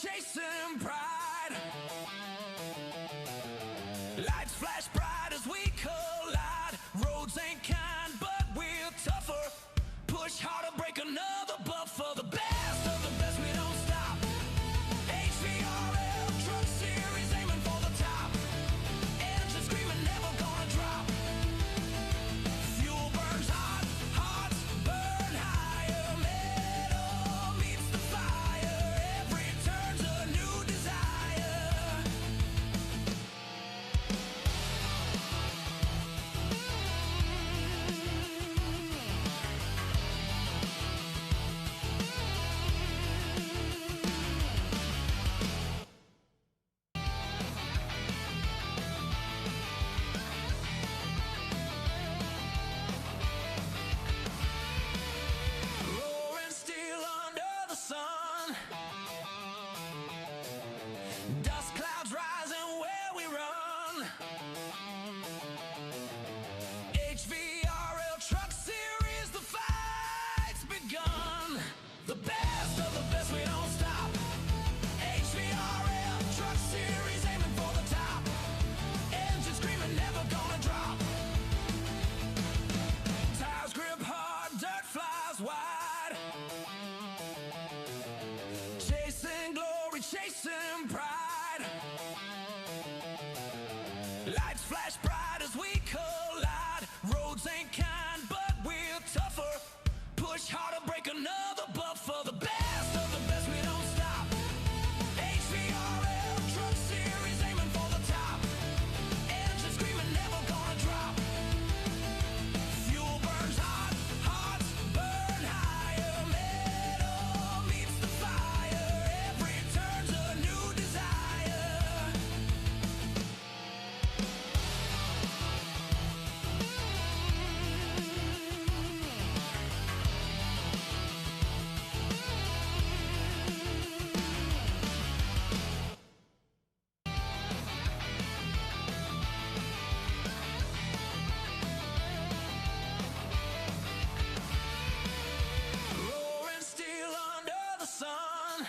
chasing pride. Lights flash bright as we collide. Roads ain't kind, but we're tougher. Push harder, break another buffer. The best of the best, we don't stop. HVRL Truck Series, aiming for the top. Engine screaming, never gonna drop. Fuel burns hot, hearts burn higher. Metal meets the fire. Every turn's a new desire. Roaring steel under the sun. Dust clouds rising where we run. HVRL Truck Series, the fight's begun. The best of the best, we don't stop. HVRL Truck Series, aiming for the top. Engine screaming, never gonna drop. Tires grip hard, dirt flies wide. Chasing glory, chasing pride. Lights flash bright as we collide. Roads ain't kind, but we're tougher. Push harder, break another buffer. The best of the best, we don't stop. HVRL Truck Series, aiming for the top. Engine screaming, never gonna drop. Fuel burns hot, hearts burn higher. Metal meets the fire. Every turn's a new desire. Roaring steel under the sun.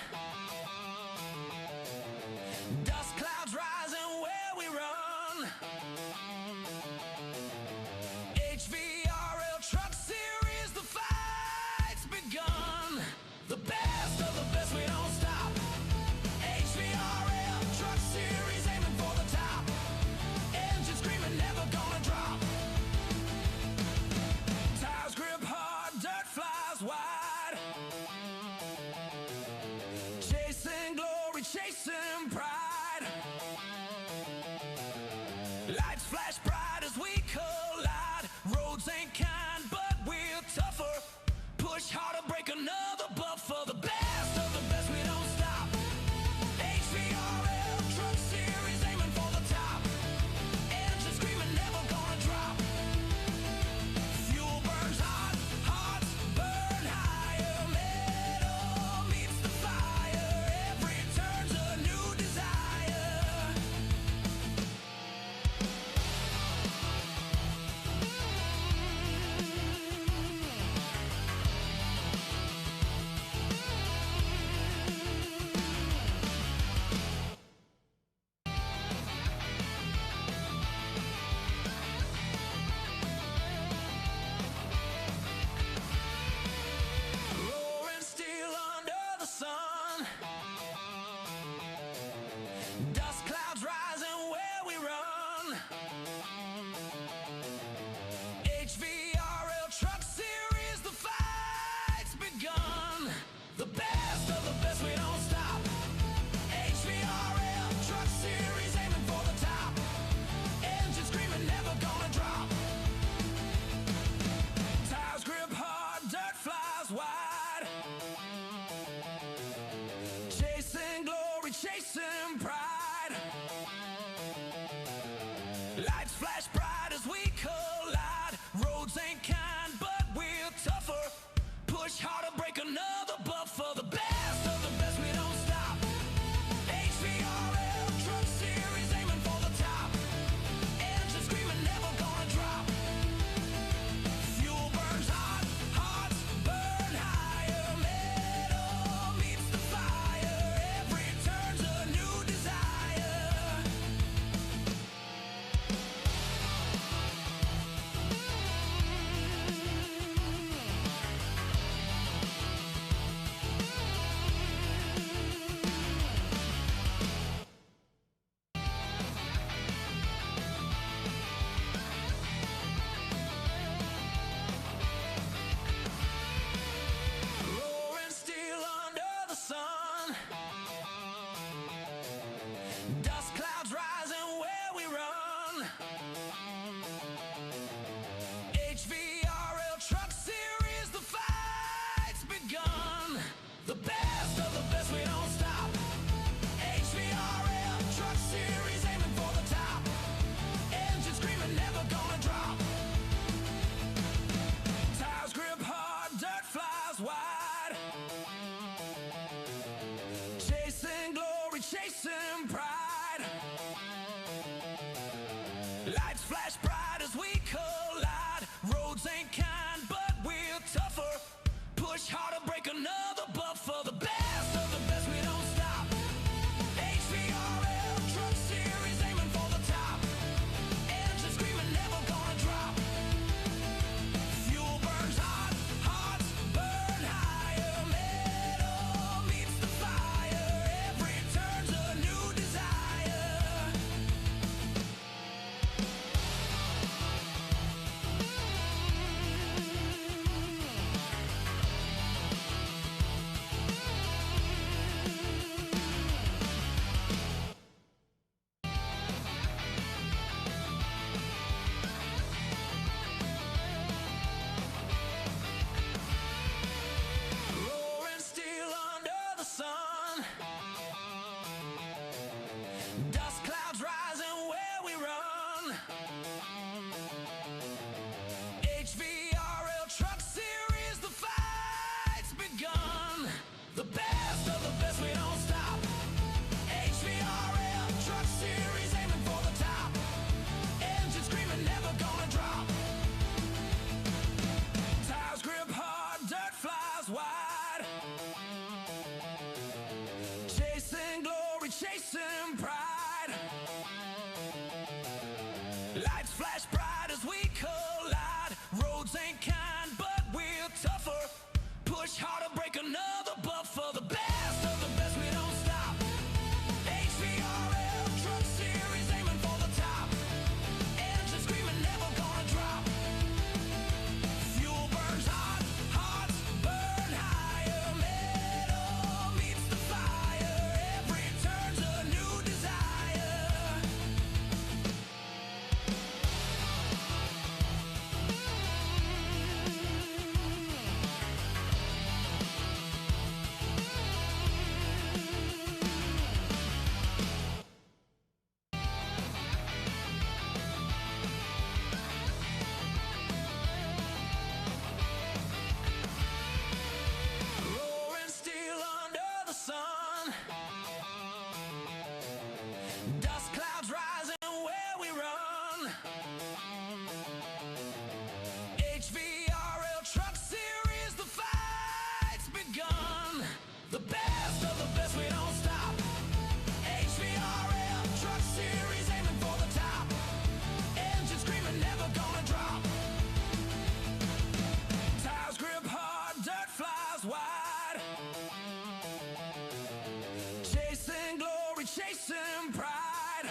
Dust clouds rising where we run. HVRL Truck Series, the fight's begun. The best of the best, we don't stop. HVRL Truck Series, aiming for the top. Engine screaming, never gonna drop. Tires grip hard, dirt flies wide. Chasing Dust clouds rising where we run. HVRL Truck Series, the fight's begun. The best of the best, we don't stop. HVRL Truck Series, aiming for the top. Engine screaming, never gonna drop. Tires grip hard, dirt flies wide. Chasing glory, chasing pride. Lights flash bright as we collide. Roads ain't kind, but we're tougher. Push harder, break another buffer. The best of the best, we don't stop. HVRL Truck Series, aiming for the top. Engine screaming, never gonna drop. Fuel burns hot, hearts burn higher. Metal meets the fire. Every turn's a new desire. Roaring steel under the sun. Dust clouds rising where we run. HVRL Truck Series, the fight's begun. The best of the best, we don't stop. HVRL Truck Series, aiming for the top. Engine screaming, never gonna drop. Tires grip hard, dirt flies wide. Chasing glory, chasing pride. Lights flash bright as we collide. Roads ain't kind, but we're tougher. Push harder, break another buffer. The best of the best, we don't stop. HVRL Truck Series, aiming for the top. Engine screaming, never gonna drop. Fuel burns hot, hearts burn higher. Metal meets the fire. Every turn's a new desire. Roaring steel under the sun. Dust clouds rising where we run. HVRL Truck Series, the fight's begun. The best of the best, we don't stop. HVRL Truck Series, aiming for the top. Engine screaming, never gonna drop. Tires grip hard, dirt flies wide. Chasing glory, chasing pride.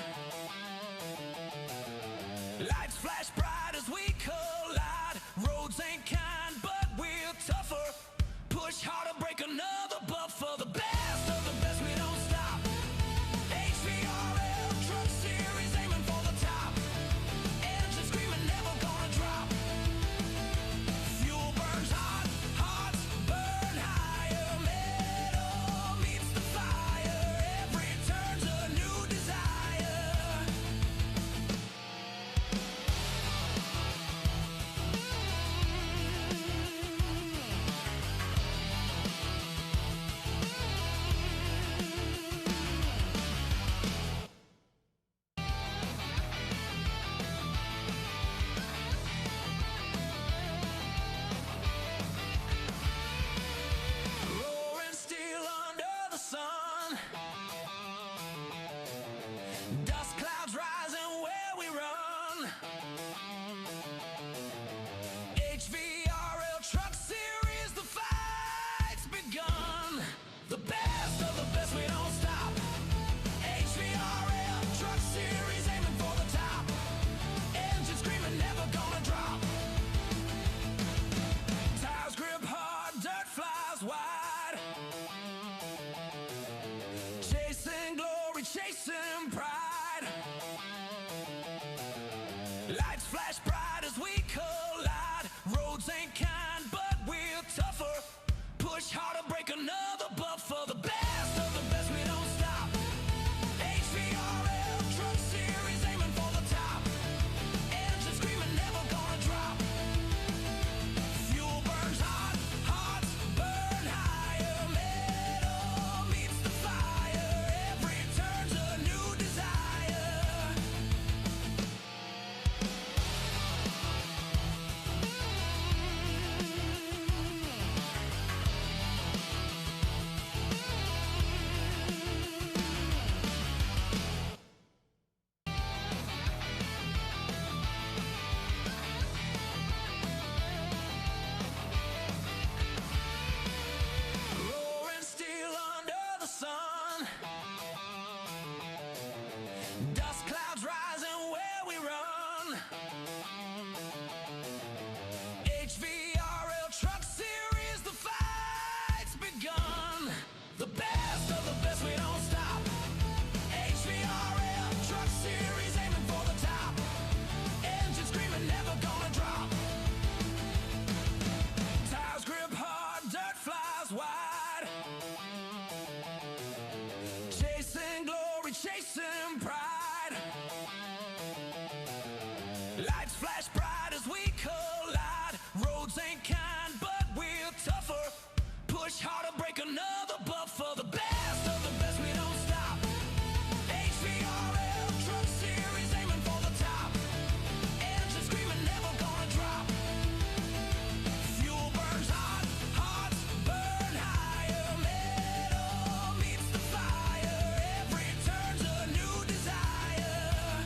Lights flash bright as we collide. Roads ain't kind, but we're tougher. Push harder, break another buffer. The best of the best, we don't stop. HVRL Truck Series, aiming for the top. Engine screaming, never gonna drop. Fuel burns hot, hearts burn higher. Metal meets the fire. Every turn's a new desire. Roaring steel under the sun. Dust clouds rising where we run. HVRL Truck Series, the fight's begun. The best of the best, we don't stop. HVRL Truck Series, aiming for the top. Engine screaming, never gonna drop. Tires grip hard, dirt flies wide. Chasing glory, chasing Dust clouds rising where we run. HVRL Truck Series, the fight's begun. The best of the best, we don't stop. HVRL Truck Series, aiming for the top. Engine screaming, never gonna drop. Tires grip hard, dirt flies wide. Chasing glory, chasing pride. Lights flash bright as we collide. Roads ain't kind, but we're tougher. Push harder, break another buffer. The best of the best, we don't stop. HVRL Truck Series, aiming for the top. Engine screaming, never gonna drop. Fuel burns hot, hearts burn higher. Metal meets the fire. Every turn's a new desire.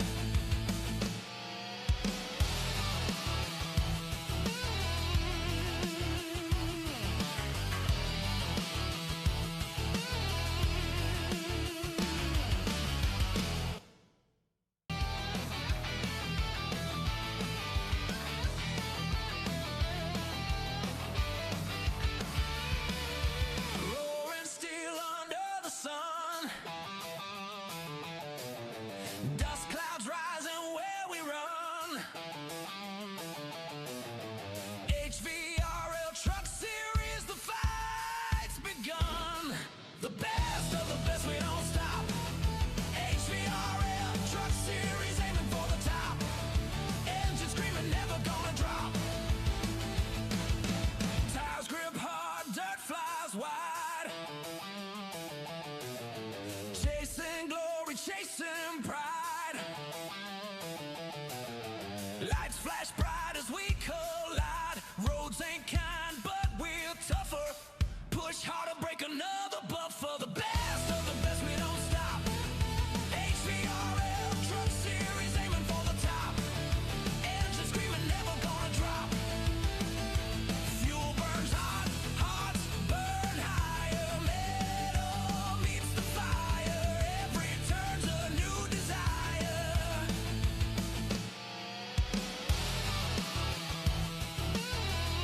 Roaring steel under the sun. Dust clouds rising where we run. HVRL Truck Series, the fight's begun. The best of the best, we don't stop. HVRL Truck Series, aiming for the top. Engine screaming, never gonna drop. Tires grip hard, dirt flies wide. Chasing glory, chasing pride. Lights flash bright as we collide. Roads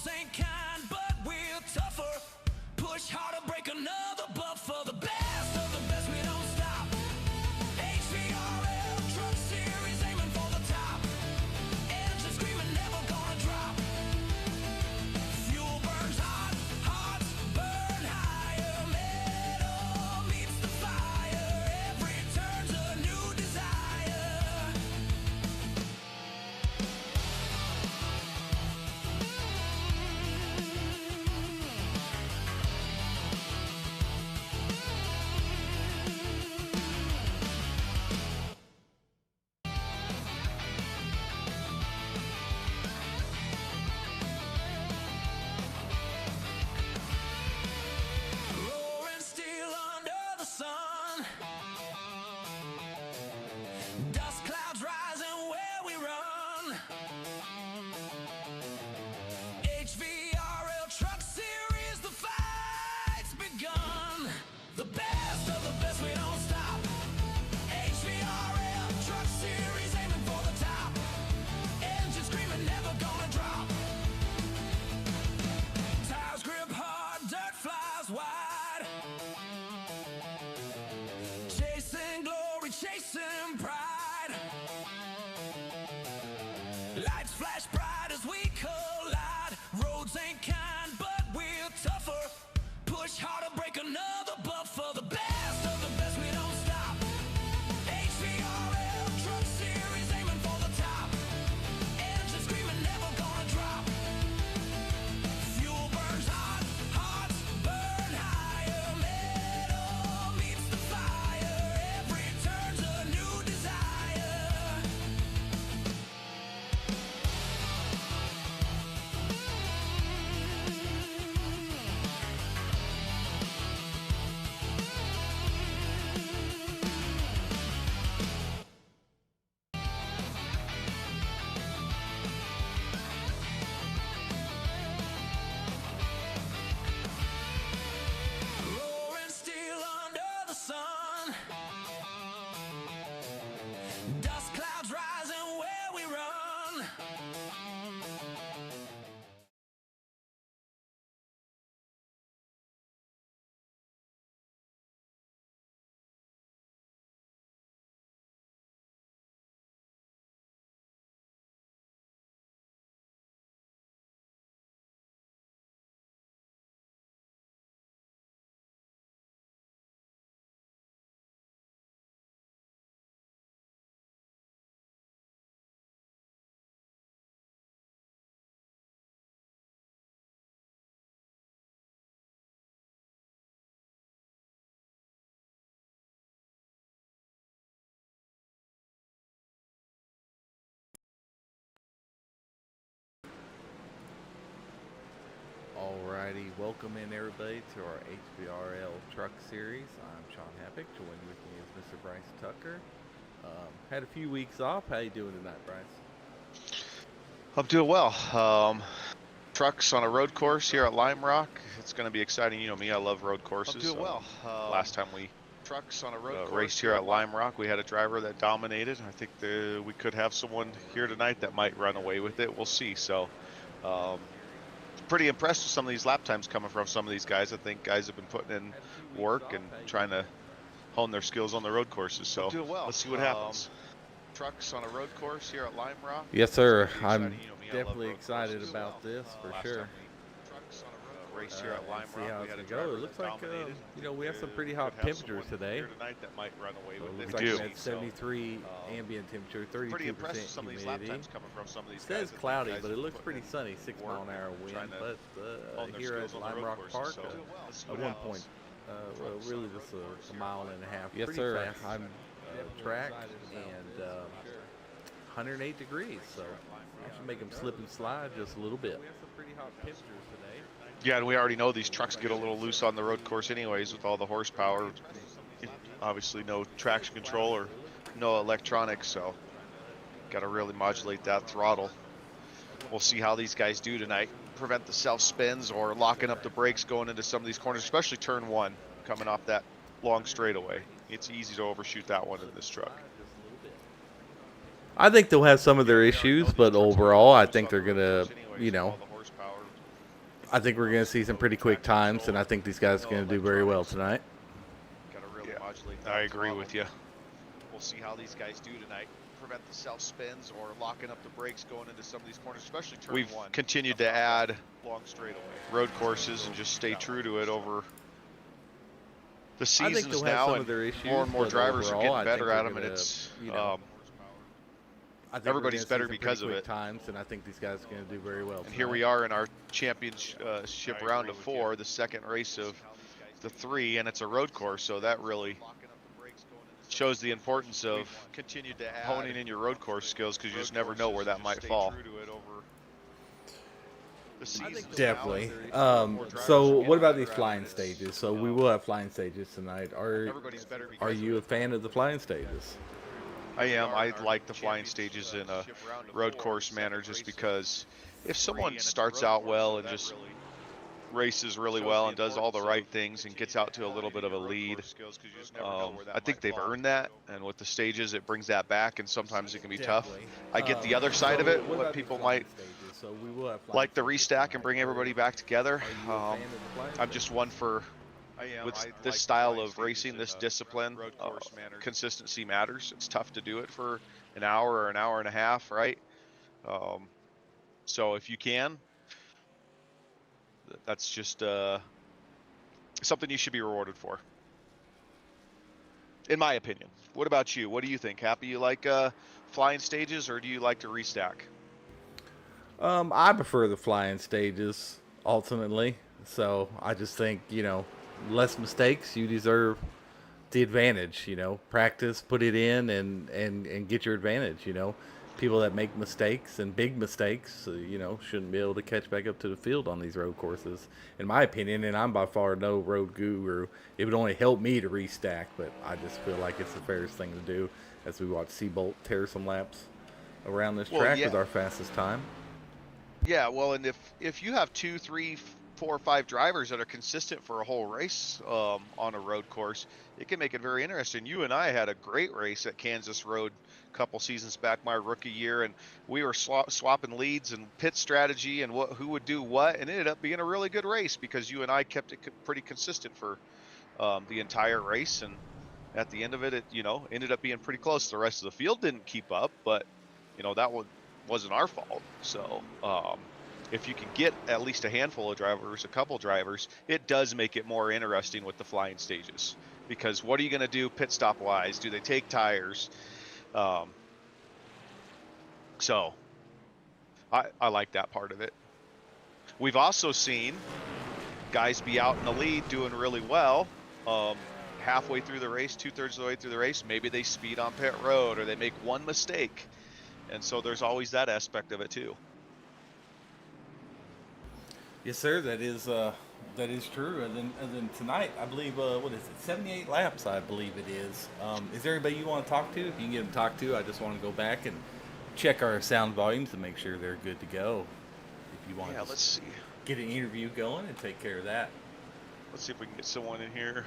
ain't kind, but we're tougher. Push harder, break another buffer. The best of the best, we don't stop. HVRL Truck Series, aiming for the top. Engine screaming, never gonna drop. Fuel burns hot, hearts burn higher. Metal meets the fire. Every turn's a new desire. Roaring steel under the sun. Dust clouds rising where we run. HVRL Truck Series, the fight's begun. The best of the best, we don't stop. HVRL Truck Series, aiming for the top. Engine screaming, never gonna drop. Tires grip hard, dirt flies wide. 'Cause I'm proud. welcome in everybody to our HVRL truck series. I'm Sean Happick. Joining with me is Mr. Bryce Tucker. Had a few weeks off. How you doing tonight, Bryce? I'm doing well. Trucks on a road course here at Lime Rock. It's going to be exciting. You know me, I love road courses. I'm doing well. Last time we Trucks on a road course raced here at Lime Rock, we had a driver that dominated. I think we could have someone here tonight that might run away with it. We'll see. So, pretty impressed with some of these lap times coming from some of these guys. I think guys have been putting in work and trying to hone their skills on the road courses. So, doing well. let's see what happens. Trucks on a road course here at Lime Rock. Yes, sir. Pretty I'm exciting. You know me, I love definitely road excited courses. about this for Last sure. time we trucks on a road race here at Lime See Rock. how We it's had a gonna go. driver It looks that like dominated. we have some pretty hot Could have temperatures someone today. here tonight that might run away So it with looks it. like We we do. had 73 ambient temperature, 32% Pretty impressed with some of these lap humidity. times coming from some of these It says guys. I think cloudy, guys but it have looks put pretty in sunny, 6 work mile an hour wind. trying to But hone their here at skills on the Lime road Rock courses, Park, so let's see a what 1 happens. point, really just a mile and a half. Yes, Pretty sir. fast track and 108 degrees, so I should make them slip and slide just a little bit. We have some pretty hot temperatures today. Yeah, and we already know these trucks get a little loose on the road course anyways with all the horsepower. Obviously no traction control or no electronics, so got to really modulate that throttle. We'll see how these guys do tonight. Prevent the self spins or locking up the brakes going into some of these corners, especially turn one coming off that long straightaway. It's easy to overshoot that one in this truck. I think they'll have some of their issues, but overall, I think they're gonna, I think we're gonna see some pretty quick times, and I think these guys are gonna do very well tonight. I agree with you. We'll see how these guys do tonight. Prevent the self spins or locking up the brakes going into some of these corners, especially turn one. We've continued to add long straightaway road courses and just stay true to it over the seasons now, and more and more drivers are getting better at them, and it's I think everybody's better because of it. Times, and I think these guys are going to do very well. And here we are in our championship round of 4, the second race of the 3, and it's a road course, so that really shows the importance of honing in your road course skills, because you just never know where that might fall. Definitely. So what about these flying stages? So we will have flying stages tonight. Are you a fan of the flying stages? I am. I like the flying stages in a road course manner, just because if someone starts out well and just races really well and does all the right things and gets out to a little bit of a lead, I think they've earned that. And with the stages, it brings that back, and sometimes it can be tough. I get the other side of it, what people might like to restack and bring everybody back together. I'm just one for, with this style of racing, this discipline, consistency matters. It's tough to do it for an hour or an hour and a half, right? So if you can, that's just something you should be rewarded for, in my opinion. What about you? What do you think, Happy? You like flying stages, or do you like to restack? I prefer the flying stages ultimately. So I just think, less mistakes, you deserve the advantage. Practice, put it in, and get your advantage. People that make mistakes and big mistakes, shouldn't be able to catch back up to the field on these road courses, in my opinion. And I'm by far no road guru. It would only help me to restack, but I just feel like it's the fairest thing to do as we watch Seabolt tear some laps around this track with our fastest time. Yeah, well, and if you have 2, 3, 4, 5 drivers that are consistent for a whole race on a road course, it can make it very interesting. You and I had a great race at Kansas Road a couple seasons back, my rookie year, and we were swapping leads and pit strategy and who would do what, and it ended up being a really good race because you and I kept it pretty consistent for the entire race, and at the end of it, ended up being pretty close. The rest of the field didn't keep up, but that wasn't our fault. So if you can get at least a handful of drivers, a couple drivers, it does make it more interesting with the flying stages, because what are you going to do pit stop wise? Do they take tires? So I like that part of it. We've also seen guys be out in the lead doing really well. Halfway through the race, 2/3 of the way through the race, maybe they speed on pit road or they make one mistake. And so there's always that aspect of it too. Yes, sir. That is That is true. And then tonight, I believe, what is it? 78 laps, I believe it is. Is there anybody you want to talk to? If you can get them to talk to, I just want to go back and check our sound volumes to make sure they're good to go. If you want Yeah, to let's see. get an interview going and take care of that. Let's see if we can get someone in here.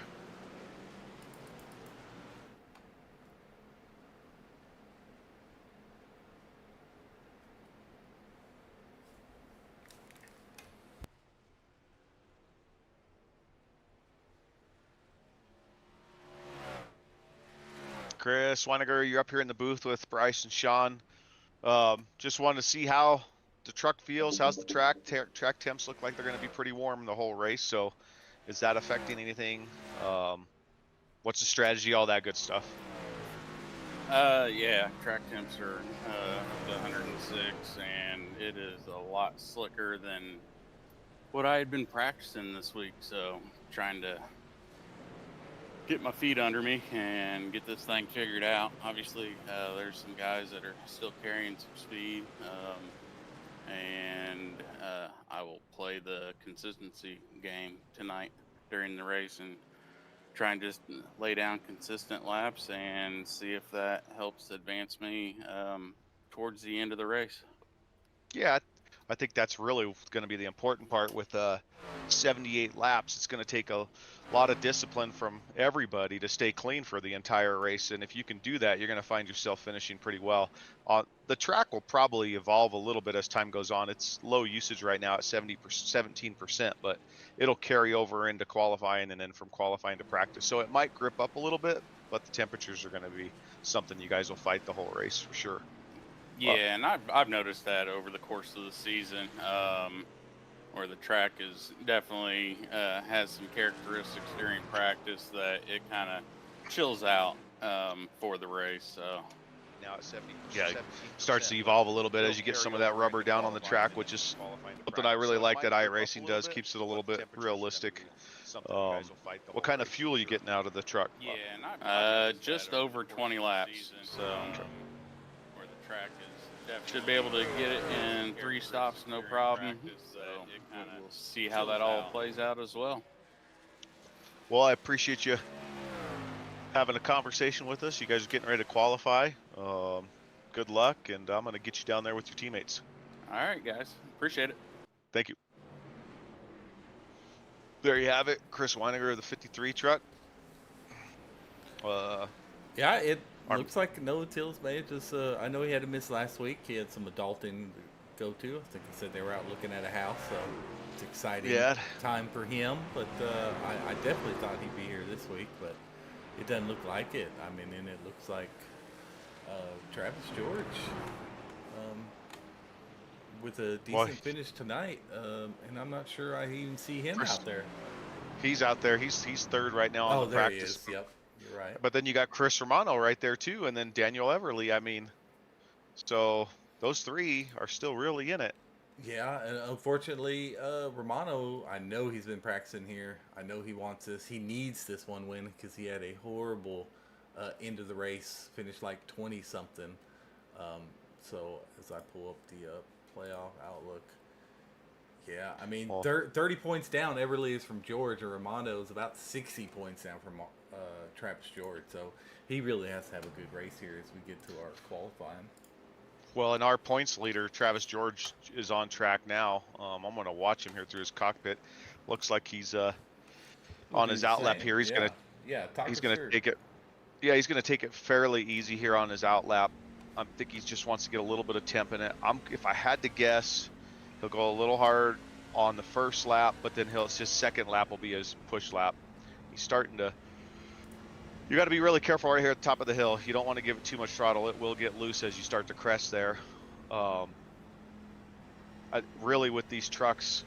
Chris Weiniger, you're up here in the booth with Bryce and Sean. Just wanted to see how the truck feels. How's the track? Track temps look like they're going to be pretty warm the whole race. So, is that affecting anything? What's the strategy? All that good stuff. Yeah, track temps are up to 106, and it is a lot slicker than what I had been practicing this week. So, trying to get my feet under me and get this thing figured out. Obviously, there's some guys that are still carrying some speed, and I will play the consistency game tonight during the race and try and just lay down consistent laps and see if that helps advance me towards the end of the race. Yeah, I think that's really going to be the important part with 78 laps. It's going to take a lot of discipline from everybody to stay clean for the entire race. And if you can do that, you're going to find yourself finishing pretty well. The track will probably evolve a little bit as time goes on. It's low usage right now at 17%, but it'll carry over into qualifying and then from qualifying to practice. So it might grip up a little bit, but the temperatures are going to be something you guys will fight the whole race for sure. Yeah, and I've noticed that over the course of the season, where the track is definitely has some characteristics during practice that it kind of chills out for the race. So Now at 70%, yeah, it starts to evolve a little bit as you get some of that rubber down on the track, which is something I really like that iRacing does, keeps it a little bit realistic. What kind of fuel are you getting out of the truck? yeah, and just over 20 laps. So where the track is should be able to get it in 3 stops, no problem. So we'll see how that all plays out as well. Well, I appreciate you having a conversation with us. You guys are getting ready to qualify. Good luck, and I'm going to get you down there with your teammates. All right, guys. Appreciate it. Thank you. There you have it, Chris Weiniger of the 53 truck. Yeah, it looks like Noah Tills may have just. I know he had a miss last week. He had some adulting to go to. I think he said they were out looking at a house, so it's exciting time for him. But I definitely thought he'd be here this week, but it doesn't look like it. I mean, and it looks like Travis George with a decent finish tonight, and I'm not sure I even see him out there. He's out there. He's third right now on the there practice. he is. Yep. You're right. But then you got Chris Romano right there too, and then Daniel Everly. I mean, so those 3 are still really in it. Yeah, and unfortunately, Romano, I know he's been practicing here. I know he wants this. He needs this one win because he had a horrible end of the race, finished like 20-something. So as I pull up the playoff outlook, yeah, I mean, 30 points down, Everly is from George, and Romano is about 60 points down from Travis George. So he really has to have a good race here as we get to our qualifying. Well, and our points leader, Travis George, is on track now. I'm going to watch him here through his cockpit. Looks like he's on his outlap here. He's going to take it. Yeah, he's going to take it fairly easy here on his outlap. I think he just wants to get a little bit of temp in it. If I had to guess, he'll go a little hard on the first lap, but then his second lap will be his push lap. He's starting to. You got to be really careful right here at the top of the hill. You don't want to give it too much throttle. It will get loose as you start to crest there. Really, with these trucks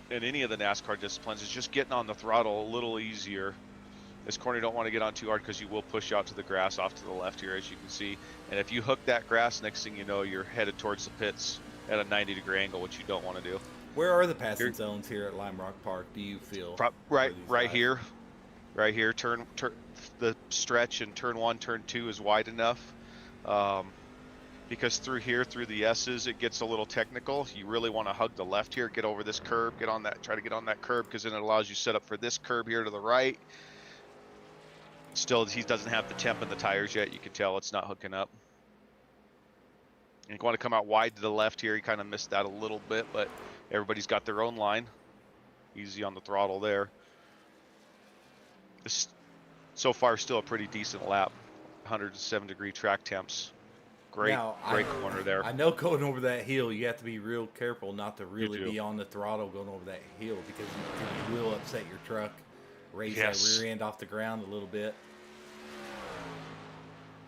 in any of the NASCAR disciplines, it's just getting on the throttle a little easier. This corner you don't want to get on too hard because you will push out to the grass off to the left here, as you can see. And if you hook that grass, next thing you know, you're headed towards the pits at a 90-degree angle, which you don't want to do. Where are the passing zones here at Lime Rock Park, do you feel? Right here. Right here. Turn the stretch in turn 1, turn 2 is wide enough. because through here, through the S's, it gets a little technical. You really want to hug the left here, get over this curb, get on that, try to get on that curb, because then it allows you set up for this curb here to the right. Still, he doesn't have the temp in the tires yet. You can tell it's not hooking up. And you want to come out wide to the left here. He kind of missed that a little bit, but everybody's got their own line. Easy on the throttle there. This, so far, still a pretty decent lap. 107-degree track temps. Great, Now, great corner there. I know going over that hill, you have to be real careful not to really do. be on the throttle going over that hill, because you will upset your truck, raise Yes. that rear end off the ground a little bit.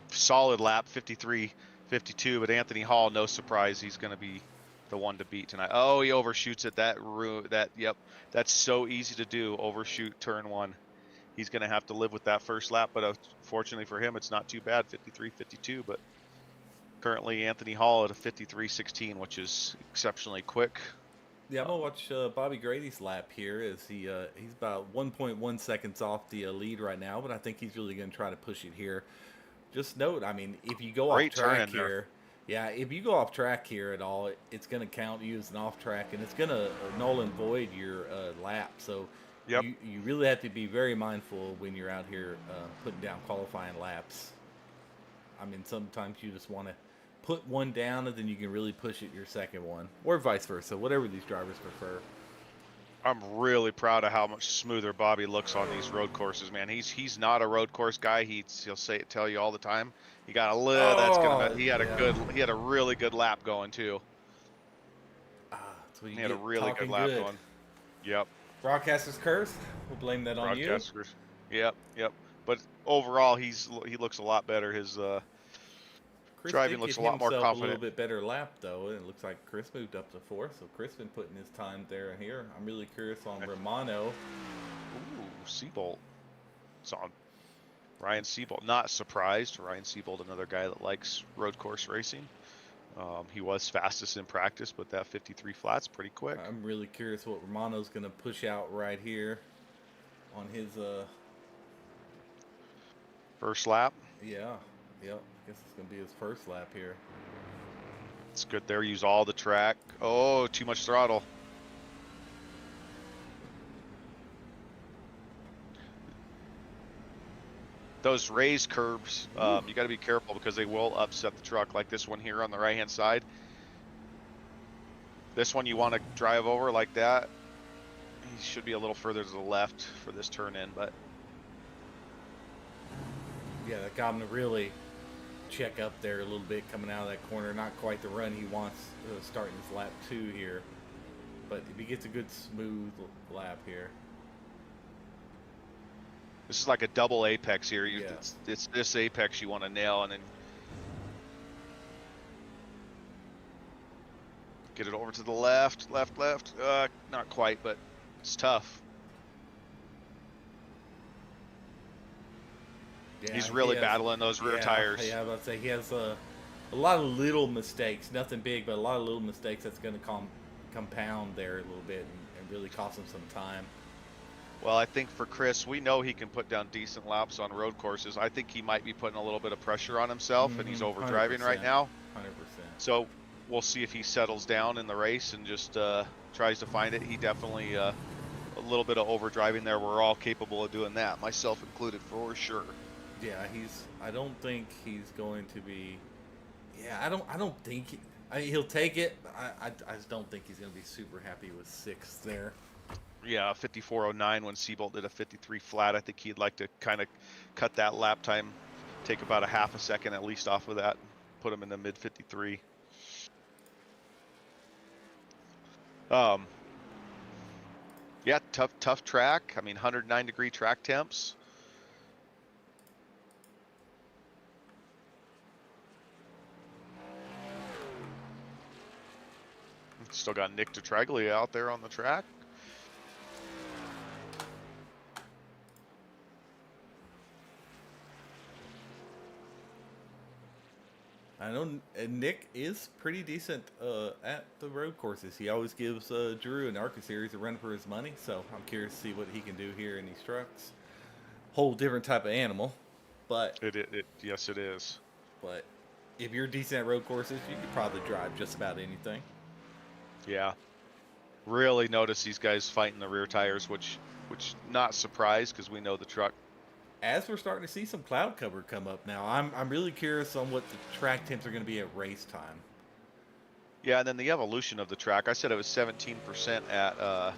Solid lap, 53-52, but Anthony Hall, no surprise, he's going to be the one to beat tonight. Oh, he overshoots at yep, that's so easy to do, overshoot turn 1. He's going to have to live with that first lap, but fortunately for him, it's not too bad, 53-52, but currently Anthony Hall at a 53-16, which is exceptionally quick. Yeah, I'm gonna watch Bobby Grady's lap here. As he's about 1.1 seconds off the lead right now, but I think he's really gonna try to push it here. Just note, I mean, if you go Great off track turn in there. here, yeah, if you go off track here at all, it's gonna count you as an off track, and it's gonna null and void your lap. So Yep. you really have to be very mindful when you're out here putting down qualifying laps. I mean, sometimes you just want to put one down, and then you can really push it your second one, or vice versa, whatever these drivers prefer. I'm really proud of how much smoother Bobby looks on these road courses, man. He's not a road course guy. He'll tell you all the time. He got a little. He had he had a really good lap going too. That's what you He had a get really talking good lap good. going. Yep. Broadcaster's curse. We'll blame that on you. Broadcasters. Yep. But overall, he looks a lot better. His Chris driving did looks get a lot more himself a confident. little bit better lap though, and it looks like Chris moved up to 4th. So Chris been putting his time there and here. I'm really curious on Romano. Ooh, Seabolt. It's on Ryan Seabolt. Not surprised. Ryan Seabolt, another guy that likes road course racing. He was fastest in practice, but that 53 flat's pretty quick. I'm really curious what Romano's going to push out right here on his First lap. yeah. Yep. I guess it's going to be his first lap here. It's good there. Use all the track. Oh, too much throttle. Those raised curbs, you got to be careful because they will upset the truck, like this one here on the right-hand side. This one you want to drive over like that. He should be a little further to the left for this turn in, but Yeah, that got him to really check up there a little bit coming out of that corner. Not quite the run he wants starting his lap 2 here. But if he gets a good smooth lap here. this is like a double apex here. Yeah. It's this apex you want to nail, and then get it over to the left. Not quite, but it's tough. Yeah, He's really he has- battling those rear tires. Yeah, I was about to say he has a lot of little mistakes. Nothing big, but a lot of little mistakes that's going to compound there a little bit and really cost him some time. Well, I think for Chris, we know he can put down decent laps on road courses. I think he might be putting a little bit of pressure on himself, and he's overdriving right 100%. now. 100%. So we'll see if he settles down in the race and just tries to find it. He definitely a little bit of overdriving there. We're all capable of doing that, myself included, for sure. Yeah, I don't think he's going to be. Yeah, I don't think he'll take it. I just don't think he's going to be super happy with 6th there. Yeah, 54.09 when Seabolt did a 53 flat. I think he'd like to kind of cut that lap time, take about a half a second at least off of that, put him in the mid 53. Yeah, tough track. I mean, 109-degree track temps. Still got Nick DeTraglia out there on the track. I know Nick is pretty decent at the road courses. He always gives Drew and ARCA Series a run for his money, so I'm curious to see what he can do here in these trucks. Whole different type of animal, but Yes, it is. But if you're decent at road courses, you could probably drive just about anything. Yeah. Really notice these guys fighting the rear tires, which not surprised because we know the truck. As we're starting to see some cloud cover come up now, I'm really curious on what the track temps are going to be at race time. Yeah, and then the evolution of the track. I said it was 17% at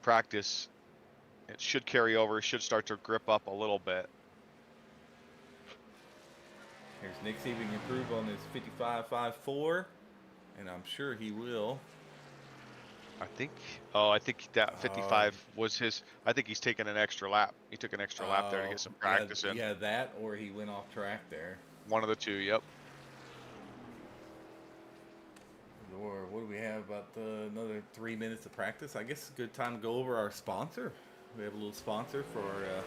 practice. It should carry over. It should start to grip up a little bit. Here's Nick see if he can improve on his 55.54, and I'm sure he will. I think that 55 was his. I think he's taking an extra lap. He took an extra lap there to get some practice in. Yeah, that or he went off track there. One of the two, yep. Or what do we have about another 3 minutes of practice? I guess it's a good time to go over our sponsor. We have a little sponsor for our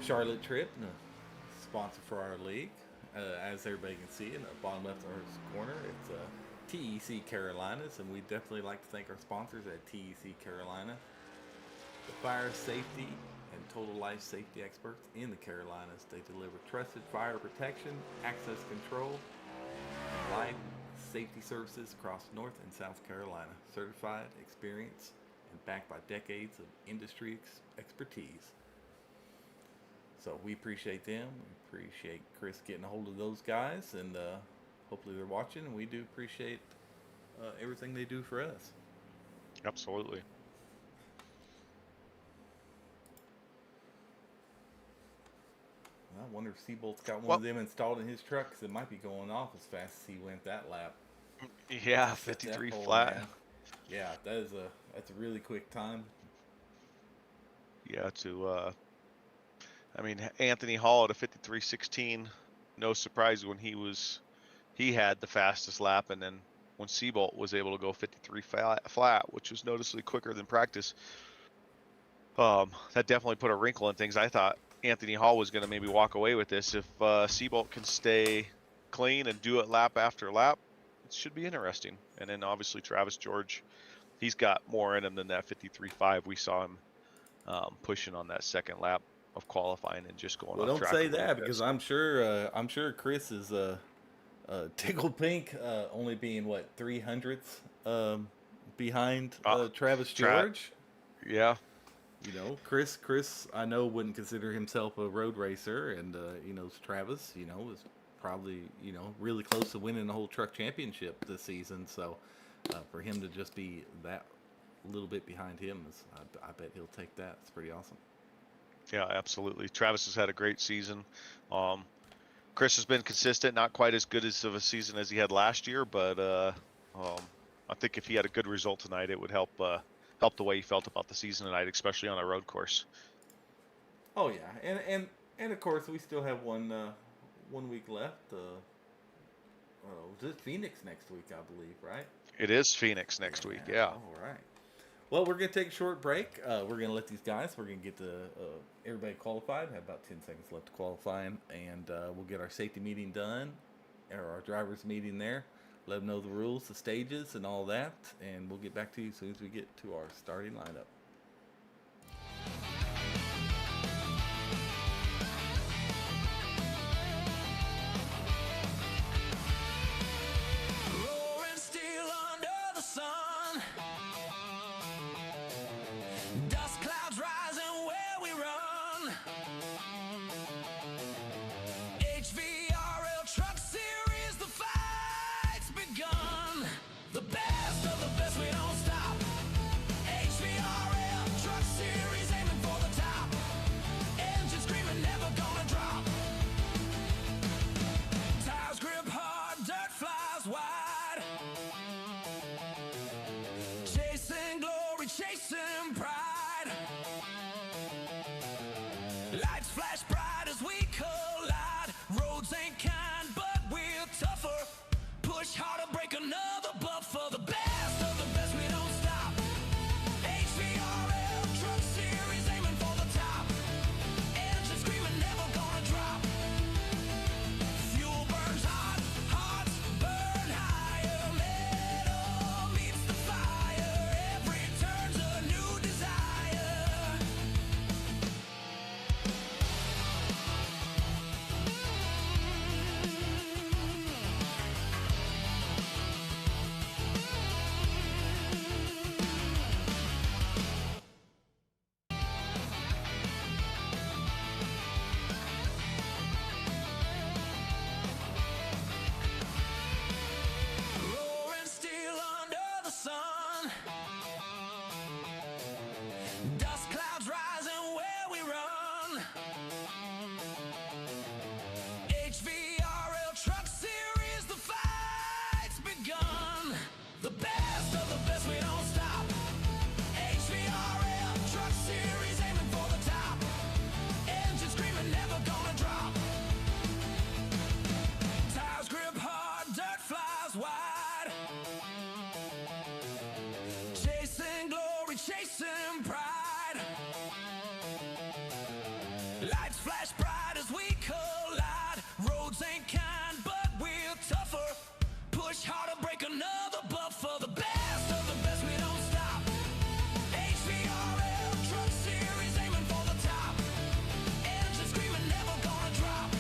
Charlotte trip and a sponsor for our league. As everybody can see in the bottom left corner, it's TEC Carolinas, and we definitely like to thank our sponsors at TEC Carolina, the fire safety and total life safety experts in the Carolinas. They deliver trusted fire protection, access control, and life safety services across North and South Carolina. Certified, experienced, and backed by decades of industry expertise. So we appreciate them. We appreciate Chris getting a hold of those guys, and hopefully they're watching. And we do appreciate everything they do for us. Absolutely. I wonder if Seabolt's got one of them installed in his truck, because it might be going off as fast as he went that lap. Yeah, 53 flat. Man. Yeah, that's a really quick time. Yeah, I mean, Anthony Hall at a 53.16, no surprise when he had the fastest lap, and then when Seabolt was able to go 53 flat, which was noticeably quicker than practice, that definitely put a wrinkle in things. I thought Anthony Hall was going to maybe walk away with this. If Seabolt can stay clean and do it lap after lap, it should be interesting. And then obviously Travis George, he's got more in him than that 53.5. We saw him pushing on that second lap of qualifying and just going. Well, off don't track say that, because I'm sure Chris is tickled pink, only being what 300ths behind Travis George. Yeah. You know, Chris, I know wouldn't consider himself a road racer, and Travis, is probably really close to winning the whole truck championship this season. So for him to just be that little bit behind him, I bet he'll take that. It's pretty awesome. Yeah, absolutely. Travis has had a great season. Chris has been consistent, not quite as good of a season as he had last year, but I think if he had a good result tonight, it would help the way he felt about the season tonight, especially on a road course. Oh yeah, and of course we still have one week left. Is it Phoenix next week? I believe, right? It is Phoenix next week. Yeah. All right. Well, we're gonna take a short break. We're gonna let these guys. We're gonna get everybody qualified. Have about 10 seconds left to qualifying, and we'll get our safety meeting done, or our drivers meeting there. Let them know the rules, the stages, and all that, and we'll get back to you as soon as we get to our starting lineup. Roaring steel under the sun. Dust clouds rising where we run. HVRL Truck Series, the fight's begun. The best of the best, we don't stop. HVRL Truck Series, aiming for the top. Engine screaming, never gonna drop. Tires grip hard, dirt flies wide. Chasing glory, chasing pride. Lights flash bright as we collide. Roads ain't kind, but we're tougher. Push harder, break another buffer. The best of the best, we don't stop. HVRL Truck Series, aiming for the top. Engine screaming, never gonna drop. Fuel burns hot, hearts burn higher. Metal meets the fire. Every turn's a new desire. HVRL Truck Series, the fight's begun. The best of the best, we don't stop. HVRL Truck Series, aiming for the top. Engine screaming, never gonna drop. Tires grip hard, dirt flies wide. Chasing glory, chasing pride. Lights flash bright as we collide. Roads ain't kind, but we're tougher. Push harder, break another buffer. The best of the best, we don't stop. HVRL Truck Series, aiming for the top. Engine screaming, never gonna drop.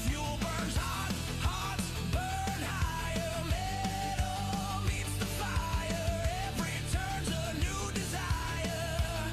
Fuel burns hot, hearts burn higher. Metal meets the fire. Every turn's a new desire.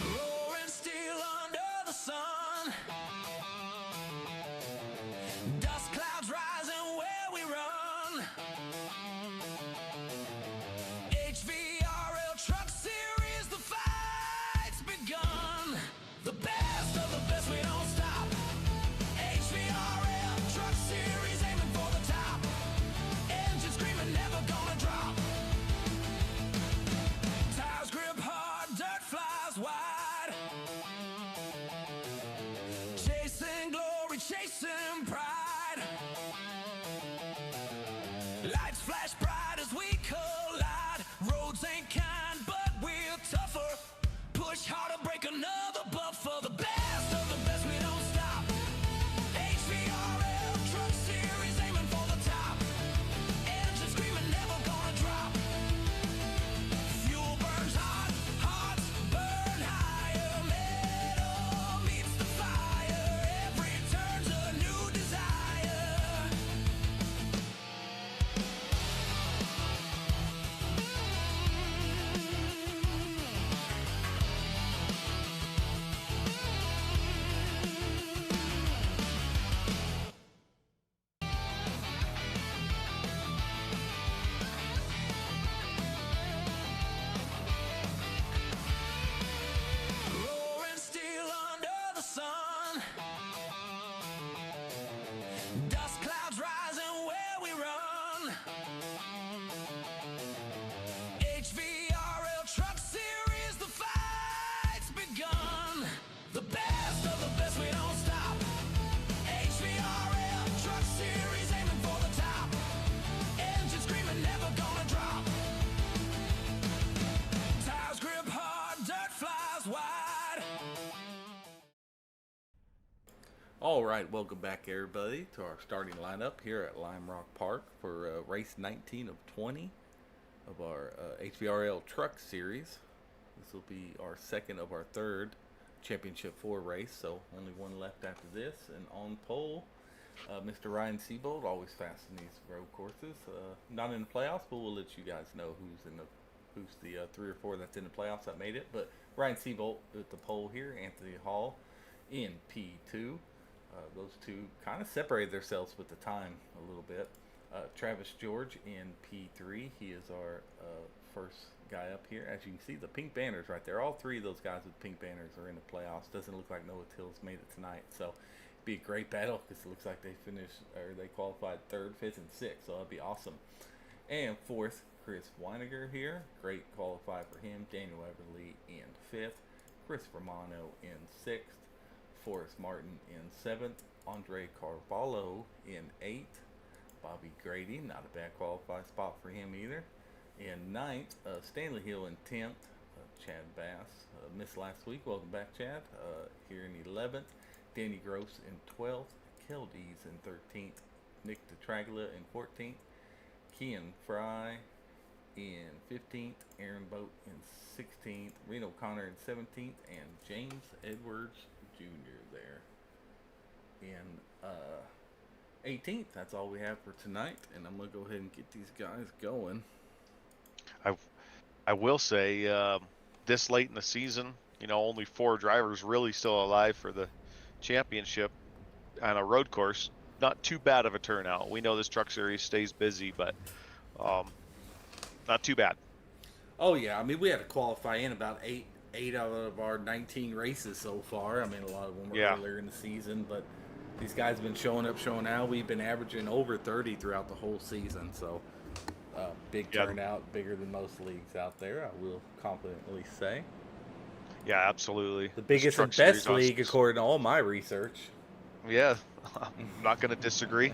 Roaring steel under the sun. Dust clouds rising where we run. HVRL Truck Series, the fight's begun. The best of the best, we don't stop. HVRL Truck Series, aiming for the top. Engine screaming, never gonna drop. Tires grip hard, dirt flies wide. Chasing glory, chasing pride. Lights flash bright as we collide. Roads ain't kind, but we're tougher. Push harder, break another buffer. The best of the best, we don't stop. HVRL Truck Series, aiming for the top. Engine screaming, never gonna drop. Fuel burns hot, hearts burn higher. Metal meets the fire. Every turn's a new desire. Roaring steel under the sun. Dust clouds rising where we run. HVRL Truck Series, the fight's begun. The best of the best, we don't stop. HVRL Truck Series, aiming for the top. Engine screaming, never gonna drop. Tires grip hard, dirt flies wide. All right, welcome back everybody to our starting lineup here at Lime Rock Park for race 19 of 20 of our HVRL Truck Series. This will be our second of our third Championship 4 race, so only one left after this. And on pole, Mr. Ryan Seabold, always fast in these road courses. Not in the playoffs, but we'll let you guys know who's the 3 or 4 that's in the playoffs that made it. But Ryan Seabold at the pole here, Anthony Hall in P2. Those two kind of separated themselves with the time a little bit. Travis George in P3. He is our first guy up here. As you can see, the pink banners right there. All three of those guys with pink banners are in the playoffs. Doesn't look like Noah Till's made it tonight. So it'd be a great battle because it looks like they qualified 3rd, 5th, and 6th. So that'd be awesome. And 4th, Chris Weiniger here. Great qualify for him. Daniel Everly in 5th. Chris Romano in 6th. Forrest Martin in 7th. Andre Carvalho in 8th. Bobby Grady, not a bad qualified spot for him either. In 9th, Stanley Hill in 10th. Chad Bass missed last week. Welcome back, Chad. Here in 11th. Danny Gross in 12th. Kel Dees in 13th. Nick DeTraglia in 14th. Kian Fry in 15th. Aaron Boat in 16th. Reno Connor in 17th. And James Edwards Jr. there in 18th. That's all we have for tonight, and I'm gonna go ahead and get these guys going. I will say, this late in the season, only 4 drivers really still alive for the championship on a road course. Not too bad of a turnout. We know this truck series stays busy, but not too bad. Oh yeah, I mean we had to qualify in about eight out of our 19 races so far. I mean a lot of them were Yeah. earlier in the season, but these guys have been showing up, showing out. We've been averaging over 30 throughout the whole season, so big Yeah. turnout, bigger than most leagues out there. I will confidently say Yeah, absolutely. the This biggest truck and best series on- league according to all my research. Yeah, I'm not going to disagree.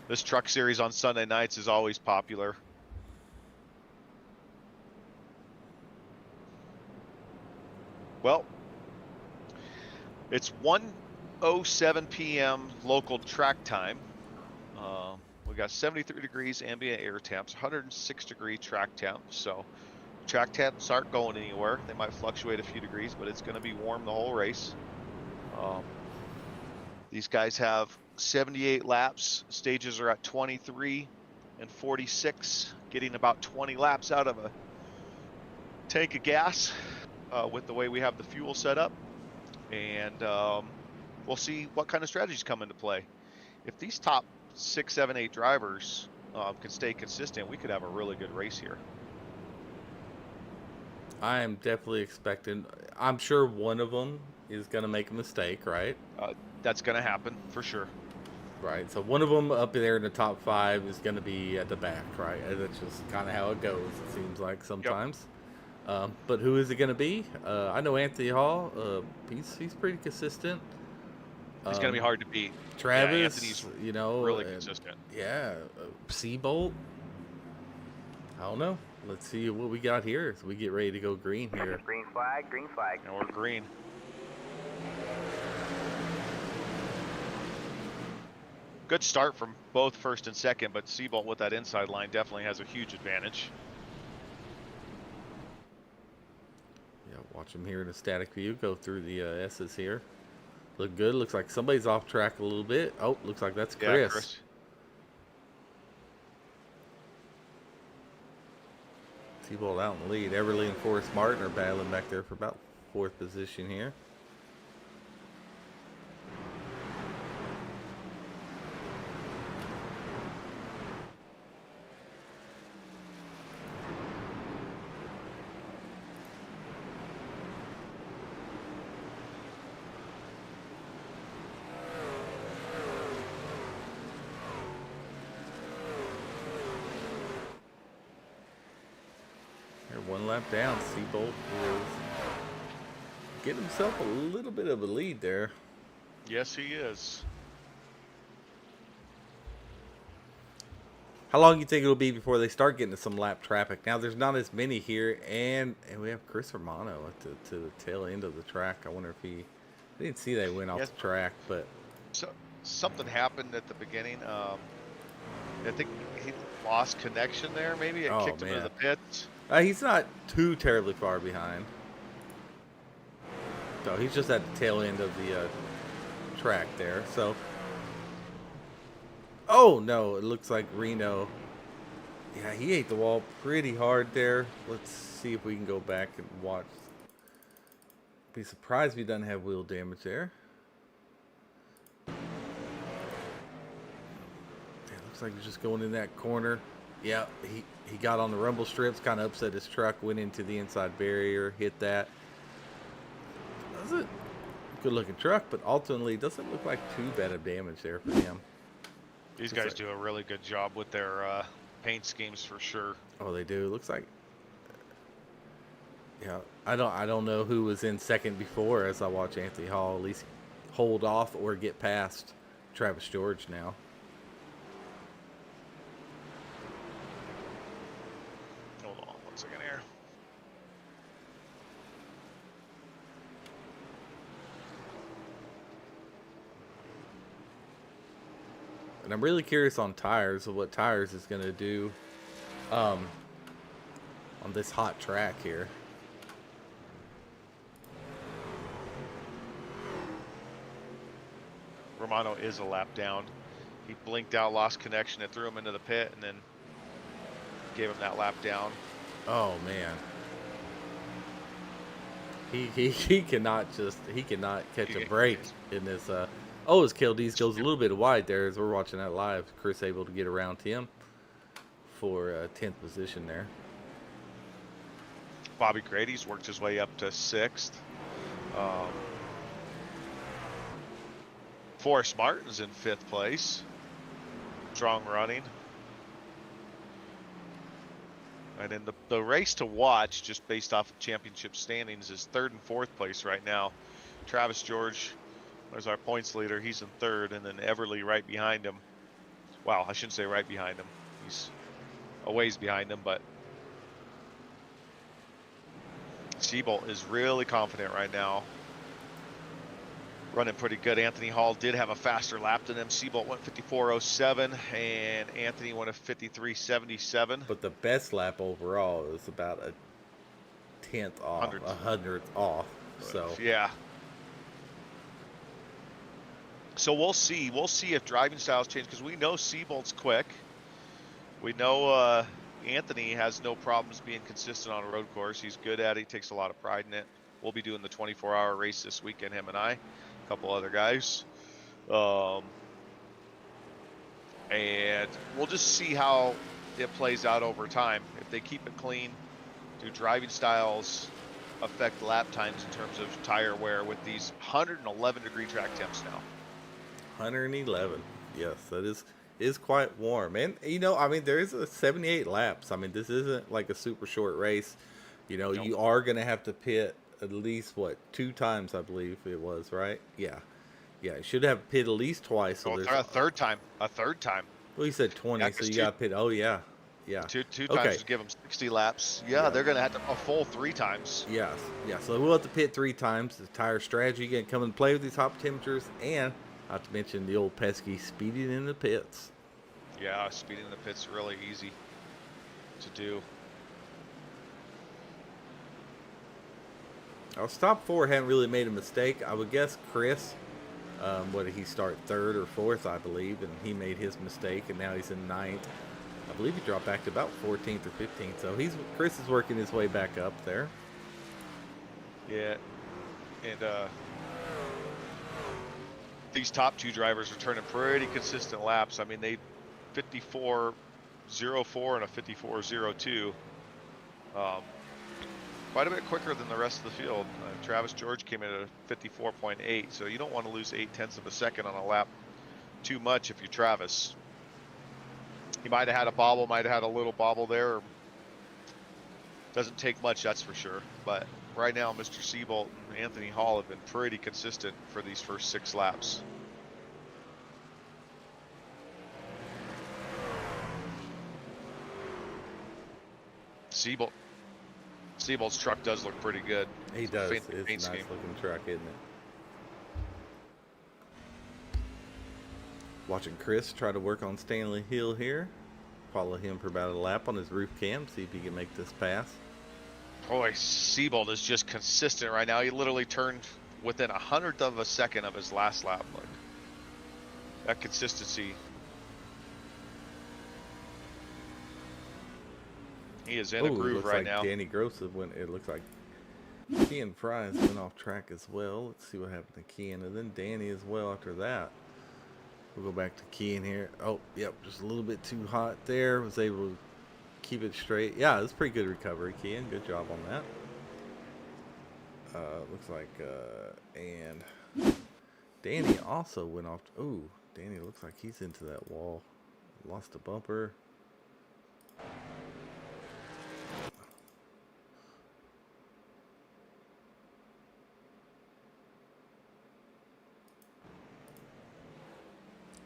This truck series on Sunday nights is always popular. Well, it's 1:07 p.m. local track time. We got 73 degrees ambient air temps, 106-degree track temps. So track temps aren't going anywhere. They might fluctuate a few degrees, but it's going to be warm the whole race. These guys have 78 laps. Stages are at 23 and 46, getting about 20 laps out of a tank of gas with the way we have the fuel set up. And we'll see what kind of strategies come into play. If these top 6, 7, 8 drivers can stay consistent, we could have a really good race here. I am definitely expecting. I'm sure one of them is going to make a mistake, right? That's going to happen for sure. Right. So one of them up there in the top 5 is going to be at the back, right? That's just kind of how it goes. It seems like sometimes. But who is it going to be? I know Anthony Hall. He's pretty consistent. He's going to be hard to beat. Travis, Yeah, Anthony's really consistent. Yeah, Seabolt. I don't know. Let's see what we got here as we get ready to go green here. Green flag, green flag. And we're green. Good start from both first and second, but Seabolt with that inside line definitely has a huge advantage. Yeah, watch him here in a static view. Go through the S's here. Look good. Looks like somebody's off track a little bit. Oh, looks like that's Chris. Yeah, Chris. Seabolt out in the lead. Everly and Forrest Martin are battling back there for about 4th position here. One lap down, Seabolt is getting himself a little bit of a lead there. Yes, he is. How long do you think it'll be before they start getting to some lap traffic? Now there's not as many here, and we have Chris Romano at the tail end of the track. I wonder if I didn't see they went off Yes. the track, but So something happened at the beginning. I think he lost connection there. Maybe it Oh, kicked him into man. the pits. he's not too terribly far behind. So he's just at the tail end of the track there. So, oh no, it looks like Reno. Yeah, he ate the wall pretty hard there. Let's see if we can go back and watch. Be surprised if he doesn't have wheel damage there. Yeah, looks like he's just going in that corner. Yeah, he got on the rumble strips, kind of upset his truck, went into the inside barrier, hit that. Doesn't good looking truck, but ultimately doesn't look like too bad of damage there for him. These Looks guys like- do a really good job with their paint schemes for sure. Oh, they do. Looks like. Yeah, I don't know who was in second before as I watch Anthony Hall at least hold off or get past Travis George now. Hold on 1 second here. And I'm really curious on tires, of what tires is going to do on this hot track here. Romano is a lap down. He blinked out, lost connection, it threw him into the pit, and then gave him that lap down. Oh man. He cannot catch a break in this. Oh, his KLD's goes a little bit wide there as we're watching that live. Chris able to get around him for 10th position there. Bobby Grady's worked his way up to 6th. Forrest Martin's in 5th place. Strong running. And then the race to watch, just based off of championship standings, is 3rd and 4th place right now. Travis George is our points leader. He's in 3rd, and then Everly right behind him. Wow, I shouldn't say right behind him. He's a ways behind him, but Seabolt is really confident right now. Running pretty good. Anthony Hall did have a faster lap than him. Seabolt went 54.07, and Anthony went a 53.77. But the best lap overall is about a 10th off, 100th off. So yeah. So we'll see. We'll see if driving styles change, because we know Seabolt's quick. We know Anthony has no problems being consistent on a road course. He's good at it. He takes a lot of pride in it. We'll be doing the 24-hour race this weekend, him and I, a couple other guys. And we'll just see how it plays out over time. If they keep it clean, do driving styles affect lap times in terms of tire wear with these 111-degree track temps now? 111. Yes, that is quite warm. And, you know, I mean, there is a 78 laps. I mean, this isn't like a super short race. You know, Nope. You are going to have to pit at least, 2 times, I believe it was, right? Yeah. Yeah, you should have pit at least twice. So there's a third time. A third time. Well, you said 20, Yeah, so 'cause you two- got to pit. Oh, yeah. Yeah. Two Okay. times to give them 60 laps. Yeah, Yeah. they're going to have to a full 3 times. Yes. Yeah, so we'll have to pit 3 times. The tire strategy can come and play with these hot temperatures, and not to mention the old pesky speeding in the pits. Yeah, speeding in the pit's really easy to do. Our top 4 haven't really made a mistake. I would guess Chris, what did he start, 3rd or 4th, I believe, and he made his mistake, and now he's in 9th. I believe he dropped back to about 14th or 15th, so Chris is working his way back up there. Yeah, and these top 2 drivers are turning pretty consistent laps. I mean, they 54.04 and a 54.02. Quite a bit quicker than the rest of the field. Travis George came in at a 54.8, so you don't want to lose 0.8 of a second on a lap too much if you're Travis. He might have had a bobble, might have had a little bobble there. Doesn't take much, that's for sure. But right now, Mr. Seabolt and Anthony Hall have been pretty consistent for these first 6 laps. Seabolt's truck does look pretty good. He It's a does. paint It's a nice scheme. looking truck, isn't it? Watching Chris try to work on Stanley Hill here. Follow him for about a lap on his roof cam, see if he can make this pass. Boy, Seabolt is just consistent right now. He literally turned within 100th of a second of his last lap. Like, that consistency. He is in a Ooh, it groove looks right like now. Danny Gross went. It looks like Kean Fries went off track as well. Let's see what happened to Kean, and then Danny as well after that. We'll go back to Kean here. Oh, yep, just a little bit too hot there. Was able to keep it straight. Yeah, it was pretty good recovery, Kean. Good job on that. Looks like, and Danny also went off. Ooh, Danny looks like he's into that wall. Lost a bumper.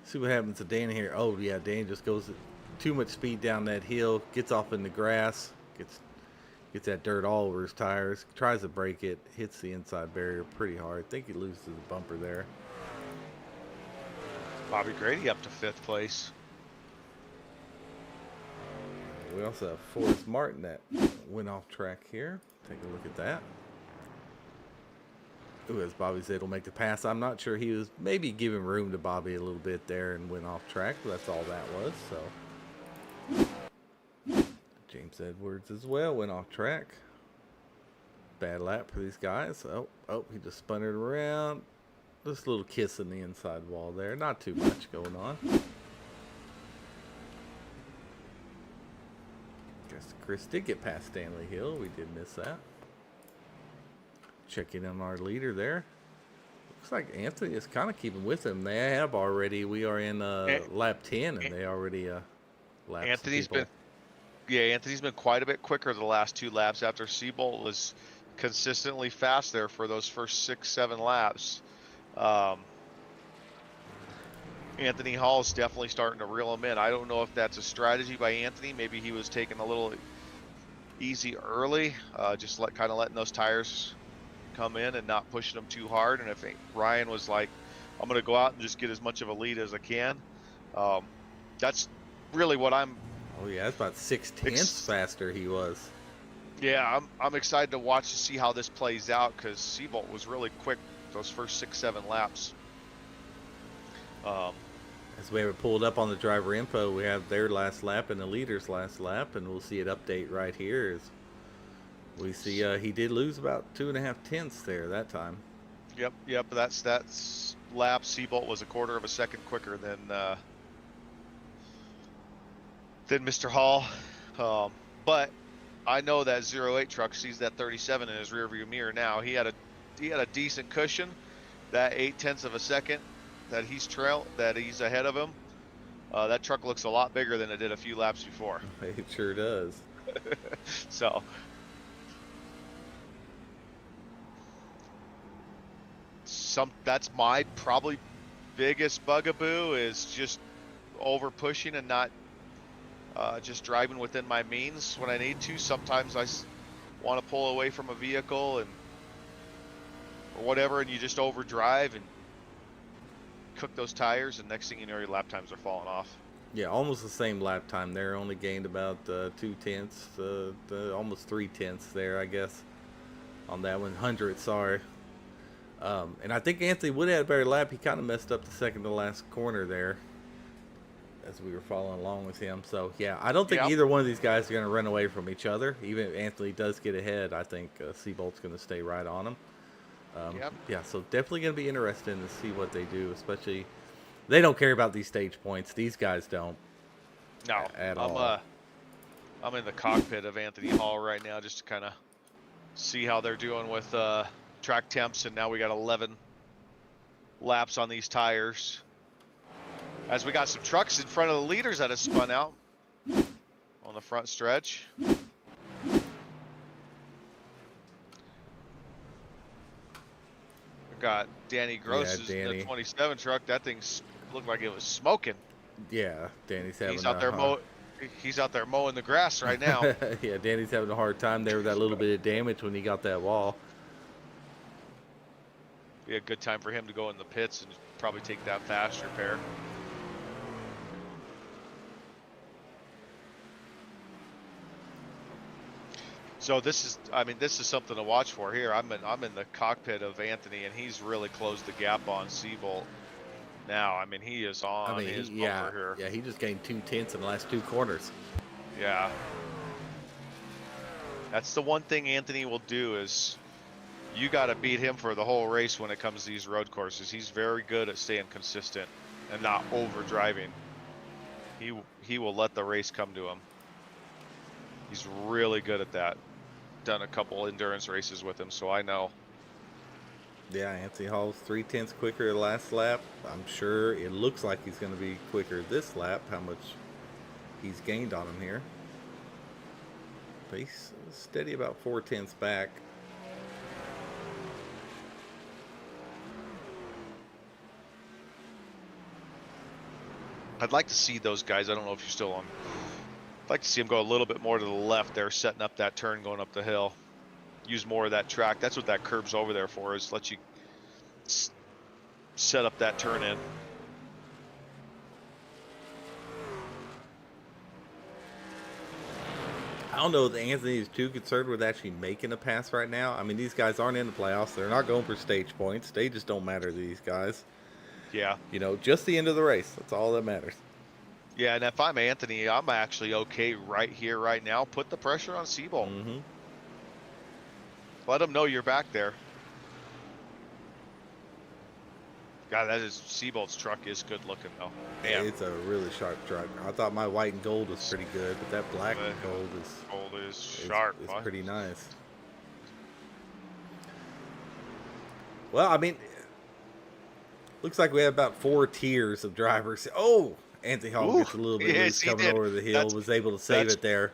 See what happens to Danny here. Oh, yeah, Danny just goes too much speed down that hill, gets off in the grass, gets that dirt all over his tires, tries to break it, hits the inside barrier pretty hard. I think he loses the bumper there. Bobby Grady up to 5th place. We also have Forrest Martin that went off track here. Take a look at that. Ooh, as Bobby said, will make the pass. I'm not sure, he was maybe giving room to Bobby a little bit there and went off track. But that's all that was. So James Edwards as well went off track. Bad lap for these guys. Oh, he just spun it around. Just a little kiss in the inside wall there. Not too much going on. Guess Chris did get past Stanley Hill. We did miss that. Checking on our leader there. Looks like Anthony is kind of keeping with him. They have already. We are in lap 10, and they already lapped Anthony's been quite a bit quicker the last 2 laps after Seabolt was consistently fast there for those first 6-7 laps. Anthony Hall's definitely starting to reel him in. I don't know if that's a strategy by Anthony. Maybe he was taking a little easy early, just kind of letting those tires come in and not pushing them too hard. And if Ryan was like, I'm going to go out and just get as much of a lead as I can, that's really what I'm. Oh yeah, that's about 6/10 faster he was. Yeah, I'm excited to watch to see how this plays out, because Seabolt was really quick those first 6-7 laps. As we have it pulled up on the driver info, we have their last lap and the leader's last lap, and we'll see it update right here. As we see, he did lose about 2.5 tenths there that time. Yep. That's lap. Seabolt was a 1/4 of a second quicker than Mr. Hall. But I know that 08 truck sees that 37 in his rearview mirror now. He had a decent cushion. That 0.8 of a second that he's ahead of him. That truck looks a lot bigger than it did a few laps before. It sure does. So that's my probably biggest bugaboo, is just over pushing and not just driving within my means when I need to. Sometimes I want to pull away from a vehicle or whatever, and you just overdrive and cook those tires, and next thing you know, your lap times are falling off. Yeah, almost the same lap time there. Only gained about 2 tenths, almost 3 tenths there, I guess, on that one. 100, sorry. And I think Anthony would have had a better lap. He kind of messed up the second to last corner there as we were following along with him. So, yeah, I don't think either one of these guys are going to run away from each other. Even if Anthony does get ahead, I think Seabolt's going to stay right on him. Yeah, so definitely going to be interesting to see what they do, especially they don't care about these stage points. These guys don't. No, at all. I'm in the cockpit of Anthony Hall right now just to kind of see how they're doing with track temps, and now we got 11 laps on these tires. As we got some trucks in front of the leaders that have spun out on the front stretch. Got Danny Gross in the 27 truck. That thing looked like it was smoking. Yeah, Danny's having. He's out there he's out there mowing the grass right now. Yeah, Danny's having a hard time there with that little bit of damage when he got that wall. Be a good time for him to go in the pits and probably take that fast repair. So this is something to watch for here. I'm in the cockpit of Anthony, and he's really closed the gap on Seabolt now. I mean, he is on his bumper here. Yeah, he just gained 2 tenths in the last 2 corners. Yeah. That's the one thing Anthony will do, is you got to beat him for the whole race when it comes to these road courses. He's very good at staying consistent and not over driving. He will let the race come to him. He's really good at that. Done a couple endurance races with him, so I know. Yeah, Anthony Hall's 3 tenths quicker the last lap. I'm sure it looks like he's going to be quicker this lap, how much he's gained on him here. But he's steady about 4 tenths back. I'd like to see those guys. I don't know if you're still on. I'd like to see him go a little bit more to the left there, setting up that turn going up the hill. Use more of that track. That's what that curb's over there for, is let you set up that turn in. I don't know if Anthony is too concerned with actually making a pass right now. I mean, these guys aren't in the playoffs. They're not going for stage points. Stages don't matter to these guys. Yeah. You know, just the end of the race. That's all that matters. Yeah, and if I'm Anthony, I'm actually okay right here, right now. Put the pressure on Seabolt. Mm-hmm. Let him know you're back there. God, that is Seabolt's truck is good looking though. Man, It's a really sharp truck. I thought my white and gold was pretty good, but that black and gold is sharp. is huh? pretty nice. Well, I mean, looks like we have about 4 tiers of drivers. Oh, Anthony Hall Ooh, gets a little bit yes, loose he coming did. over the hill. That's- Was able to save that's- it there.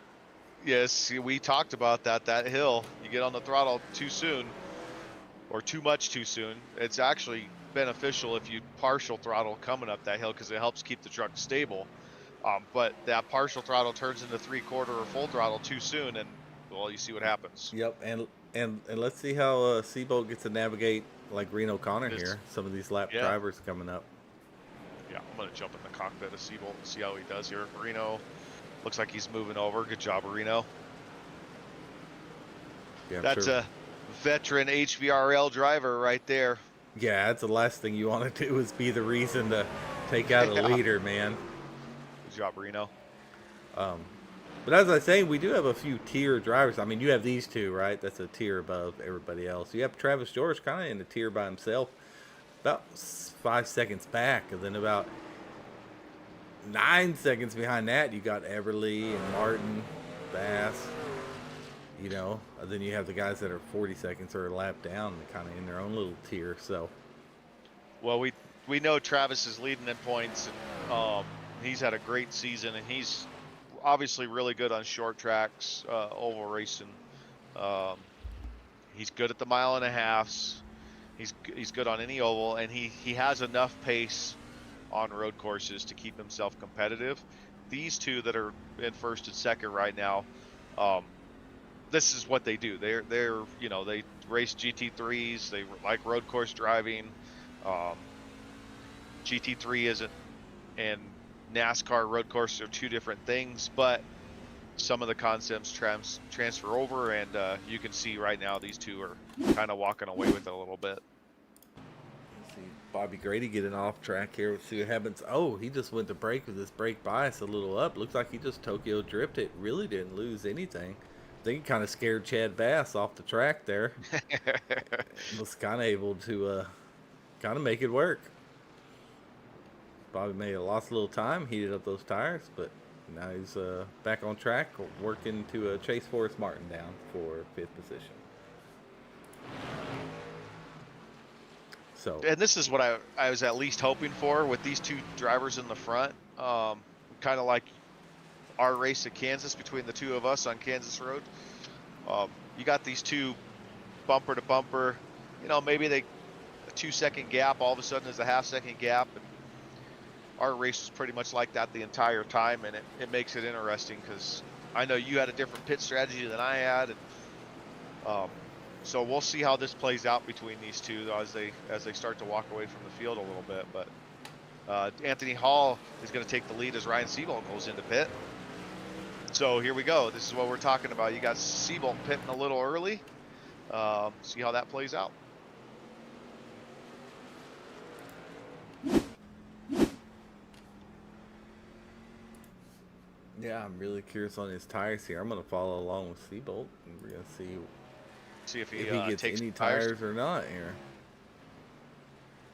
Yes, we talked about that. That hill, you get on the throttle too soon, or too much too soon. It's actually beneficial if you partial throttle coming up that hill because it helps keep the truck stable. But that partial throttle turns into 3/4 or full throttle too soon, and well, you see what happens. Yep, and let's see how Seabolt gets to navigate like Reno Connor This- here. Some of these lap yeah. drivers coming up. Yeah, I'm gonna jump in the cockpit of Seabolt and see how he does here. Reno looks like he's moving over. Good job, Reno. Yeah, I'm That's sure. a veteran HVRL driver right there. Yeah, that's the last thing you want to do is be the reason to take out a Yeah. leader, man. Good job, Reno. But as I was saying, we do have a few tier drivers. I mean, you have these two, right? That's a tier above everybody else. You have Travis George kind of in a tier by himself, about 5 seconds back, and then about 9 seconds behind that, you got Everly and Martin, Bass. You know, and then you have the guys that are 40 seconds or a lap down, kind of in their own little tier. So, Well, we know Travis is leading in points, and he's had a great season, and he's obviously really good on short tracks, oval racing. He's good at the 1.5 miles. He's good on any oval, and he has enough pace on road courses to keep himself competitive. These two that are in first and second right now, this is what they do. They're they race GT3s. They like road course driving. GT3 isn't, and NASCAR road course are two different things, but some of the concepts transfer over, and you can see right now these two are kind of walking away with it a little bit. see Bobby Grady getting off track here. Let's see what happens. Oh, he just went to brake with his brake bias a little up. Looks like he just Tokyo drifted. Really didn't lose anything. I think he kind of scared Chad Bass off the track there. Was kind of able to kind of make it work. Bobby may have lost a little time, heated up those tires, but now he's back on track, working to chase Forrest Martin down for 5th position. So, And this is what I was at least hoping for with these two drivers in the front. Kind of like our race at Kansas between the two of us on Kansas Road. You got these two bumper to bumper. You know, maybe a 2-second gap all of a sudden is a half-second gap. And our race was pretty much like that the entire time, and it makes it interesting because I know you had a different pit strategy than I had, and so we'll see how this plays out between these two as they start to walk away from the field a little bit. But Anthony Hall is going to take the lead as Ryan Seabolt goes into pit. So here we go. This is what we're talking about. You got Seabolt pitting a little early. See how that plays out. yeah, I'm really curious on his tires here. I'm going to follow along with Seabolt, and we're going to see See if if he gets takes any tires. tires or not here.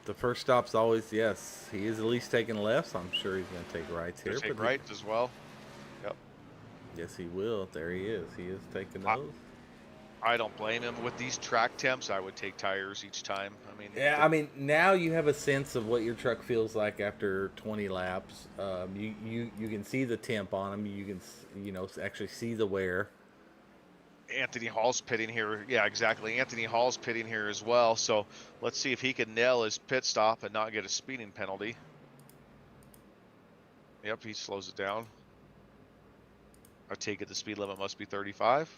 The first stop's always, yes, he is at least taking lefts. I'm sure he's going to take rights here. Gonna take but rights as well. Yep. yes, he will. There he is. He is taking I- those. I don't blame him. With these track temps, I would take tires each time. I mean, Yeah, I mean, now you have a sense of what your truck feels like after 20 laps. You can see the temp on them. You can actually see the wear. Anthony Hall's pitting here. Yeah, exactly. Anthony Hall's pitting here as well. So let's see if he can nail his pit stop and not get a speeding penalty. Yep, he slows it down. I take it the speed limit must be 35.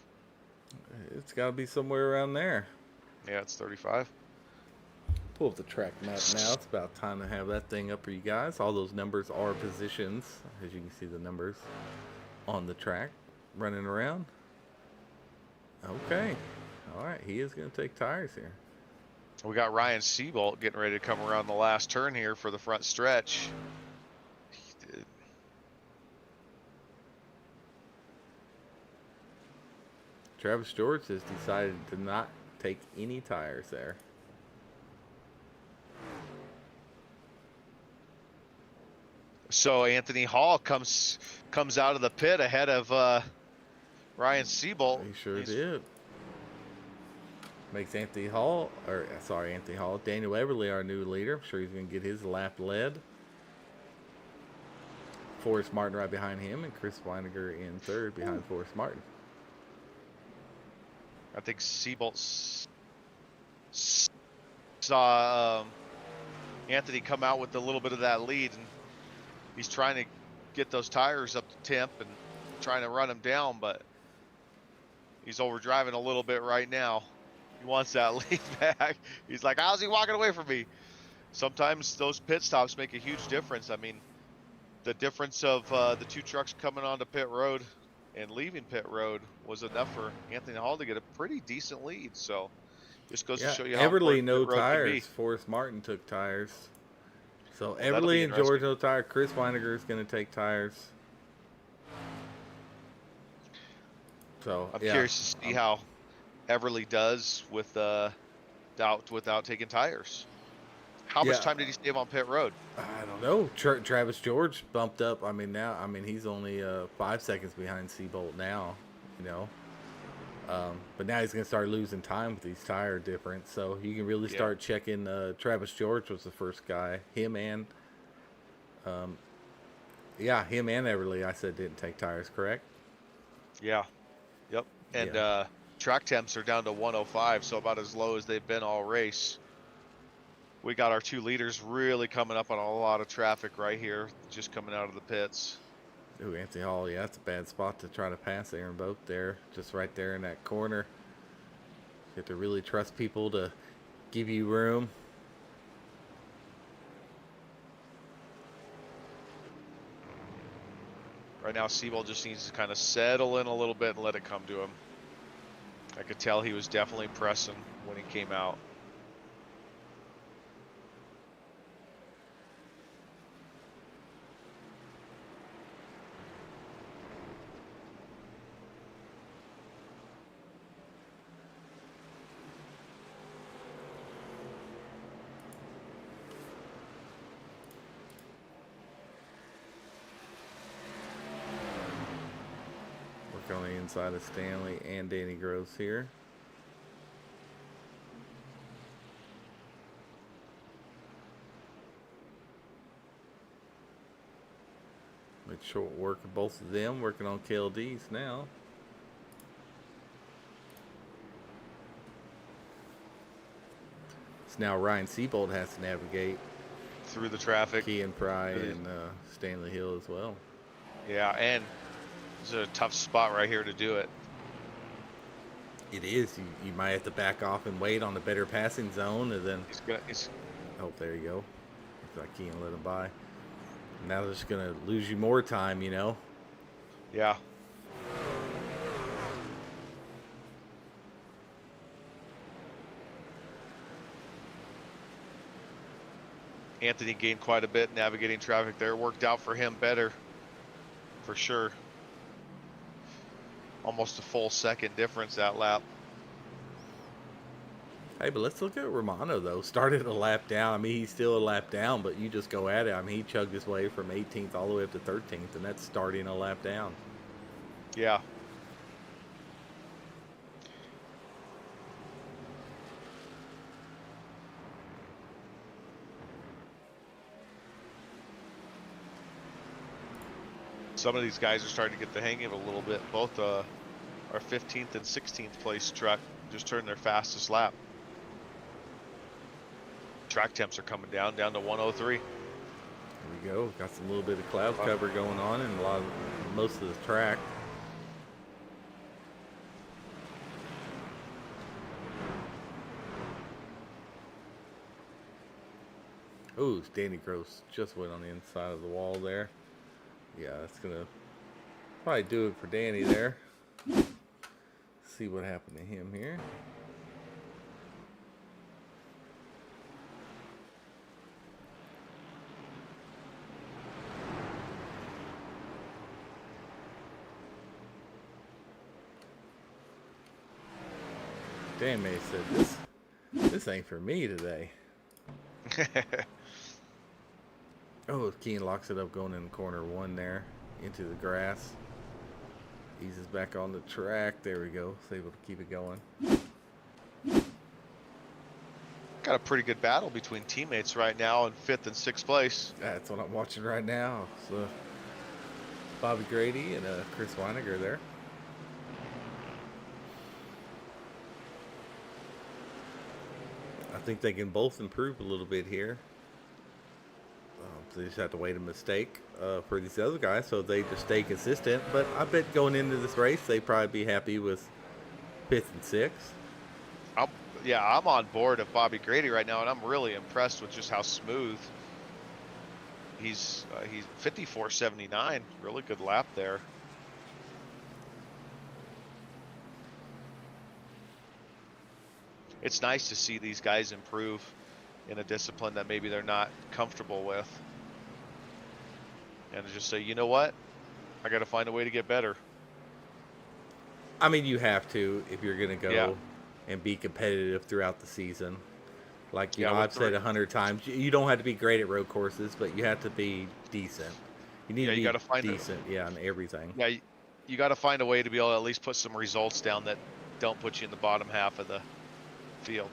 It's got to be somewhere around there. Yeah, it's 35. Pull up the track map now. It's about time to have that thing up for you guys. All those numbers are positions, as you can see the numbers on the track running around. Okay. All right. He is going to take tires here. We got Ryan Seabolt getting ready to come around the last turn here for the front stretch. Travis George has decided to not take any tires there. So Anthony Hall comes out of the pit ahead of Ryan Seabolt. He sure did. Makes Anthony Hall, Daniel Everly our new leader. I'm sure he's going to get his lap led. Forrest Martin right behind him, and Chris Weiniger in third behind Forrest Martin. I think Seabolt saw Anthony come out with a little bit of that lead, and he's trying to get those tires up to temp and trying to run him down, but he's overdriving a little bit right now. He wants that lead back. He's like, how's he walking away from me? Sometimes those pit stops make a huge difference. I mean, the difference of the two trucks coming onto pit road and leaving pit road was enough for Anthony Hall to get a pretty decent lead. So just goes to show you how Everly important no pit road can be. tires. Forrest Martin took tires. So that'll be Everly and George interesting. no tire. Chris Weiniger is going to take tires. So I'm curious to see how Everly does without taking tires. How much time did he save on pit road? I don't know. Travis George bumped up. I mean, he's only 5 seconds behind Seabolt now, you know. But now he's going to start losing time with these tire difference. So you can really start checking. Travis George was the first guy. Him and Everly, I said, didn't take tires, correct? Yeah. Yep. And track temps are down to 105, so about as low as they've been all race. We got our two leaders really coming up on a lot of traffic right here, just coming out of the pits. Ooh, Anthony Hall, yeah, that's a bad spot to try to pass Aaron Boat there, just right there in that corner. You have to really trust people to give you room. Right now, Seabolt just needs to kind of settle in a little bit and let it come to him. I could tell he was definitely pressing when he came out. On the inside of Stanley and Danny Gross here. Make short work of both of them, working on KLDs now. So now Ryan Seabolt has to navigate through the traffic. Kean Pry and Stanley Hill as well. Yeah, and it's a tough spot right here to do it. It is. You might have to back off and wait on a better passing zone, and then. Oh, there you go. Looks like Kean let him by. Now they're just gonna lose you more time, you know. Yeah. Anthony gained quite a bit navigating traffic there. Worked out for him better, for sure. Almost a full second difference that lap. Hey, but let's look at Romano, though. Started a lap down. I mean, he's still a lap down, but you just go at it. I mean, he chugged his way from 18th all the way up to 13th, and that's starting a lap down. Yeah. Some of these guys are starting to get the hang of it a little bit. Both our 15th and 16th place truck just turned their fastest lap. Track temps are coming down to 103. There we go. Got some little bit of cloud cover going on in most of the track. Ooh, Danny Gross just went on the inside of the wall there. Yeah, that's gonna probably do it for Danny there. see what happened to him here. Damn, May said this ain't for me today. Oh, Keen locks it up going in corner 1 there into the grass. Eases back on the track. There we go. It's able to keep it going. Got a pretty good battle between teammates right now in 5th and 6th place. That's what I'm watching right now. So Bobby Grady and Chris Weiniger there. I think they can both improve a little bit here. They just have to wait a mistake for these other guys, so they just stay consistent. But I bet going into this race, they'd probably be happy with 5th and 6th. I'm on board of Bobby Grady right now, and I'm really impressed with just how smooth he's 54.79. Really good lap there. It's nice to see these guys improve in a discipline that maybe they're not comfortable with, and to just say, you know what, I got to find a way to get better. I mean, you have to if you're going to go and be competitive throughout the season. Like, you know, I've said 100 times, you don't have to be great at road courses, but you have to be decent. You need to be find decent, on everything. Yeah, you got to find a way to be able to at least put some results down that don't put you in the bottom half of the field.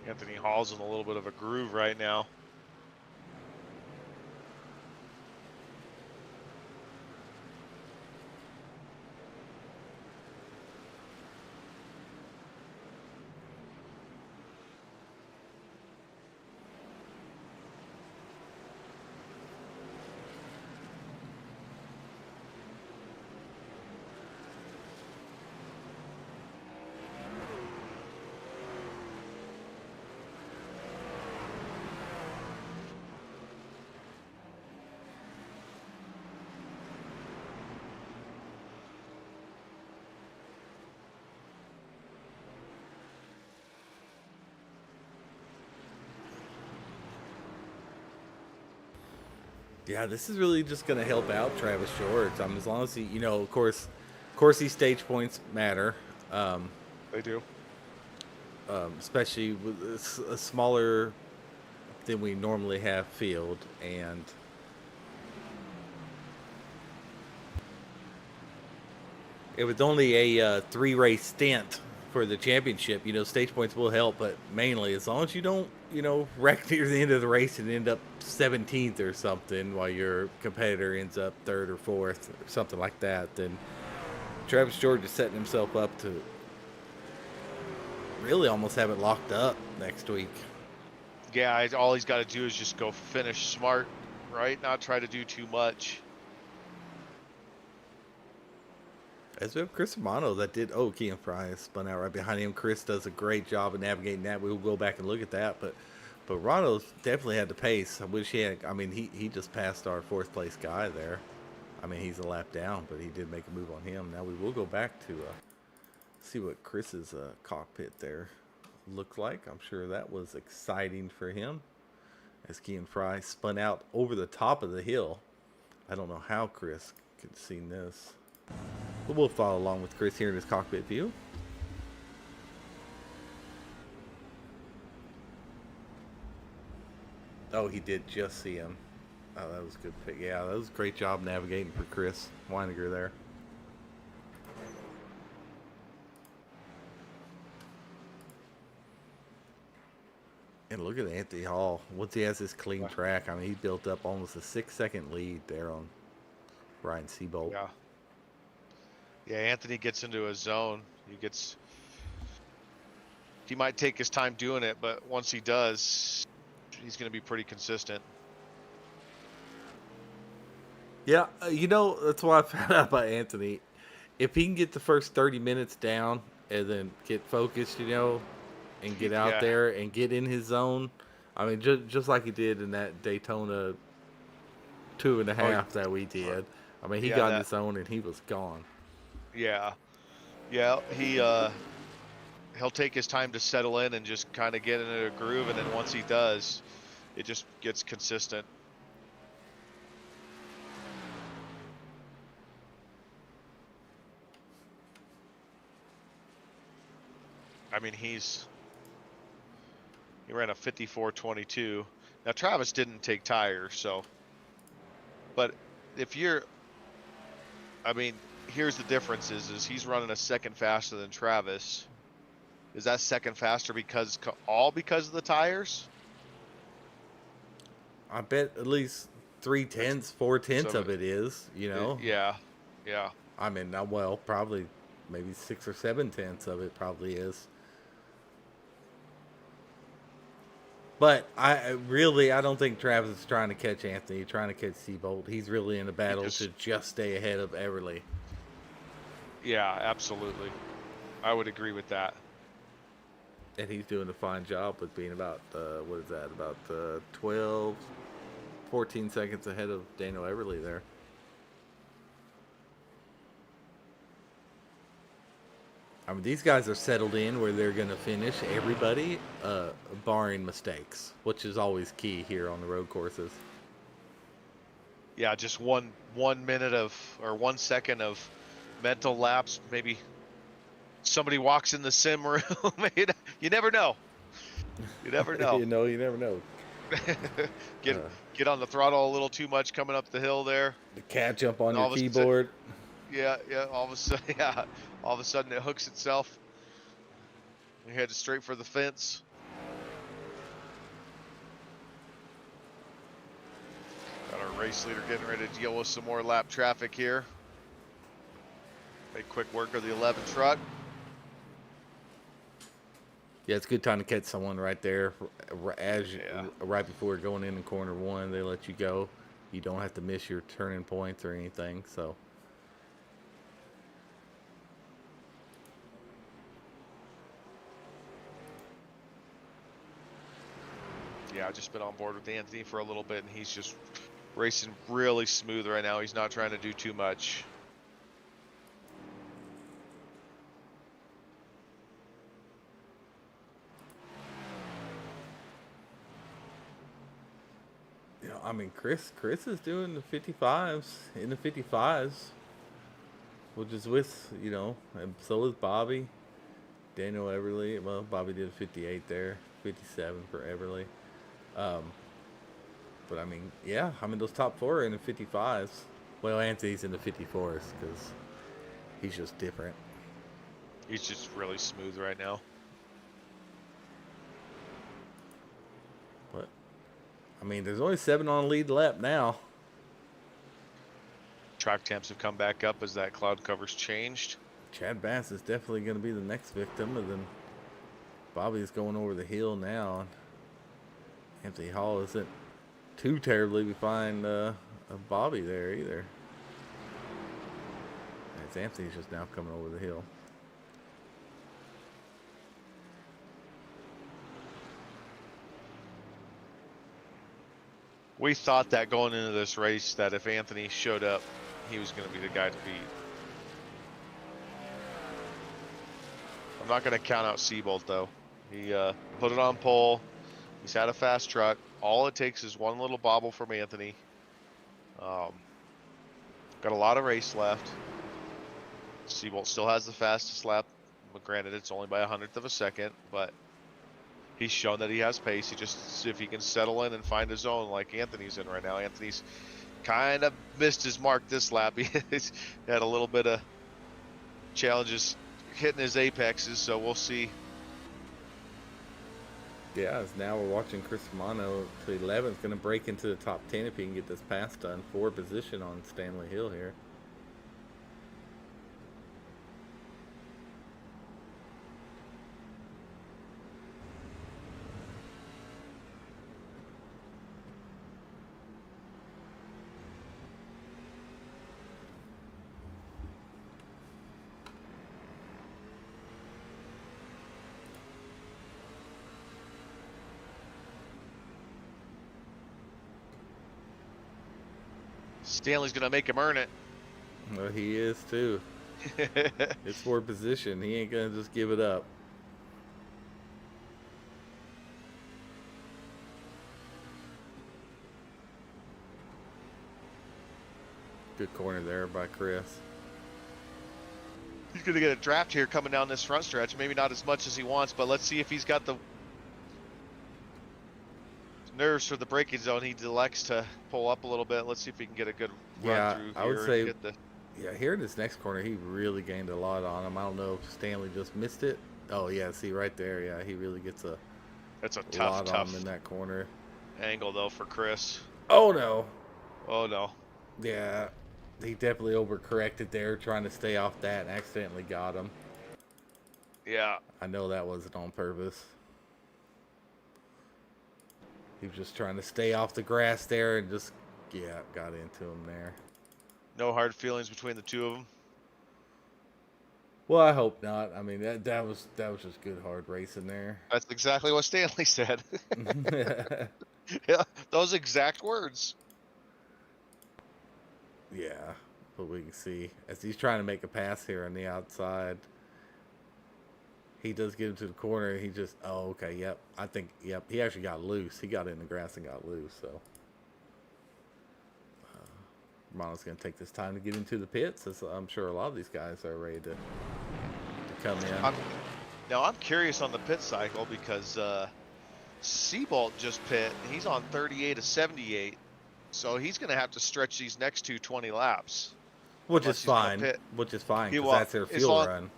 Anthony Hall's in a little bit of a groove right now. Yeah, this is really just going to help out Travis Short. As long as he, you know, of course, these stage points matter. They do. Especially with a smaller than we normally have field, and it was only a 3-race stint for the championship. You know, stage points will help, but mainly as long as you don't, you know, wreck near the end of the race and end up 17th or something while your competitor ends up 3rd or 4th or something like that, then Travis George is setting himself up to really almost have it locked up next week. Yeah, all he's got to do is just go finish smart, right? Not try to do too much. As we have Chris Romano that did, Kean Fry is spun out right behind him. Chris does a great job of navigating that. We will go back and look at that, but Romano's definitely had the pace. I wish he had, he just passed our 4th place guy there. He's a lap down, but he did make a move on him. Now we will go back to see what Chris's cockpit there looked like. I'm sure that was exciting for him as Kean Fry spun out over the top of the hill. I don't know how Chris could have seen this, but we'll follow along with Chris here in his cockpit view. Oh, he did just see him. Oh, that was a good pick. Yeah, that was a great job navigating for Chris Weiniger there. And look at Anthony Hall. Once he has this clean track, I mean, he built up almost a 6-second lead there on Ryan Seabolt. Yeah. Yeah, Anthony gets into a zone. He might take his time doing it, but once he does, he's going to be pretty consistent. Yeah, that's what I found out about Anthony. If he can get the first 30 minutes down and then get focused, and get out Yeah. there and get in his zone, I mean, just like he did in that Daytona 2.5 that we did. I mean, he got in his zone and he was gone. Yeah. Yeah, he'll take his time to settle in and just kind of get into a groove, and then once he does, it just gets consistent. I mean, he ran a 54.22. Now Travis didn't take tires, but here's the difference is he's running a second faster than Travis. Is that second faster because of the tires? I bet at least 4/10 of it is, Yeah. I mean, probably maybe 6 or 7/10 of it probably is. But I don't think Travis is trying to catch Anthony. He's trying to catch Seabolt. He's really in a battle to just stay ahead of Everly. Yeah, absolutely. I would agree with that. And he's doing a fine job with being about, 12, 14 seconds ahead of Daniel Everly there. I mean, these guys are settled in where they're going to finish everybody, barring mistakes, which is always key here on the road courses. Yeah, just 1 minute or 1 second of mental lapse. Maybe somebody walks in the sim room. You never know. You never know. You never know. Get on the throttle a little too much coming up the hill there. The cat jump on your keyboard. Yeah. All of a sudden, it hooks itself. You head straight for the fence. Got our race leader getting ready to deal with some more lap traffic here. Make quick work of the 11 truck. Yeah, it's a good time to catch someone right there right before going in corner 1. They let you go. You don't have to miss your turning points or anything. So. Yeah, I've just been on board with Anthony for a little bit, and he's just racing really smooth right now. He's not trying to do too much. I mean, Chris is doing the 55s, in the 55s, which is with, and so is Bobby, Daniel Everly. Well, Bobby did a 58 there, 57 for Everly. But I mean, those top 4 are in the 55s. Well, Anthony's in the 54s because he's just different. He's just really smooth right now. But I mean, there's only 7 on lead lap now. Track temps have come back up as that cloud cover's changed. Chad Bass is definitely going to be the next victim, and then Bobby's going over the hill now. And Anthony Hall isn't too terribly behind Bobby there either. As Anthony's just now coming over the hill. We thought that going into this race that if Anthony showed up, he was going to be the guy to beat. I'm not going to count out Seabolt though. He put it on pole. He's had a fast truck. All it takes is one little bobble from Anthony. Got a lot of race left. Seabolt still has the fastest lap. But granted, it's only by 1/100 of a second, but He's shown that he has pace. He just, if he can settle in and find his zone like Anthony's in right now. Anthony's kind of missed his mark this lap. He's had a little bit of challenges hitting his apexes, so we'll see. Yeah, as now we're watching Chris Romano to 11. Is going to break into the top 10 if he can get this pass done. 4 position on Stanley Hill here. Stanley's going to make him earn it. Well, he is too. It's for position. He ain't going to just give it up. Good corner there by Chris. He's going to get a draft here coming down this front stretch. Maybe not as much as he wants, but let's see if he's got the nerves for the braking zone. He elects to pull up a little bit. Let's see if he can get a good run through here. I would say, get the... yeah, here in this next corner, he really gained a lot on him. I don't know if Stanley just missed it. Oh, yeah, see right there. Yeah, he really gets a That's a lot tough on him in that corner. angle, though, for Chris. Oh, no. Oh, no. Yeah, he definitely overcorrected there, trying to stay off that, and accidentally got him. Yeah. I know that wasn't on purpose. He was just trying to stay off the grass there and just, yeah, got into him there. No hard feelings between the two of them. Well, I hope not. I mean, that was just good hard racing there. That's exactly what Stanley said. Yeah, those exact words. Yeah, but we can see as he's trying to make a pass here on the outside. He does get into the corner. He just, oh, okay, yep. I think, yep, he actually got loose. He got in the grass and got loose, so. Romano's going to take this time to get into the pits. As I'm sure a lot of these guys are ready to come in. Now, I'm curious on the pit cycle because Seabolt just pit. He's on 38 of 78. So he's going to have to stretch these next 20 laps. Which is fine. Because that's their fuel run.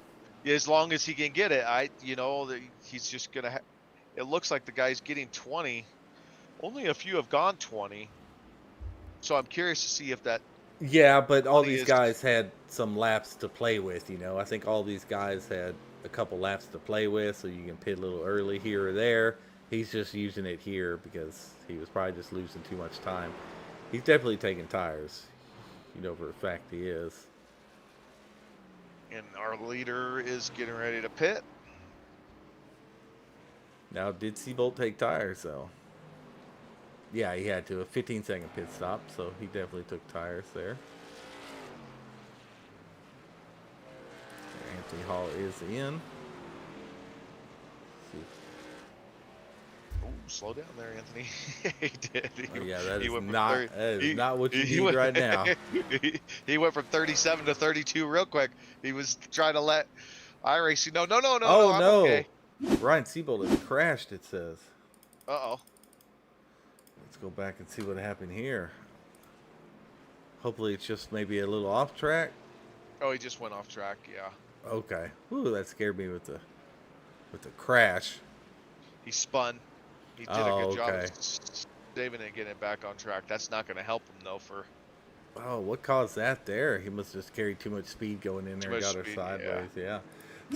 As long as he can get it, he's just going to it looks like the guy's getting 20. Only a few have gone 20. So I'm curious to see if that... Yeah, but all these guys had some laps to play with, you know. I think all these guys had a couple laps to play with, so you can pit a little early here or there. He's just using it here because he was probably just losing too much time. He's definitely taking tires. You know for a fact he is. And our leader is getting ready to pit. Now, did Seabolt take tires, though? Yeah, he had to. A 15-second pit stop, so he definitely took tires there. Anthony Hall is in. Oh, slow down there, Anthony. He did. That is not what you need right now. He went from 37 to 32 real quick. He was trying to let iRacing know. No. Oh, no. Okay. Ryan Seabolt has crashed, it says. Uh-oh. Let's go back and see what happened here. Hopefully it's just maybe a little off track. Oh, he just went off track, yeah. Okay. Ooh, that scared me with the crash. He spun. He did a good job of saving it and getting it back on track. That's not going to help him, though, for... Oh, what caused that there? He must have just carried too much speed going in there and got her sideways. Yeah.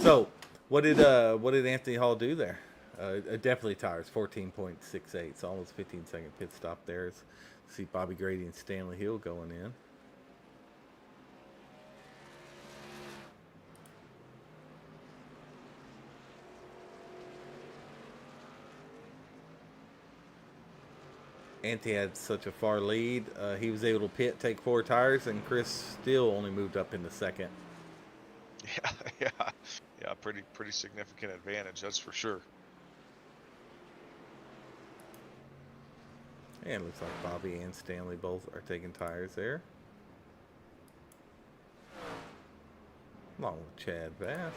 So, what did Anthony Hall do there? Definitely tires, 14.68. So almost 15-second pit stop there. See Bobby Grady and Stanley Hill going in. Anthony had such a far lead. He was able to pit, take 4 tires, and Chris still only moved up into second. Yeah, pretty significant advantage, that's for sure. And it looks like Bobby and Stanley both are taking tires there. Along with Chad Bass.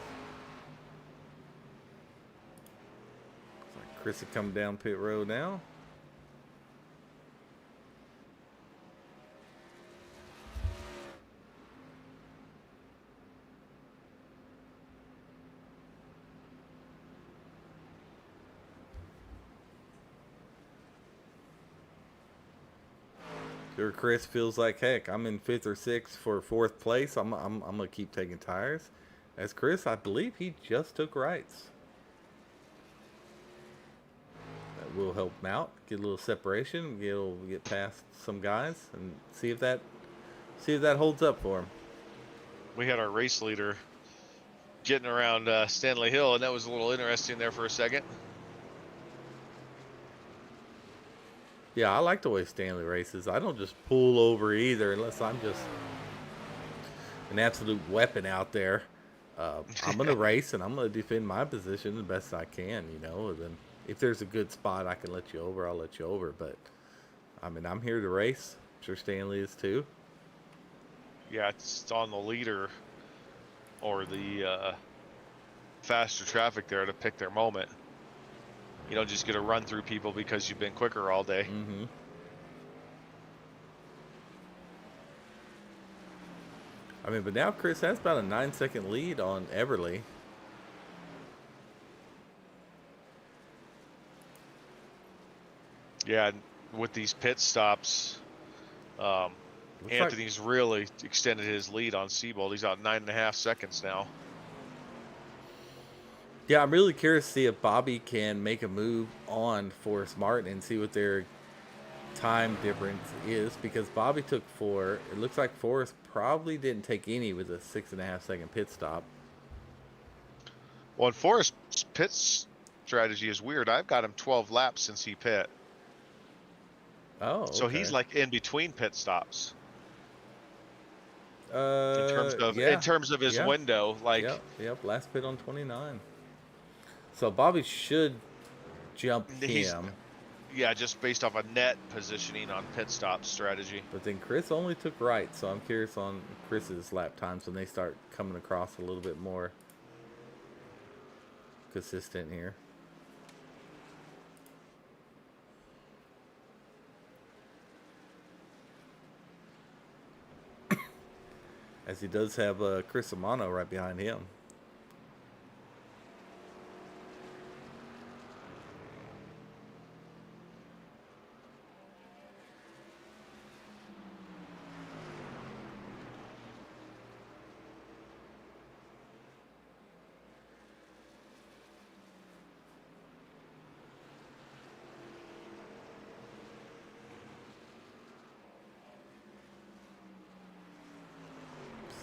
Looks like Chris is coming down pit road now. Sure, Chris feels like, heck, I'm in 5th or 6th for 4th place. I'm gonna keep taking tires. As Chris, I believe he just took rights. That will help him out, get a little separation, get past some guys, and see if that holds up for him. We had our race leader getting around Stanley Hill, and that was a little interesting there for a second. Yeah, I like the way Stanley races. I don't just pull over either unless I'm just an absolute weapon out there. I'm going to race, and I'm going to defend my position the best I can, you know. And then if there's a good spot I can let you over, I'll let you over. But, I mean, I'm here to race. I'm sure Stanley is too. Yeah, it's on the leader or the faster traffic there to pick their moment. You don't just get to run through people because you've been quicker all day. Mm-hmm. I mean, but now Chris has about a 9-second lead on Everly. Yeah, with these pit stops, Anthony's really extended his lead on Seabold. He's out 9.5 seconds now. Yeah, I'm really curious to see if Bobby can make a move on Forrest Martin and see what their time difference is, because Bobby took 4. It looks like Forrest probably didn't take any with a 6.5-second pit stop. Well, and Forrest's pit strategy is weird. I've got him 12 laps since he pit. Oh, So okay. he's like in between pit stops. in In terms of his window, like yep, last pit on 29. So Bobby should jump he's- him. Yeah, just based off a net positioning on pit stop strategy. But then Chris only took right, so I'm curious on Chris's lap times when they start coming across a little bit more consistent here. As he does have Chris Amano right behind him.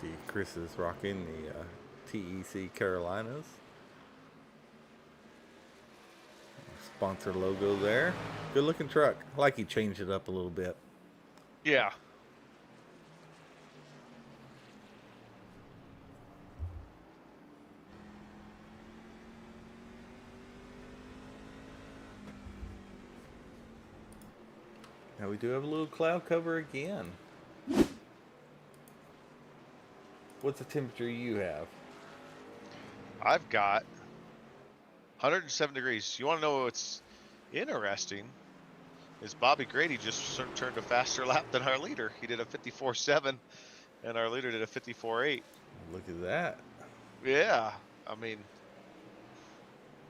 See, Chris is rocking the TEC Carolinas. Sponsor logo there. Good looking truck. I like he changed it up a little bit. Yeah. Now we do have a little cloud cover again. What's the temperature you have? I've got 107 degrees. You want to know what's interesting? Is Bobby Grady just turned a faster lap than our leader. He did a 54.7, and our leader did a 54.8. Look at that. Yeah, I mean,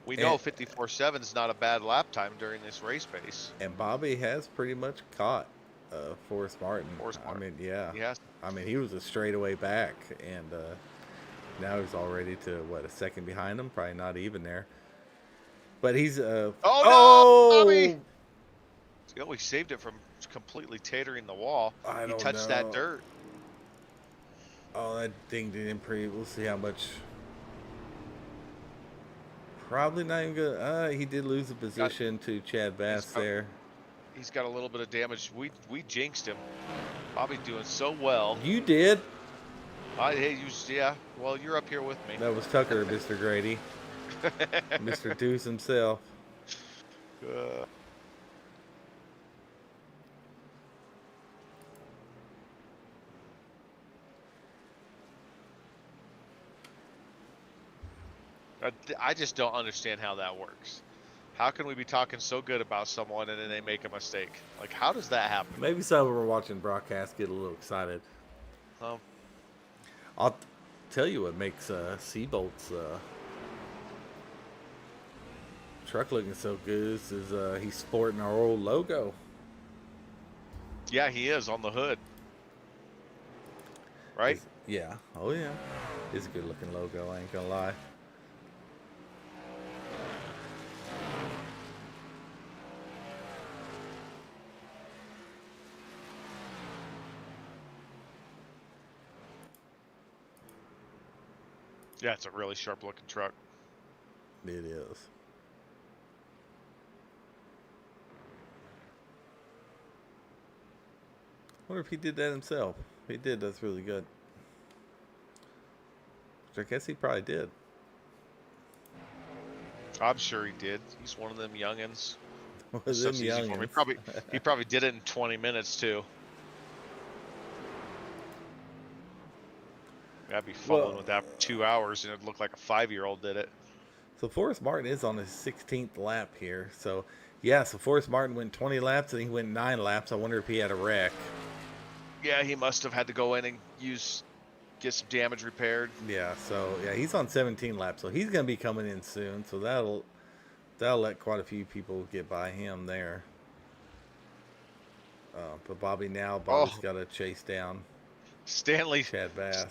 we know 54.7 is not a bad lap time during this race pace. And Bobby has pretty much caught Forrest Martin. I mean, yeah. Yes. I mean, he was a straightaway back, and now he's already to, what, a second behind him? Probably not even there. But he's... No, Bobby! You know, we saved it from completely tatering the wall. He touched that dirt. Oh, that thing didn't improve. We'll see how much... Probably not even good. He did lose a position to Chad Bass there. He's got a little bit of damage. We jinxed him. Bobby doing so well. You did. Yeah. Well, you're up here with me. That was Tucker, Mr. Grady. Mr. Deuce himself. I just don't understand how that works. How can we be talking so good about someone and then they make a mistake? Like, how does that happen? Maybe some of them watching broadcast get a little excited. Um, I'll tell you what makes Seabolt's truck looking so good is he's sporting our old logo. yeah, he is on the hood. Right? Yeah. Oh yeah. It's a good looking logo. I ain't gonna lie. Yeah, it's a really sharp looking truck. It is. Wonder if he did that himself. If he did, that's really good. Which I guess he probably did. I'm sure he did. He's one of them youngins. Was Stuff's them easy for him. youngins. He probably did it in 20 minutes too. I'd be fumbling with that for 2 hours, and it'd look like a 5-year-old did it. So Forrest Martin is on his 16th lap here. So yeah, so Forrest Martin went 20 laps and he went 9 laps. I wonder if he had a wreck. Yeah, he must have had to go in and get some damage repaired. Yeah, so yeah, he's on 17 laps. So he's gonna be coming in soon. So that'll let quite a few people get by him there. But Bobby's got to chase down Stanley Chad Bass.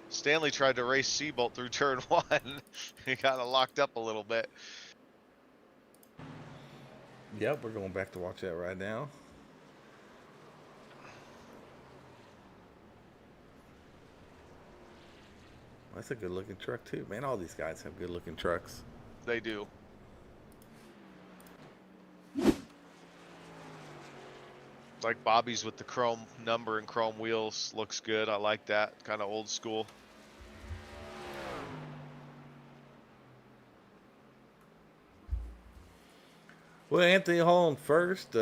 Stanley tried to race Seabolt through turn 1. He got locked up a little bit. Yep, we're going back to watch that right now. That's a good looking truck too, man. All these guys have good looking trucks. They do. Like Bobby's with the chrome number and chrome wheels looks good. I like that, kind of old school. Well, Anthony Hall in first.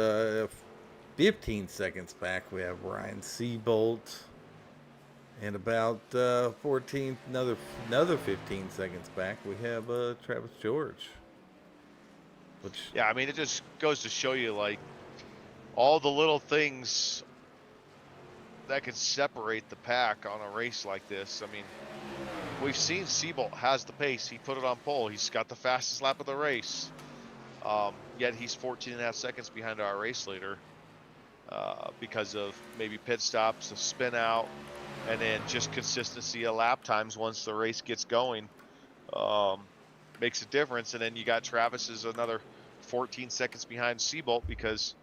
15 seconds back, we have Ryan Seabolt. And about 14, another 15 seconds back, we have Travis George. Which, Yeah, I mean, it just goes to show you, like, all the little things that can separate the pack on a race like this. I mean, we've seen Seabolt has the pace. He put it on pole. He's got the fastest lap of the race. Yet he's 14.5 seconds behind our race leader because of maybe pit stops, a spin out, and then just consistency of lap times once the race gets going. Makes a difference. And then you got Travis is another 14 seconds behind Seabolt because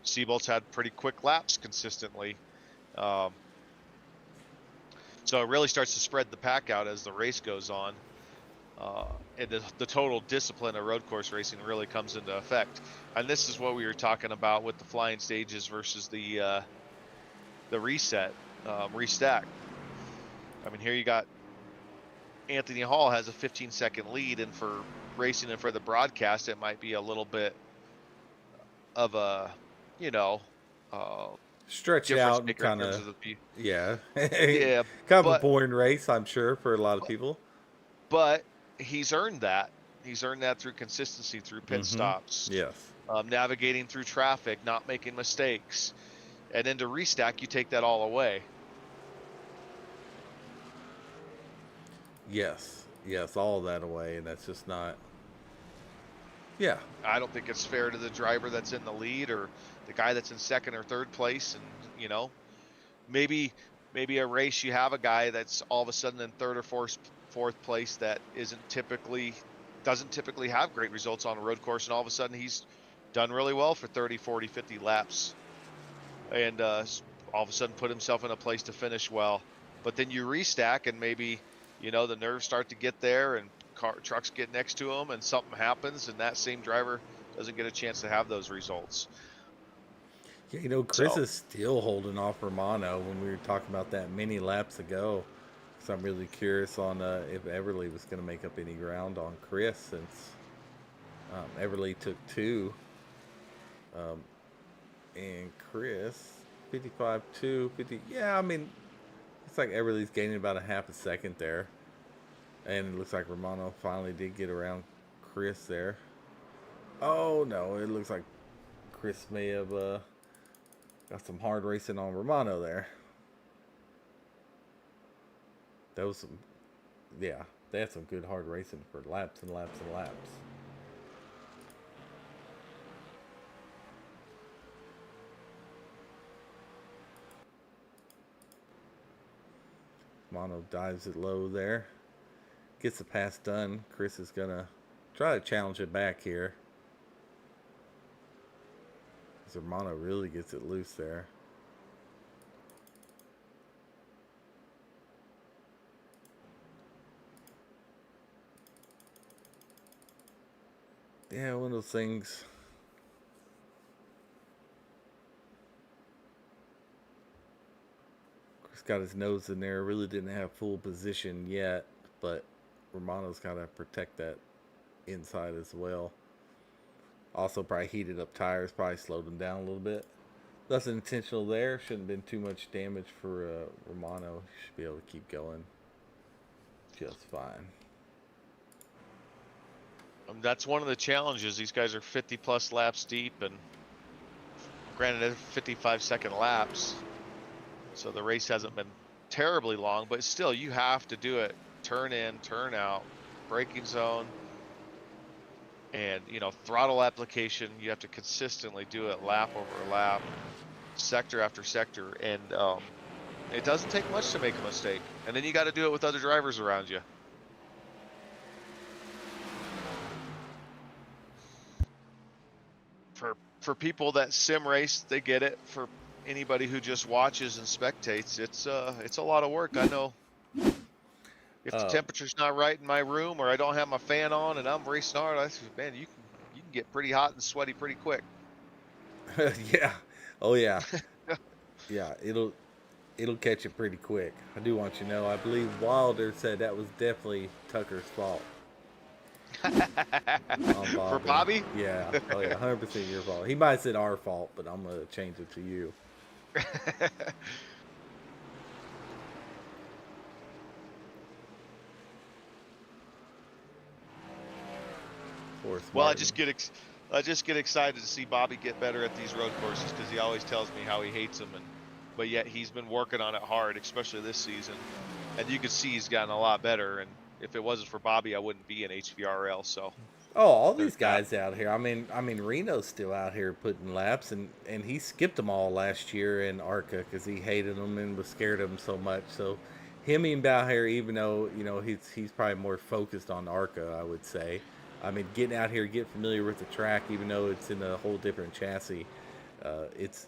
Seabolt's had pretty quick laps consistently. So it really starts to spread the pack out as the race goes on. And the total discipline of road course racing really comes into effect. And this is what we were talking about with the flying stages versus the restack. I mean, here you got Anthony Hall has a 15-second lead, and for racing and for the broadcast, it might be a little bit of a, stretch difference out maker kind in terms of, of the yeah. Yeah, kind of a but- boring race, I'm sure, for a lot of people. but he's earned that. He's earned that through consistency, through pit Mhm. stops, Yes. navigating through traffic, not making mistakes. And then to restack, you take that all away. Yes. Yes, all of that away, and that's just not. Yeah. I don't think it's fair to the driver that's in the lead or the guy that's in second or third place. And, maybe a race you have a guy that's all of a sudden in third or fourth place that doesn't typically have great results on a road course, and all of a sudden he's done really well for 30, 40, 50 laps, and all of a sudden put himself in a place to finish well. But then you restack, and maybe the nerves start to get there, and trucks get next to him, and something happens, and that same driver doesn't get a chance to have those results. Yeah, Chris So- is still holding off Romano when we were talking about that many laps ago. So I'm really curious on if Everly was going to make up any ground on Chris, since Everly took 2. And Chris, 55-2, 50. Yeah, I mean, it's like Everly's gaining about a half a second there. And it looks like Romano finally did get around Chris there. Oh no, it looks like Chris may have got some hard racing on Romano there. That was some, yeah, they had some good hard racing for laps and laps and laps. Romano dives it low there, gets the pass done. Chris is gonna try to challenge it back here. Romano really gets it loose there. Yeah, one of those things. Chris got his nose in there. Really didn't have full position yet, but Romano's got to protect that inside as well. Also, probably heated up tires, probably slowed him down a little bit. Nothing intentional there. Shouldn't have been too much damage for Romano. He should be able to keep going just fine. That's one of the challenges. These guys are 50 plus laps deep, and granted, 55-second laps, so the race hasn't been terribly long, but still, you have to do it. Turn in, turn out, braking zone, and throttle application. You have to consistently do it lap over lap, sector after sector, and it doesn't take much to make a mistake. And then you got to do it with other drivers around you. For people that sim race, they get it. For anybody who just watches and spectates, it's a lot of work. I know. If the temperature's not right in my room, or I don't have my fan on and I'm racing hard, I say, man, you can get pretty hot and sweaty pretty quick. Yeah. Oh yeah. Yeah. It'll catch you pretty quick. I do want you to know. I believe Wilder said that was definitely Tucker's fault. For Bobby? Yeah. Oh yeah. 100% your fault. He might have said our fault, but I'm gonna change it to you. Well, I just get excited to see Bobby get better at these road courses, because he always tells me how he hates them, but yet he's been working on it hard, especially this season, and you can see he's gotten a lot better. And if it wasn't for Bobby, I wouldn't be in HVRL. So. Oh, all these guys out here. I mean, Reno's still out here putting laps, and he skipped them all last year in ARCA because he hated them and was scared of them so much. So, him being out here, even though he's probably more focused on ARCA, I would say. I mean, getting out here, get familiar with the track, even though it's in a whole different chassis, it's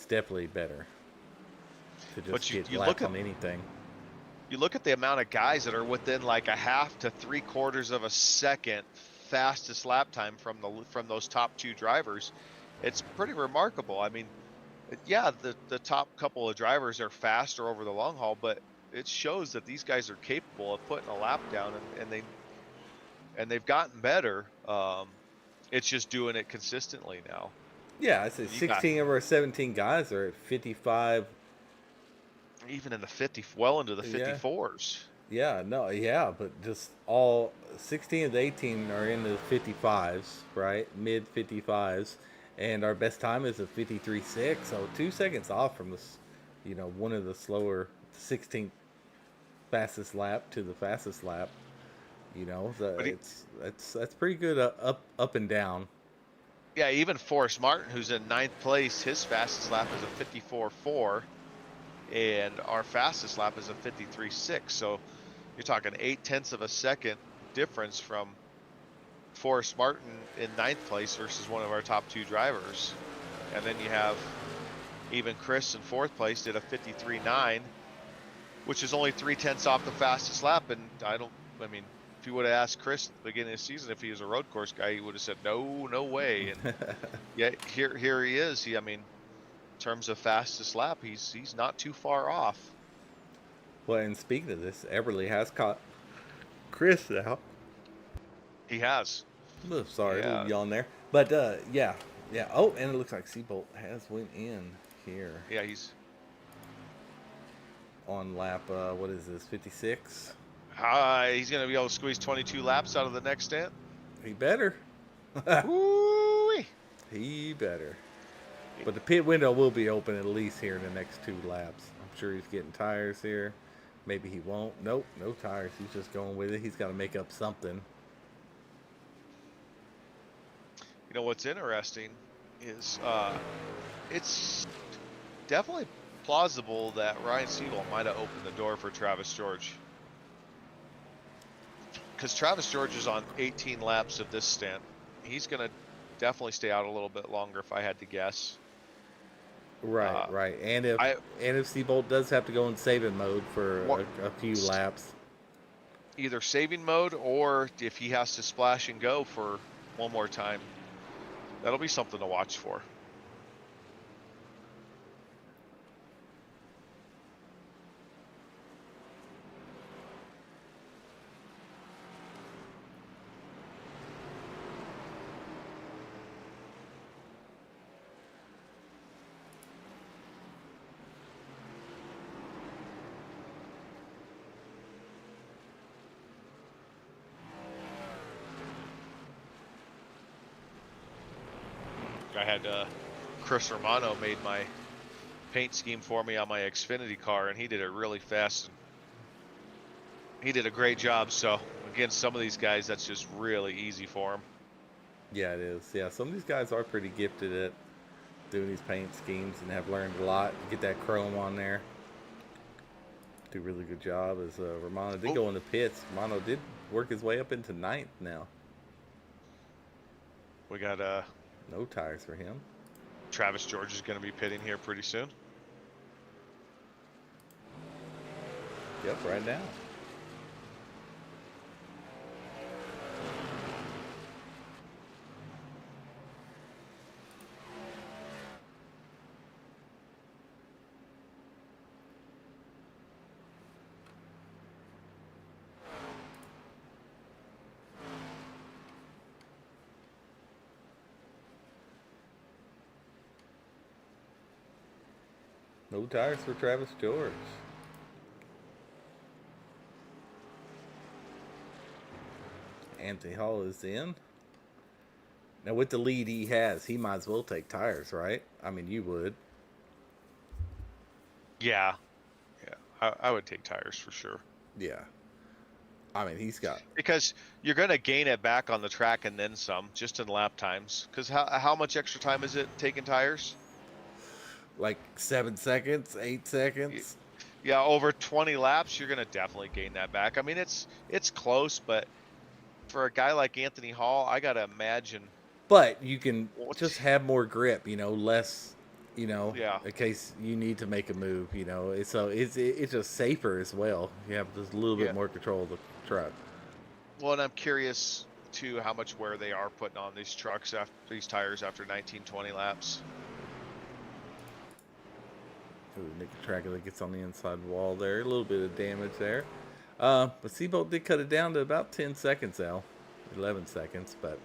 definitely better to just get laps on anything. You look at the amount of guys that are within like a half to 3/4 of a second fastest lap time from those top two drivers. It's pretty remarkable. I mean, yeah, the top couple of drivers are faster over the long haul, but it shows that these guys are capable of putting a lap down, and they've gotten better. It's just doing it consistently now. Yeah, I said 16 of our 17 guys are at 55. Even in the well into the 54s. Yeah, no, yeah, but just all 16 of the 18 are in the 55s, right? Mid 55s, and our best time is a 53.6, so 2 seconds off from this, one of the slower 16th fastest lap to the fastest lap. That's pretty good up and down. Yeah, even Forrest Martin, who's in 9th place, his fastest lap is a 54.4. And our fastest lap is a 53.6. So you're talking 0.8 of a second difference from Forrest Martin in 9th place versus one of our top two drivers. And then you have even Chris in 4th place did a 53.9, which is only 0.3 off the fastest lap. And if you would have asked Chris at the beginning of the season if he was a road course guy, he would have said no way. And yet here he is. In terms of fastest lap, he's not too far off. Well, and speaking of this, Everly has caught Chris out. He has. Oh, sorry, a little yawn there. But yeah. Oh, and it looks like Seabolt has went in here. Yeah, he's on lap. What is this? 56. He's gonna be able to squeeze 22 laps out of the next stint. He better. Woo-wee. He better. But the pit window will be open at least here in the next 2 laps. I'm sure he's getting tires here. Maybe he won't. Nope, no tires. He's just going with it. He's got to make up something. You know what's interesting is it's definitely plausible that Ryan Siebel might have opened the door for Travis George. Because Travis George is on 18 laps of this stint. He's going to definitely stay out a little bit longer if I had to guess. Right, right. And if Seabolt does have to go in saving mode for a few laps. Either saving mode or if he has to splash and go for one more time. That'll be something to watch for. I had Chris Romano made my paint scheme for me on my Xfinity car, and he did it really fast. And he did a great job. So again, some of these guys, that's just really easy for them. Yeah, it is. Yeah, some of these guys are pretty gifted at doing these paint schemes and have learned a lot. Get that chrome on there. Do a really good job. As Romano did go in the pits. Romano did work his way up into 9th now. We got no tires for him. Travis George is going to be pitting here pretty soon. Yep, right now. No tires for Travis George. Anthony Hall is in. Now with the lead he has, he might as well take tires, right? I mean, you would. Yeah. I would take tires for sure. Yeah. I mean, he's got... Because you're going to gain it back on the track and then some, just in lap times. Because how much extra time is it taking tires? Like 7 seconds, 8 seconds. Yeah, over 20 laps, you're going to definitely gain that back. I mean, it's close, but for a guy like Anthony Hall, I got to imagine. But you can just have more grip, less, Yeah. in case you need to make a move, So it's just safer as well. You have just a little bit more control of the truck. Well, and I'm curious too how much wear they are putting on these trucks after these tires after 19, 20 laps. Ooh, Nick Tracker gets on the inside wall there. A little bit of damage there. But Seabolt did cut it down to about 10 seconds, Al. 11 seconds, but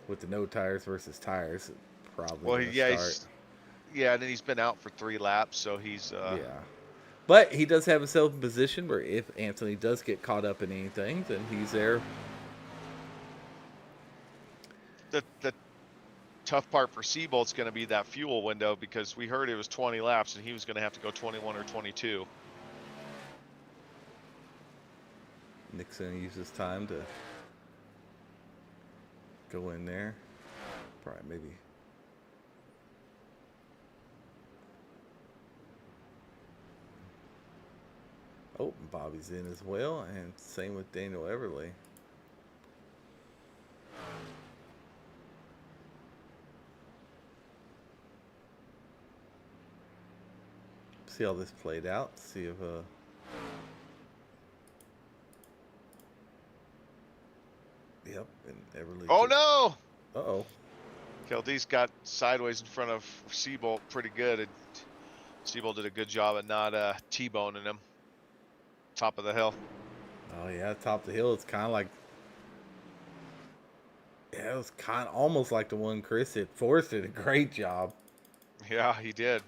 with the no tires versus tires, probably start. And then he's been out for 3 laps, so he's... Yeah. But he does have himself in position where if Anthony does get caught up in anything, then he's there. The tough part for Seabolt's going to be that fuel window, because we heard it was 20 laps and he was going to have to go 21 or 22. Nick's going to use his time to go in there. Probably maybe. Oh, Bobby's in as well, and same with Daniel Everly. See how this played out. See if yep, and Everly. Oh no! Uh-oh. Kildese got sideways in front of Seabolt pretty good, and Seabolt did a good job at not T-boning him. Top of the hill. Oh yeah, top of the hill. It's kind of like, yeah, it was kind of almost like the one Chris hit. Forrest did a great job. Yeah, he did.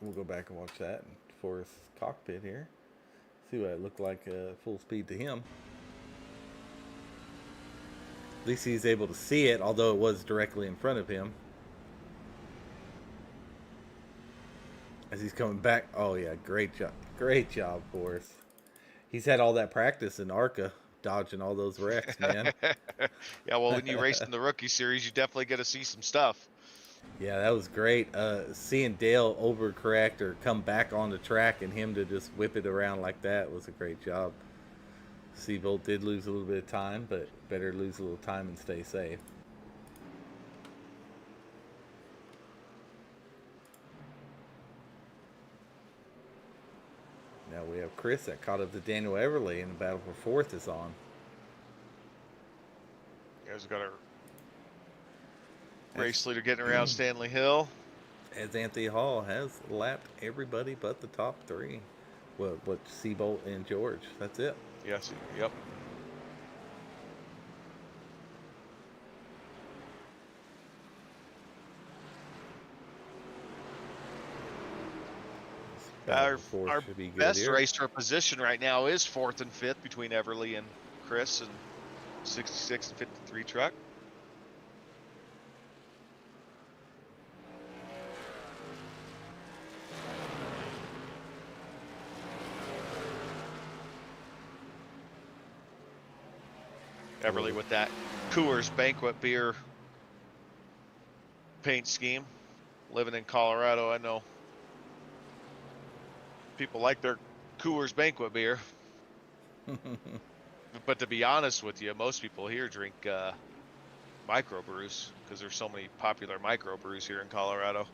We'll go back and watch that in Forrest's cockpit here. See what it looked like full speed to him. At least he's able to see it, although it was directly in front of him. As he's coming back. Oh, yeah, great job. Great job, Forrest. He's had all that practice in ARCA, dodging all those wrecks, man. Yeah, well, when you race in the rookie series, you definitely get to see some stuff. Yeah, that was great. Seeing Dale overcorrect or come back on the track and him to just whip it around like that was a great job. Seabolt did lose a little bit of time, but better lose a little time and stay safe. Now we have Chris that caught up to Daniel Everly, and the battle for fourth is on. There's got a race leader getting around Stanley Hill. As Anthony Hall has lapped everybody but the top three. Well, Seabolt and George. That's it. Yes, yep. Our best racer position right now is 4th and 5th between Everly and Chris, and 66 and 53 truck. Everly with that Coors Banquet beer paint scheme. Living in Colorado, I know people like their Coors Banquet beer. But to be honest with you, most people here drink microbrews because there's so many popular microbrews here in Colorado.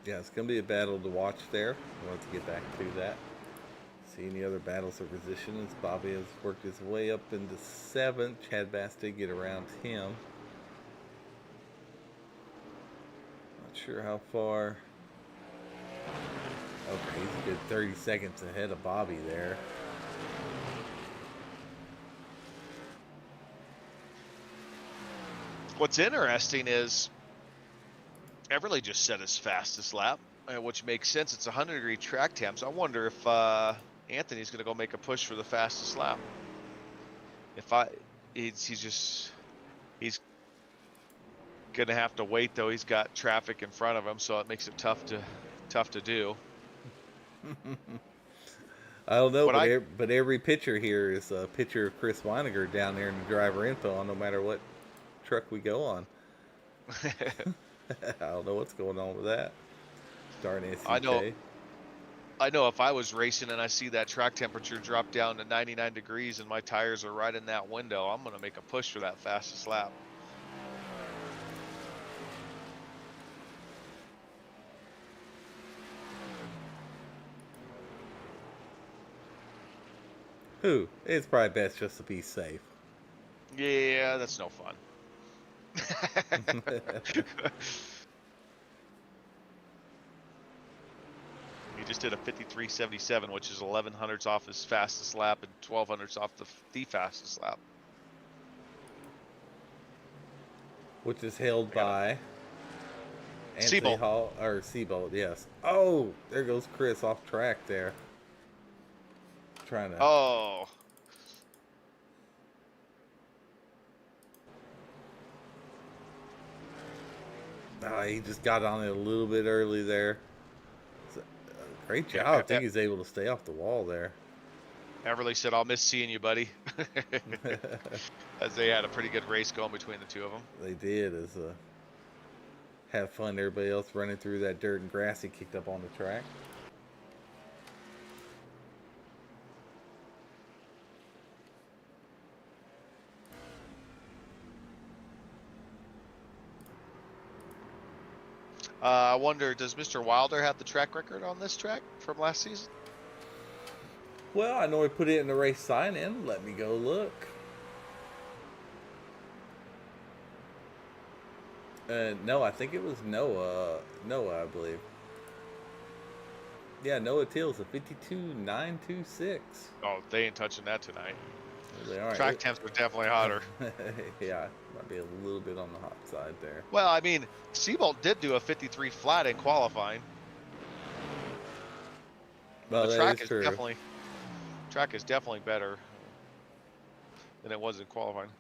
Yeah, it's going to be a battle to watch there. I want to get back to that. See any other battles of position as Bobby has worked his way up into 7th. Chad Bass did get around him. Not sure how far. Okay, he's a good 30 seconds ahead of Bobby there. What's interesting is Everly just set his fastest lap, which makes sense. It's 100-degree track temps. I wonder if Anthony's going to go make a push for the fastest lap. He's going to have to wait though. He's got traffic in front of him, so it makes it tough to do. I don't know, but every picture here is a picture of Chris Weiniger down there in the driver info on no matter what truck we go on. I don't know what's going on with that. Starting SCK. I know if I was racing and I see that track temperature drop down to 99 degrees and my tires are right in that window, I'm going to make a push for that fastest lap. It's probably best just to be safe. Yeah, that's no fun. He just did a 53.77, which is 1100ths off his fastest lap and 1200ths off the fastest lap. Which is held by Anthony Seabolt. Hall, or Seabolt, yes. Oh, there goes Chris off track there. Trying to. Oh. He just got on it a little bit early there. Great job. I think he's able to stay off the wall there. Everly said, "I'll miss seeing you, buddy." As they had a pretty good race going between the two of them. They did. Have fun. Everybody else running through that dirt and grass he kicked up on the track. I wonder, does Mr. Wilder have the track record on this track from last season? Well, I know he put it in the race sign-in. Let me go look. No, I think it was Noah. Noah, I believe. Yeah, Noah Teal's a 52.926. Oh, they ain't touching that tonight. They are. Track temps are definitely hotter. Yeah, might be a little bit on the hot side there. Well, I mean, Seabolt did do a 53 flat in qualifying. Well, The that track is is true. definitely better than it was in qualifying.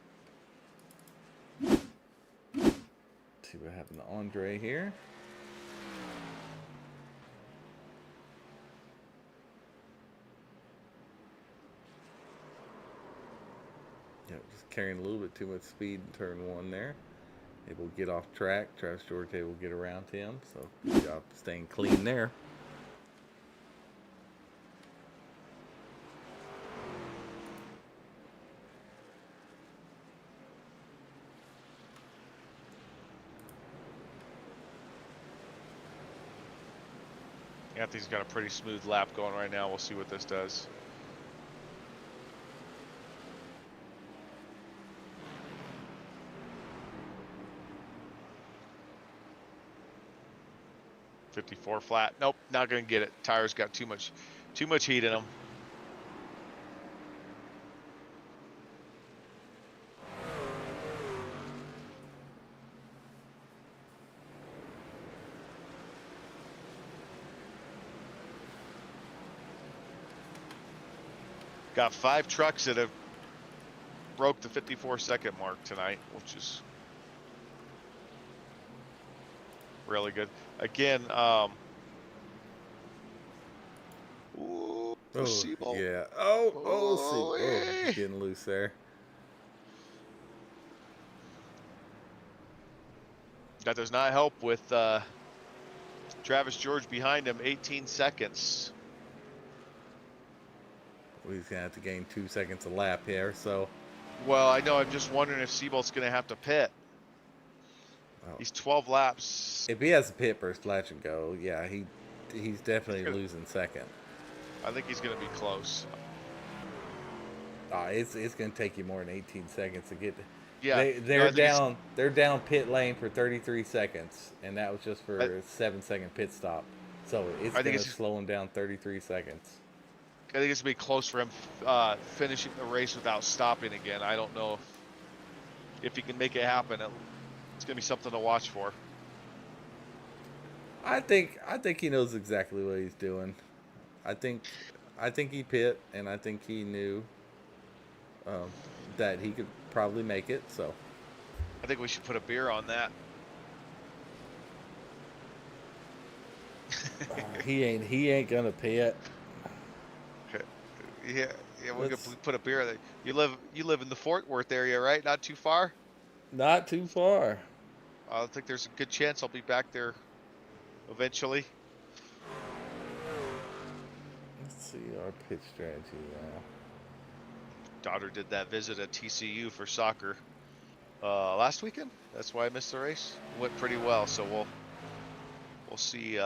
See what happened to Andre here. Yeah, just carrying a little bit too much speed in turn 1 there. Able to get off track. Travis George able to get around him. So good job staying clean there. Anthony's got a pretty smooth lap going right now. We'll see what this does. .54 flat. Nope, not gonna get it. Tires got too much heat in them. Got 5 trucks that have broke the 54-second mark tonight, which is really good. Again, ooh, Oh, Seabolt. yeah. Oh, He's getting loose there. That does not help with Travis George behind him, 18 seconds. Well, he's going to have to gain 2 seconds a lap here, so. Well, I know. I'm just wondering if Seabolt's going to have to pit. Oh. He's 12 laps. If he has a pit burst, let him go. Yeah, he's definitely losing second. I think he's going to be close. It's going to take you more than 18 seconds to get. Yeah, They're down pit lane for 33 seconds, and that was just for a 7-second pit stop. So it's going to slow him down 33 seconds. I think it's going to be close for him finishing the race without stopping again. I don't know if he can make it happen. It's going to be something to watch for. I think he knows exactly what he's doing. I think he pit, and I think he knew that he could probably make it. So I think we should put a beer on that. He ain't gonna pit. Yeah, we're gonna put a beer there. You live in the Fort Worth area, right? Not too far. Not too far. I think there's a good chance I'll be back there eventually. Let's see our pitch strategy now. Daughter did that visit at TCU for soccer last weekend. That's why I missed the race. Went pretty well, so we'll see.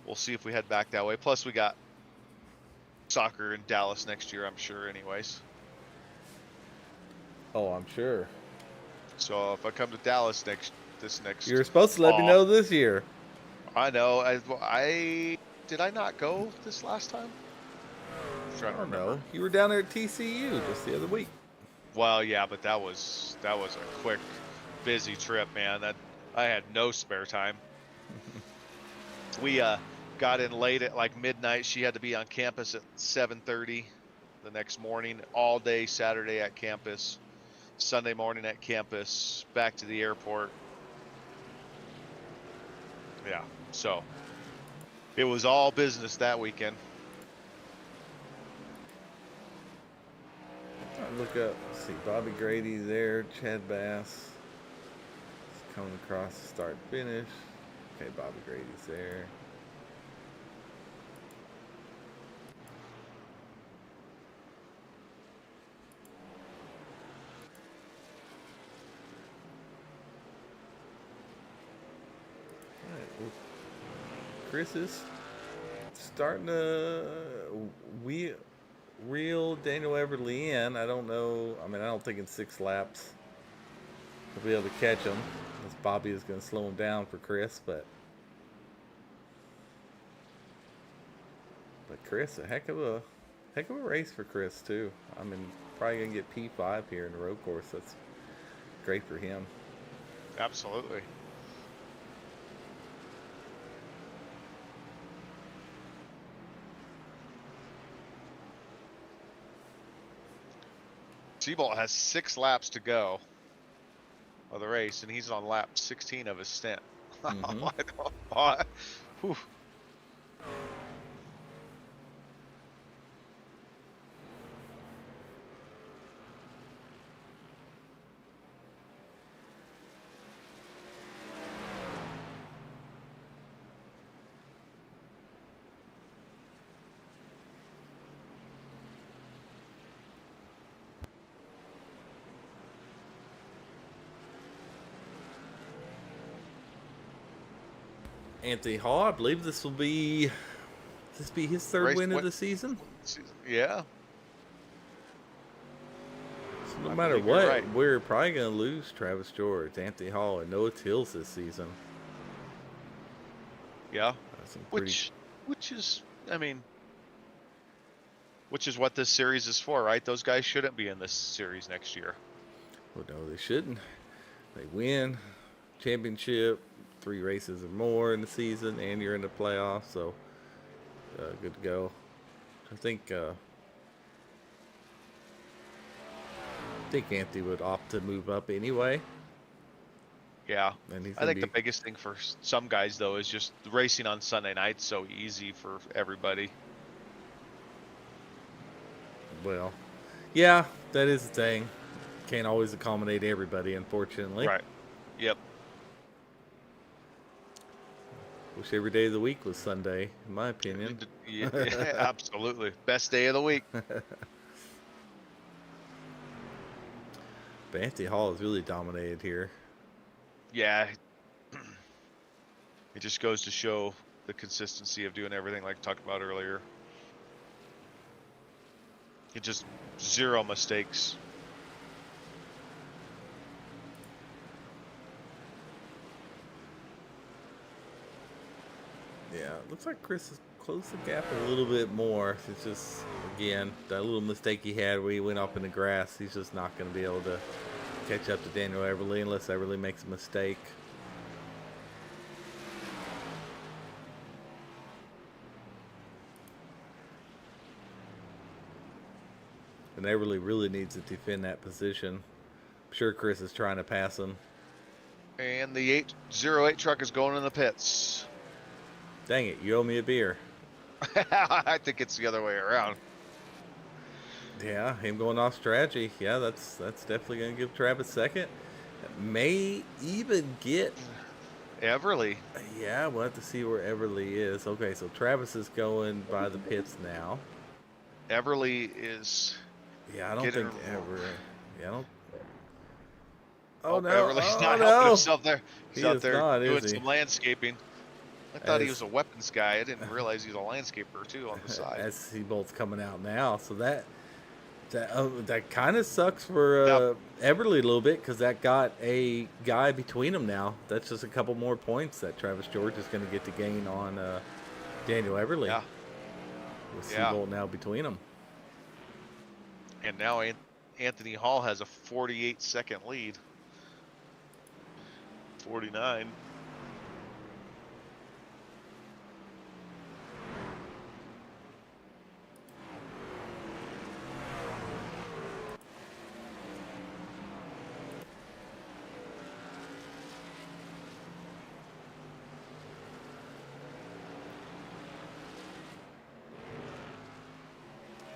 We'll see if we head back that way. Plus, we got soccer in Dallas next year, I'm sure. Anyways. Oh, I'm sure. So if I come to Dallas this next, You're supposed to let me know this year. I know. I did I not go this last time? I don't know. You were down there at TCU just the other week. Well, yeah, but that was a quick, busy trip, man. That I had no spare time. We got in late at like midnight. She had to be on campus at 7:30 the next morning. All day Saturday at campus. Sunday morning at campus. Back to the airport. Yeah. So it was all business that weekend. Look up. Let's see, Bobby Grady there. Chad Bass is coming across the start finish. Okay, Bobby Grady's there. All right, well, Chris is starting to reel Daniel Everly in. I don't know. I mean, I don't think in 6 laps he'll be able to catch him. As Bobby is going to slow him down for Chris, but Chris, a heck of a race for Chris too. I mean, probably going to get P5 here in the road course. That's great for him. Absolutely. Seabolt has 6 laps to go of the race, and he's on lap 16 of his stint. Mhm. Whew. Anthony Hall, I believe this will be his third Race win of win- the season. Yeah. So no I matter believe you're what, right. we're probably going to lose Travis George, Anthony Hall, and Noah Tills this season. Yeah. That's some pretty. Which is, I mean, which is what this series is for, right? Those guys shouldn't be in this series next year. Well, no, they shouldn't. They win championship, 3 races or more in the season, and you're in the playoffs, so good to go. I think Anthony would opt to move up anyway. Yeah. And he's I gonna think the biggest thing for some guys, though, is just racing on Sunday nights so easy for everybody. well, yeah, that is the thing. Can't always accommodate everybody, unfortunately. Right. Yep. Wish every day of the week was Sunday, in my opinion. Yeah, absolutely. Best day of the week. But Anthony Hall has really dominated here. Yeah. It just goes to show the consistency of doing everything like I talked about earlier. It just 0 mistakes. Yeah, it looks like Chris has closed the gap a little bit more. It's just, again, that little mistake he had where he went up in the grass. He's just not going to be able to catch up to Daniel Everly unless Everly makes a mistake. And Everly really needs to defend that position. I'm sure Chris is trying to pass him. And the 808 truck is going in the pits. Dang it, you owe me a beer. I think it's the other way around. Yeah, him going off strategy. Yeah, that's definitely going to give Travis second. May even get. Everly. Yeah, we'll have to see where Everly is. Okay, so Travis is going by the pits now. Everly is. Yeah, I don't Getting think removed. ever. Yeah, I don't. Oh no! Everly's Oh not helping no! himself there. He's He out is there not, doing is he? some landscaping. I thought he As- was a weapons guy. I didn't realize he was a landscaper too on the side. As Seabolt's coming out now, so that kind of sucks for Now- Everly a little bit because that got a guy between them now. That's just a couple more points that Travis George is going to get to gain on Daniel Everly. Yeah. With Yeah. Seabolt now between them. And now Anthony Hall has a 48-second lead. 49.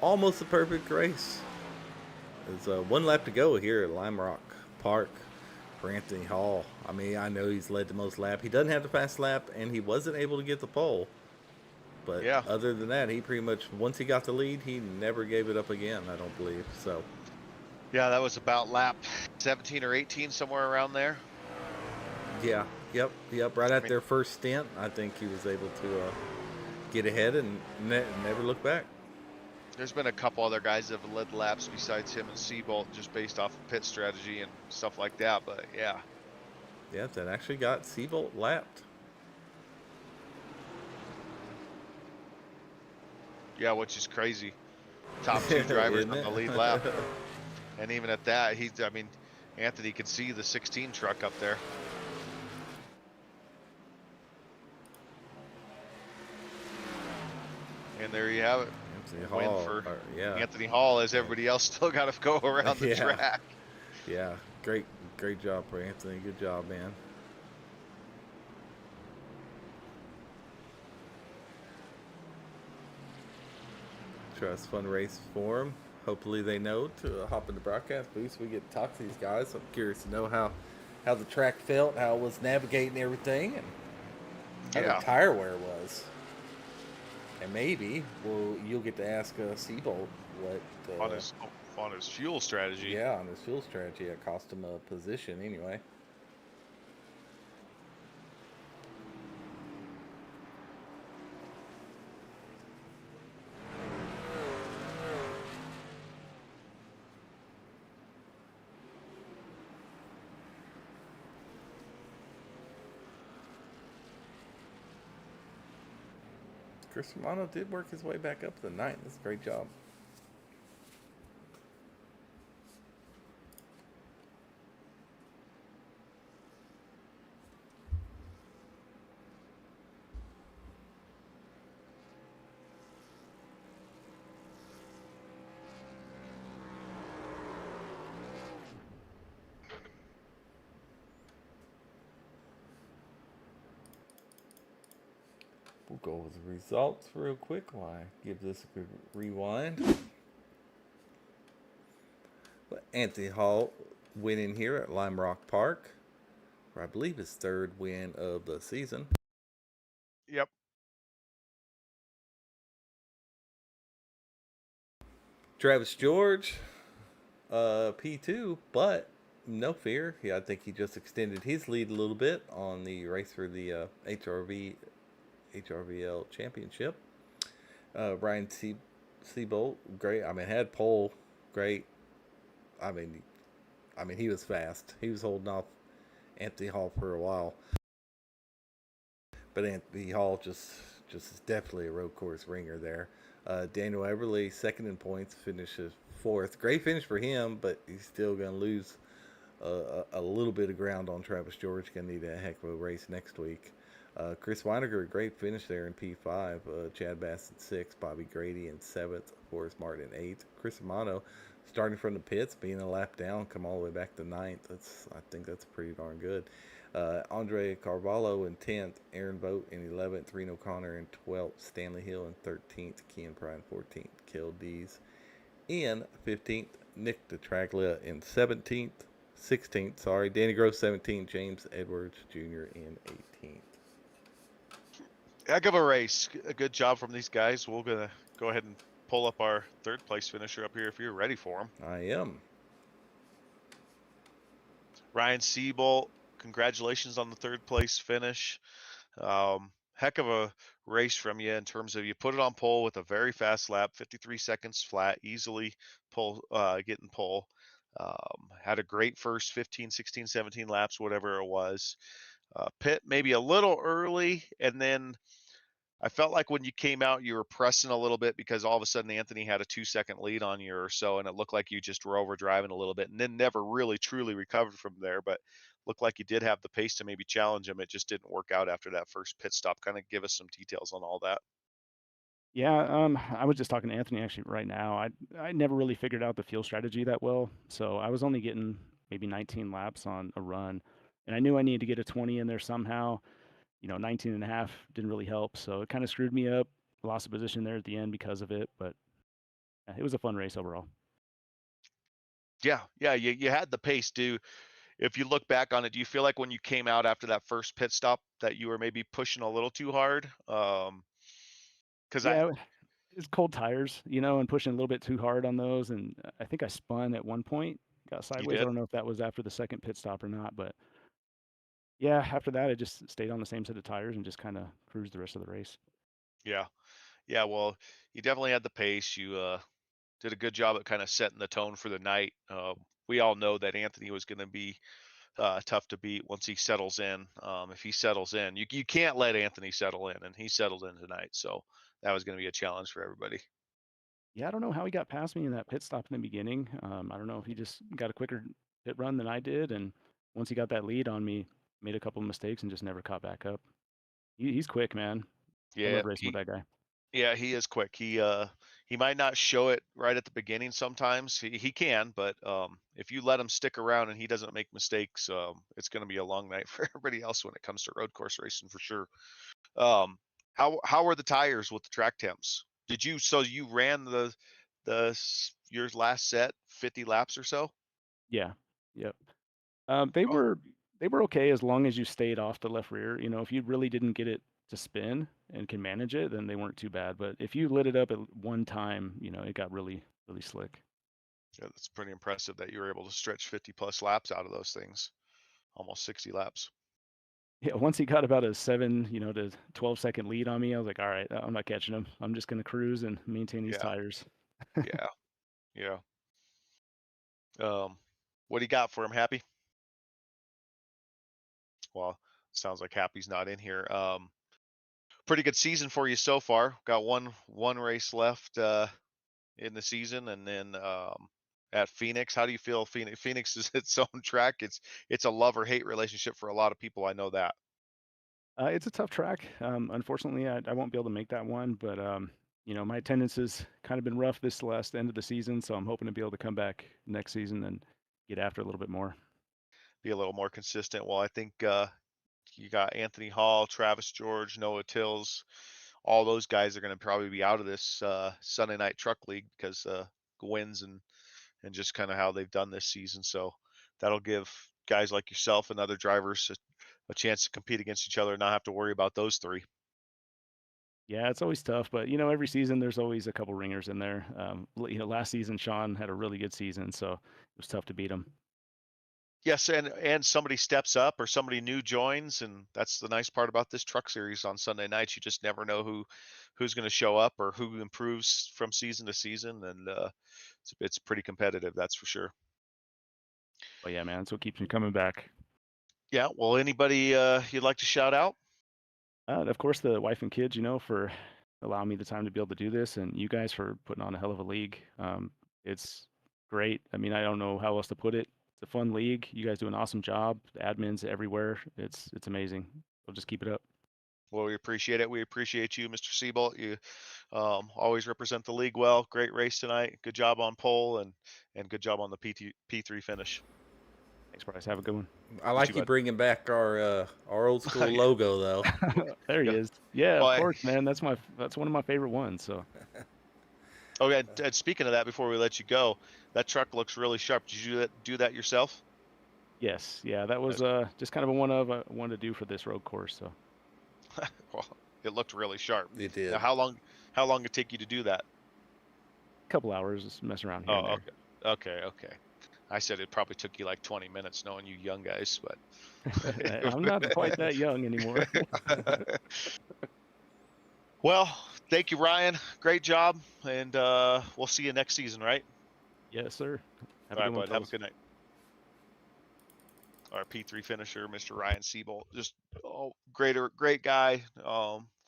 Almost a perfect race. There's 1 lap to go here at Lime Rock Park for Anthony Hall. I mean, I know he's led the most lap. He doesn't have the fast lap, and he wasn't able to get the pole. But Yeah. other than that, he pretty much, once he got the lead, he never gave it up again, I don't believe. So, Yeah, that was about lap 17 or 18, somewhere around there. yeah, yep. Right at their first stint, I think he was able to get ahead and never look back. There's been a couple other guys that have led laps besides him and Seabolt just based off of pit strategy and stuff like that. But yeah, Yeah, that actually got Seabolt lapped. yeah, which is crazy. Top 2 drivers Isn't on it? the lead lap. And even at that, I mean, Anthony could see the 16 truck up there. And there you have it. Anthony A win Hall. for Yeah. Anthony Hall, as everybody else still got to go around the Yeah. track. Yeah. Great job for Anthony. Good job, man. Trust fun race for him. Hopefully they know to hop in the broadcast booth so we get to talk to these guys. I'm curious to know how the track felt, how it was navigating everything, and how the Yeah, tire wear was. And maybe you'll get to ask Seabolt what on his fuel strategy. yeah, on his fuel strategy. It cost him a position anyway. Chris Romano did work his way back up to the ninth. That's a great job. We'll go with the results real quick while I give this a good rewind. But Anthony Hall winning here at Lime Rock Park, for I believe his third win of the season. Yep. Travis George, P2, but no fear. Yeah, I think he just extended his lead a little bit on the race for the HRVL championship. Ryan Seabolt, great. I mean, had pole, great. I mean, he was fast. He was holding off Anthony Hall for a while, but Anthony Hall just is definitely a road course ringer there. Daniel Everly, second in points, finishes fourth. Great finish for him, but he's still going to lose a little bit of ground on Travis George. Going to need a heck of a race next week. Chris Weiniger, great finish there in P5. Chad Bass in 6th. Bobby Grady in 7th. Forrest Martin in 8th. Chris Romano starting from the pits, being a lap down, come all the way back to 9th. I think that's pretty darn good. Andre Carvalho in 10th. Aaron Vogt in 11th. Reno Connor in 12th. Stanley Hill in 13th. Kean Pride in 14th. Kill Dees in 15th. Nick DeTraglia in 17th. 16th, sorry. Danny Grove 17th. James Edwards Jr. in 18th. Heck of a race. A good job from these guys. We're going to go ahead and pull up our third place finisher up here if you're ready for him. I am. Ryan Seabolt, congratulations on the third place finish. Heck of a race from you in terms of you put it on pole with a very fast lap, 53 seconds flat, easily getting pole. Had a great first 15, 16, 17 laps, whatever it was. Pit maybe a little early, and then I felt like when you came out, you were pressing a little bit because all of a sudden Anthony had a 2-second lead on you or so, and it looked like you just were over driving a little bit, and then never really truly recovered from there. But looked like you did have the pace to maybe challenge him. It just didn't work out after that first pit stop. Kind of give us some details on all that. Yeah, I was just talking to Anthony actually right now. I never really figured out the fuel strategy that well, so I was only getting maybe 19 laps on a run, and I knew I needed to get a 20 in there somehow. 19 and a half didn't really help, so it kind of screwed me up. Lost a position there at the end because of it, but it was a fun race overall. Yeah, you had the pace. If you look back on it, do you feel like when you came out after that first pit stop that you were maybe pushing a little too hard? Because Yeah, it's cold tires, and pushing a little bit too hard on those, and I think I spun at one point, got you sideways. I did. don't know if that was after the second pit stop or not, but yeah, after that I just stayed on the same set of tires and just kind of cruised the rest of the race. Yeah. Well, you definitely had the pace. You did a good job at kind of setting the tone for the night. We all know that Anthony was going to be tough to beat once he settles in. If he settles in, you can't let Anthony settle in, and he settled in tonight. So that was going to be a challenge for everybody. Yeah, I don't know how he got past me in that pit stop in the beginning. I don't know if he just got a quicker pit run than I did, and once he got that lead on me, made a couple of mistakes and just never caught back up. He's quick, man. I Yeah, love racing with that guy. Yeah, he is quick. He might not show it right at the beginning sometimes. He can, but if you let him stick around and he doesn't make mistakes, it's going to be a long night for everybody else when it comes to road course racing for sure. Um, how are the tires with the track temps? So you ran your last set 50 laps or so? Yeah. Yep. They Oh, were they were okay as long as you stayed off the left rear. You know, if you really didn't get it to spin and can manage it, then they weren't too bad. But if you lit it up at one time, you know, it got really slick. yeah, that's pretty impressive that you were able to stretch 50 plus laps out of those things, almost 60 laps. Yeah, once he got about a 7, to 12-second lead on me, I was like, all right, I'm not catching him. I'm just gonna cruise and maintain these Yeah, tires. yeah, yeah. Um, what do you got for him, Happy? Well, sounds like Happy's not in here. Pretty good season for you so far. Got one race left in the season, and then at Phoenix. How do you feel? Phoenix is its own track. It's a love or hate relationship for a lot of people. I know that. It's a tough track. Unfortunately, I won't be able to make that one, but my attendance has kind of been rough this last end of the season, so I'm hoping to be able to come back next season and get after it a little bit more. Be a little more consistent. Well, I think you got Anthony Hall, Travis George, Noah Tills. All those guys are going to probably be out of this Sunday Night Truck League because wins and just kind of how they've done this season. So that'll give guys like yourself and other drivers a chance to compete against each other and not have to worry about those three. Yeah, it's always tough, but every season there's always a couple ringers in there. Last season Sean had a really good season, so it was tough to beat him. Yes, and somebody steps up or somebody new joins, and that's the nice part about this truck series on Sunday nights. You just never know who's going to show up or who improves from season to season, and it's pretty competitive, that's for sure. But yeah, man, that's what keeps me coming back. Yeah. Well, anybody you'd like to shout out? Of course, the wife and kids, for allowing me the time to be able to do this, and you guys for putting on a hell of a league. It's great. I mean, I don't know how else to put it. It's a fun league. You guys do an awesome job. The admins everywhere. It's amazing. So just keep it up. Well, we appreciate it. We appreciate you, Mr. Siebold. You always represent the league well. Great race tonight. Good job on pole and good job on the P3 finish. Thanks, Bryce. Have a good one. I like you bud. bringing back our old school logo though. There he Yeah. is. Yeah, Well, of course, man. That's one of my favorite ones. So okay. And speaking of that, before we let you go, that truck looks really sharp. Did you do that yourself? yes, yeah, that was just kind of a one of I wanted to do for this road course. So Well, it looked really sharp. You did. Now, how long did it take you to do that? a couple hours just messing around here and Oh, there. okay. I said it probably took you like 20 minutes, knowing you young guys, but. I'm not quite that young anymore. Well, thank you, Ryan. Great job, and we'll see you next season, right? Yes, sir. Have All a right, good one, bud. Have a fellas. good night. Our P3 finisher, Mr. Ryan Siebold, just great guy.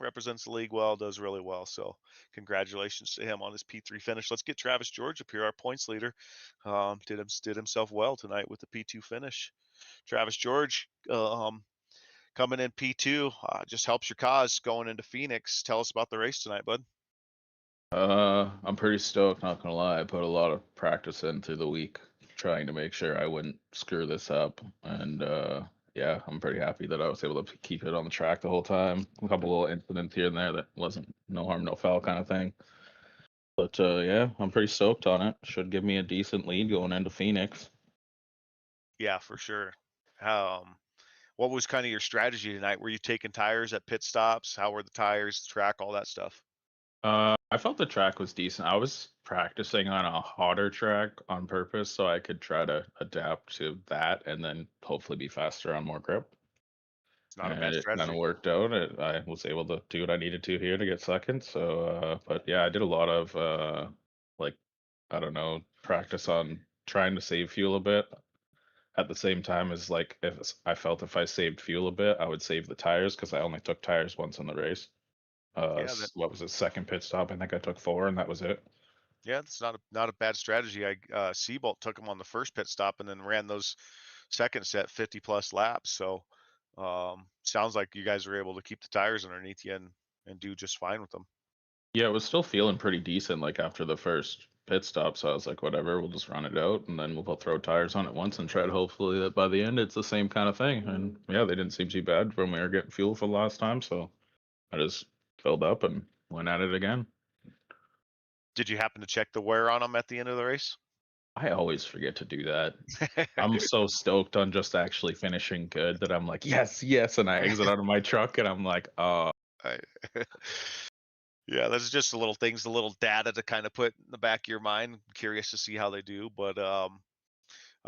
Represents the league well, does really well. So congratulations to him on his P3 finish. Let's get Travis George up here, our points leader. Did himself well tonight with the P2 finish. Travis George, coming in P2, just helps your cause going into Phoenix. Tell us about the race tonight, bud. I'm pretty stoked, not gonna lie. I put a lot of practice in through the week trying to make sure I wouldn't screw this up. And yeah, I'm pretty happy that I was able to keep it on the track the whole time. A couple little incidents here and there that wasn't no harm, no foul kind of thing. But yeah, I'm pretty stoked on it. Should give me a decent lead going into Phoenix. Yeah, for sure. What was kind of your strategy tonight? Were you taking tires at pit stops? How were the tires, the track, all that stuff? I felt the track was decent. I was practicing on a hotter track on purpose so I could try to adapt to that and then hopefully be faster on more grip. It's not a And bad it kind of strategy. worked out. I was able to do what I needed to here to get second. So, but yeah, I did a lot of like I don't know, practice on trying to save fuel a bit. At the same time as like I felt if I saved fuel a bit, I would save the tires because I only took tires once in the race. Yeah, that What was it? Second pit stop. I think I took 4, and that was it. yeah, it's not a bad strategy. Seabolt took him on the first pit stop and then ran those second set 50 plus laps. So sounds like you guys were able to keep the tires underneath you and do just fine with them. Yeah, it was still feeling pretty decent like after the first pit stop, so I was like, whatever, we'll just run it out and then we'll both throw tires on it once and try to hopefully that by the end it's the same kind of thing. And yeah, they didn't seem too bad when we were getting fuel for the last time, so I just filled up and went at it again. Did you happen to check the wear on them at the end of the race? I always forget to do that. I'm so stoked on just actually finishing good that I'm like, yes, yes, and I exit out of my truck and I'm like, I- yeah, that's just the little things, the little data to kind of put in the back of your mind. Curious to see how they do, but I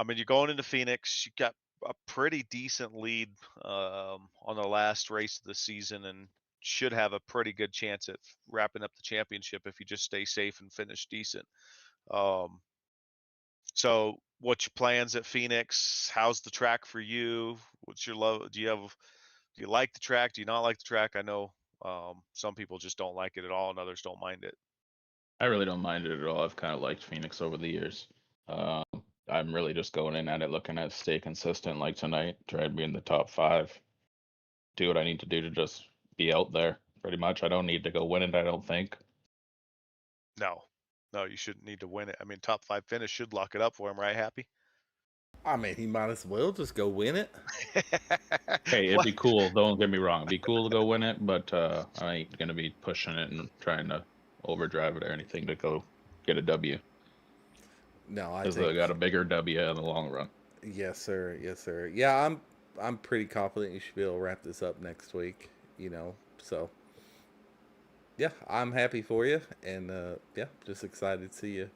mean, you're going into Phoenix. You got a pretty decent lead on the last race of the season, and should have a pretty good chance at wrapping up the championship if you just stay safe and finish decent. Um, so, what's your plans at Phoenix? How's the track for you? What's your love? Do you like the track? Do you not like the track? I know some people just don't like it at all, and others don't mind it. I really don't mind it at all. I've kind of liked Phoenix over the years. Um, I'm really just going in at it looking at stay consistent like tonight, try to be in the top 5, do what I need to do to just be out there pretty much. I don't need to go win it, I don't think. No, no, you shouldn't need to win it. I mean, top 5 finish should lock it up for him, right? Happy? I mean, he might as well just go win it. Hey, it'd What? be cool. Don't get me wrong. It'd be cool to go win it, but I ain't gonna be pushing it and trying to overdrive it or anything to go get a W. No, I Because think I got a bigger W in the long run. yes, sir. Yes, sir. Yeah, I'm pretty confident you should be able to wrap this up next week. You know, so yeah, I'm happy for you, and yeah, just excited to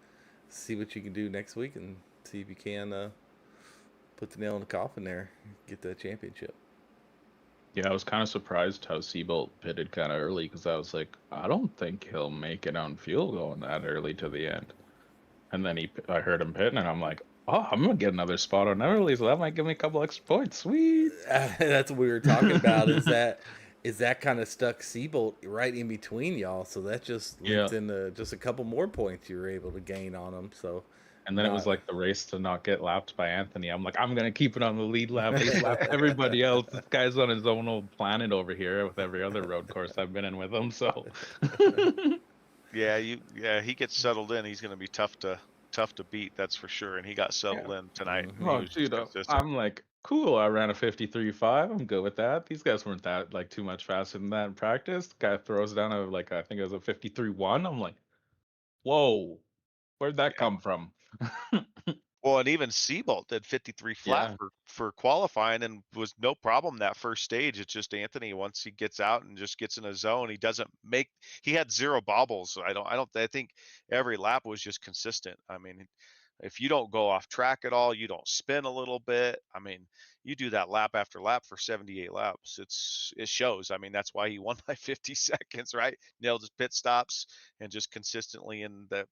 see what you can do next week, and see if you can put the nail in the coffin there, get that championship. Yeah, I was kind of surprised how Seabolt pitted kind of early because I was like, I don't think he'll make it on fuel going that early to the end. And then I heard him pitting, and I'm like, oh, I'm gonna get another spot on early, so that might give me a couple extra points. Sweet. That's what we were talking about. Is that kind of stuck Seabolt right in between y'all? So that just Yeah. linked into just a couple more points you were able to gain on him. So And then it was not like the race to not get lapped by Anthony. I'm like, I'm gonna keep it on the lead lap. He's lapped everybody else. This guy's on his own old planet over here with every other road course I've been in with him. So Yeah, he gets settled in. He's going to be tough to beat, that's for sure. And he got settled in tonight. Mhm. And he oh, was just dude, consistent. I'm like, cool. I ran a 53.5. I'm good with that. These guys weren't that like too much faster than that in practice. Guy throws down a like I think it was a 53.1. I'm like, whoa, where'd that Yeah. come from? Well, and even Seabolt did 53 flat Yeah. for qualifying and was no problem that first stage. It's just Anthony, once he gets out and just gets in a zone, he had 0 bobbles. I think every lap was just consistent. I mean, if you don't go off track at all, you don't spin a little bit. I mean, you do that lap after lap for 78 laps. It shows. I mean, that's why he won by 50 seconds, right? Nailed his pit stops and just consistently in the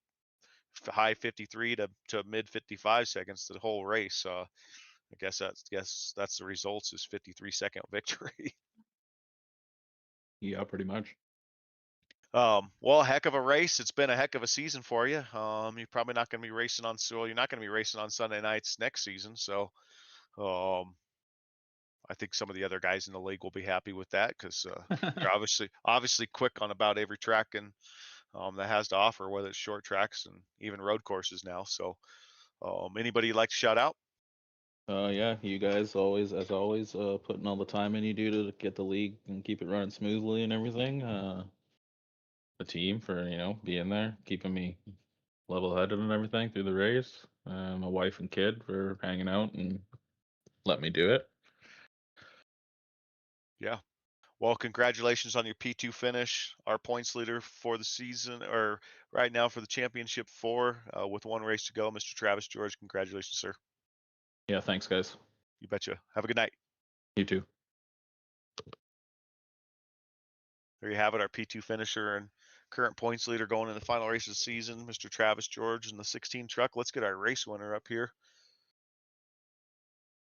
high 53 to mid 55 seconds the whole race. I guess that's the results is 53-second victory. Yeah, pretty much. Well, heck of a race. It's been a heck of a season for you. You're probably not going to be racing on You're not going to be racing on Sunday nights next season. So, I think some of the other guys in the league will be happy with that because you're obviously quick on about every track and that has to offer, whether it's short tracks and even road courses now. So, anybody you'd like to shout out? Yeah, you guys always, as always, putting all the time in you do to get the league and keep it running smoothly and everything. The team for, being there, keeping me level-headed and everything through the race. My wife and kid for hanging out and let me do it. Yeah. Well, congratulations on your P2 finish. Our points leader for the season, or right now for the championship 4, with 1 race to go, Mr. Travis George. Congratulations, sir. Yeah, thanks, guys. You betcha. Have a good night. You too. There you have it, our P2 finisher and current points leader going in the final race of the season, Mr. Travis George in the 16 truck. Let's get our race winner up here.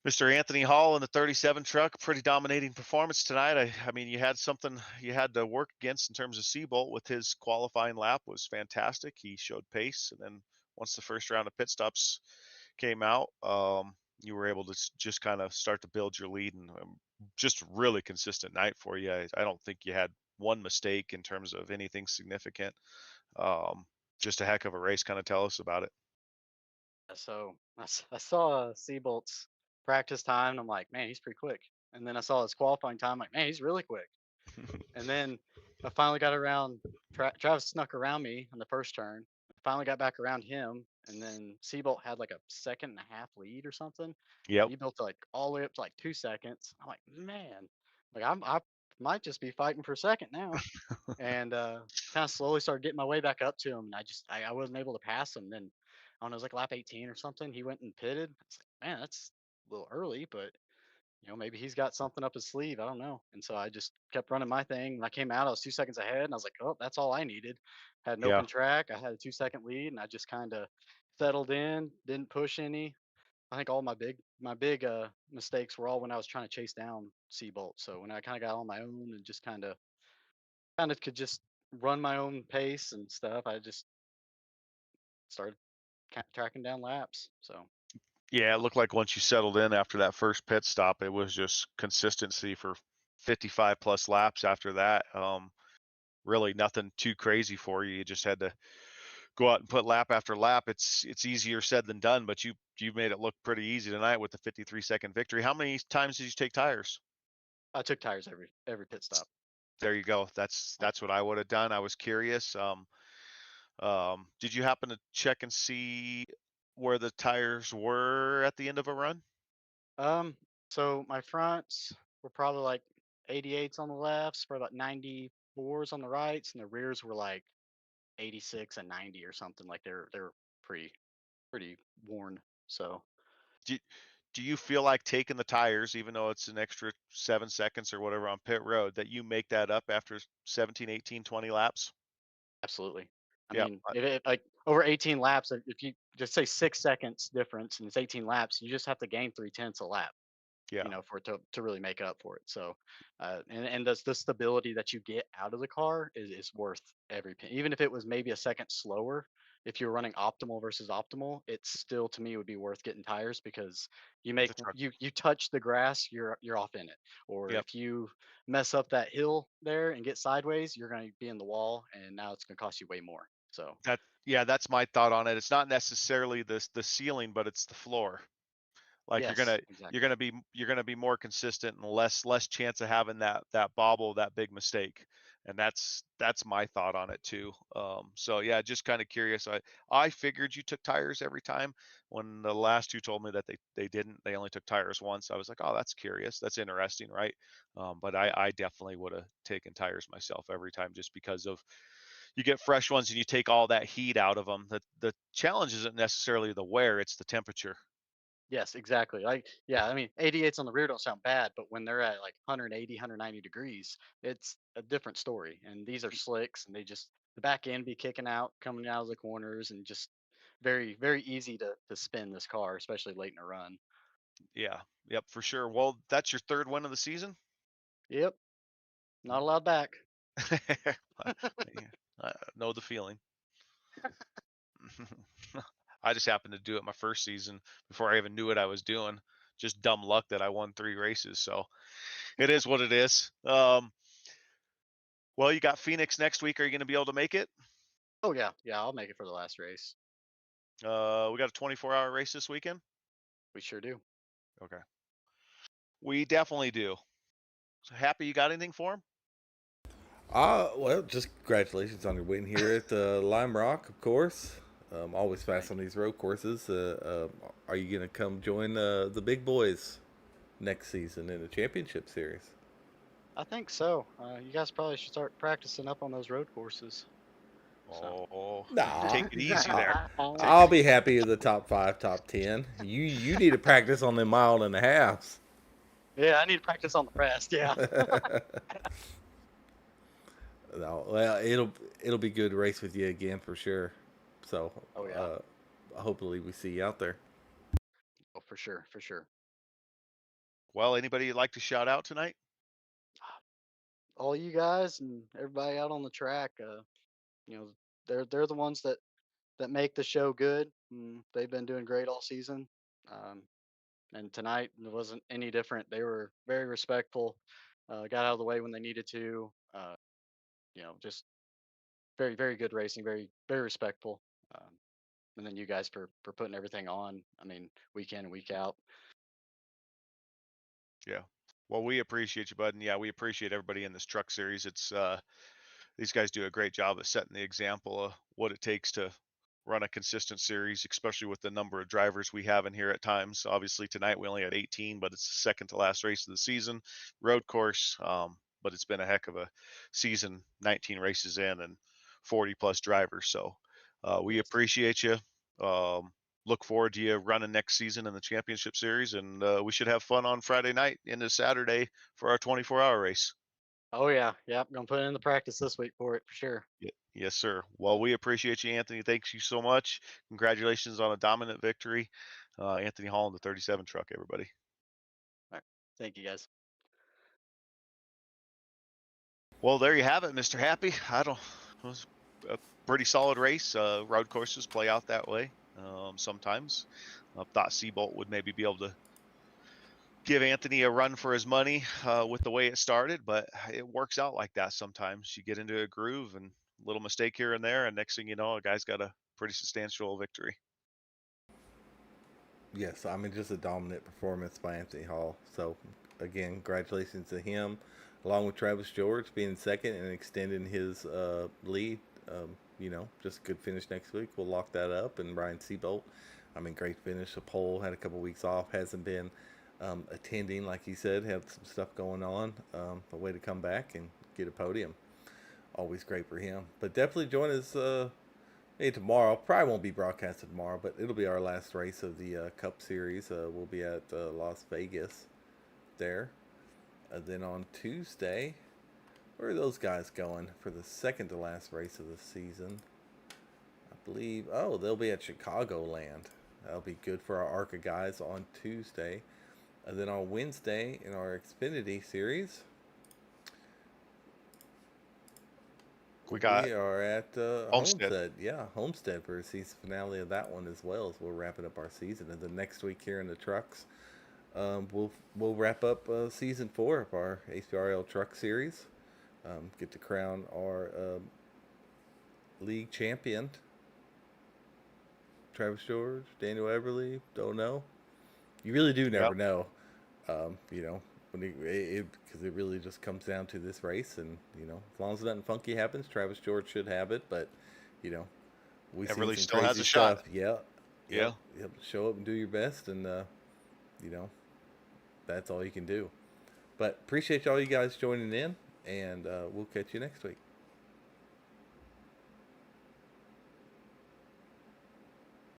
Mr. Anthony Hall in the 37 truck, pretty dominating performance tonight. I mean, you had something you had to work against in terms of Seabolt with his qualifying lap was fantastic. He showed pace, and then once the first round of pit stops came out, you were able to just kind of start to build your lead, and just really consistent night for you. I don't think you had one mistake in terms of anything significant. Just a heck of a race. Kind of tell us about it. So I saw Seabolt's practice time, and I'm like, man, he's pretty quick. And then I saw his qualifying time, like, man, he's really quick. And then I finally got around. Travis snuck around me on the first turn. I finally got back around him, and then Seabolt had like a second and a half lead or something. Yep. He built like all the way up to like 2 seconds. I'm like, man, like I might just be fighting for second now. And kind of slowly started getting my way back up to him. And I wasn't able to pass him. Then I don't know, it was like lap 18 or something. He went and pitted. I was like, man, that's a little early, but maybe he's got something up his sleeve. I don't know. And so I just kept running my thing. When I came out, I was 2 seconds ahead, and I was like, oh, that's all I needed. Had an Yeah. open track. I had a 2 second lead, and I just kind of settled in, didn't push any. I think all my big mistakes were all when I was trying to chase down Seabolt. So when I kind of got on my own and just kind of could just run my own pace and stuff, I just started tracking down laps. So Yeah, it looked like once you settled in after that first pit stop, it was just consistency for 55 plus laps after that. Really nothing too crazy for you. You just had to go out and put lap after lap. It's easier said than done, but you made it look pretty easy tonight with the 53-second victory. How many times did you take tires? I took tires every pit stop. There you go. That's what I would have done. I was curious. Did you happen to check and see where the tires were at the end of a run? So my fronts were probably like 88s on the lefts for about 94s on the rights, and the rears were like 86 and 90 or something. Like they're pretty worn. So do, do you feel like taking the tires, even though it's an extra 7 seconds or whatever on pit road, that you make that up after 17, 18, 20 laps? absolutely. I Yeah. mean, if it, like over 18 laps, if you just say 6 seconds difference and it's 18 laps, you just have to gain 3/10 a lap. Yeah. For it to really make up for it. So, and the stability that you get out of the car is worth every penny. Even if it was maybe a second slower, if you're running optimal versus optimal, it still to me would be worth getting tires because With the truck. you touch the grass, you're off in it. Or Yep. if you mess up that hill there and get sideways, you're going to be in the wall, and now it's going to cost you way more. So Yeah, that's my thought on it. It's not necessarily the ceiling, but it's the floor. Like yes, exactly. you're gonna be more consistent and less chance of having that bobble, that big mistake. And that's my thought on it too. So yeah, just kind of curious. I figured you took tires every time. When the last two told me that they didn't, they only took tires once. I was like, oh, that's curious. That's interesting, right? But I definitely would have taken tires myself every time just because of you get fresh ones and you take all that heat out of them. The challenge isn't necessarily the wear, it's the temperature. Yes, exactly. Like, yeah, I mean, 88s on the rear don't sound bad, but when they're at like 180, 190 degrees, it's a different story. And these are slicks, and the back end be kicking out, coming out of the corners, and just very, very easy to spin this car, especially late in a run. Yeah. Yep, for sure. Well, that's your third win of the season. Yep, not allowed back. Yeah, I know the feeling. I just happened to do it my first season before I even knew what I was doing. Just dumb luck that I won 3 races. So it is what it is. Well, you got Phoenix next week. Are you going to be able to make it? Oh yeah, yeah, I'll make it for the last race. We got a 24-hour race this weekend. We sure do. Okay. We definitely do. So happy you got anything for him? Well, just congratulations on your win here at Lime Rock, of course. Always fast on these road courses. Are you going to come join the big boys next season in the championship series? I think so. You guys probably should start practicing up on those road courses. So. Oh, Nah, take it easy there. I'll be happy with the top 5, top 10. You need to practice on the mile and a half. Yeah, I need to practice on the rest. Yeah. No, well, it'll be good to race with you again for sure. So, Oh yeah. hopefully we see you out there. Oh, for sure, for sure. Well, anybody you'd like to shout out tonight? All you guys and everybody out on the track, you know, they're the ones that make the show good. They've been doing great all season, um, and tonight it wasn't any different. They were very respectful, got out of the way when they needed to. just very, very good racing, very, very respectful. And then you guys for putting everything on. I mean, week in and week out. Yeah. Well, we appreciate you, bud, and yeah, we appreciate everybody in this truck series. It's these guys do a great job of setting the example of what it takes to run a consistent series, especially with the number of drivers we have in here at times. Obviously, tonight we only had 18, but it's the second to last race of the season, road course. But it's been a heck of a season, 19 races in and 40 plus drivers. So we Yes. appreciate you. Look forward to you running next season in the championship series, and we should have fun on Friday night into Saturday for our 24-hour race. Oh yeah, yep. Gonna put in the practice this week for it for sure. Yes, sir. Well, we appreciate you, Anthony. Thanks you so much. Congratulations on a dominant victory. Anthony Hall in the 37 truck, everybody. All right. Thank you guys. Well, there you have it, Mr. Happy. It was a pretty solid race. Road courses play out that way sometimes. Thought Seabolt would maybe be able to give Anthony a run for his money with the way it started, but it works out like that sometimes. You get into a groove and a little mistake here and there, and next thing you know, a guy's got a pretty substantial victory. Yes, I mean, just a dominant performance by Anthony Hall. So, again, congratulations to him, along with Travis George being second and extending his lead. Just a good finish next week. We'll lock that up. And Ryan Seabolt, I mean, great finish. A pole, had a couple weeks off, hasn't been attending, like he said, had some stuff going on. A way to come back and get a podium. Always great for him. But definitely join us. Tomorrow. Probably won't be broadcasted tomorrow, but it'll be our last race of the Cup Series. We'll be at Las Vegas there. Then on Tuesday, where are those guys going for the second to last race of the season? I believe, they'll be at Chicagoland. That'll be good for our ARCA guys on Tuesday. And then on Wednesday in our Xfinity series, We are at Homestead. Homestead. Yeah, Homestead for the season finale of that one as well, as we're wrapping up our season. And then next week here in the trucks, we'll wrap up season 4 of our HVRL Truck Series. Get to crown our league champion. Travis George, Daniel Everly, don't know. You really do never know. Because it really just comes down to this race, and as long as nothing funky happens, Travis George should have it. But we Everly see some still has crazy a shot. stuff. Yeah. Yeah. Show up and do your best, and that's all you can do. But appreciate all you guys joining in, and we'll catch you next week.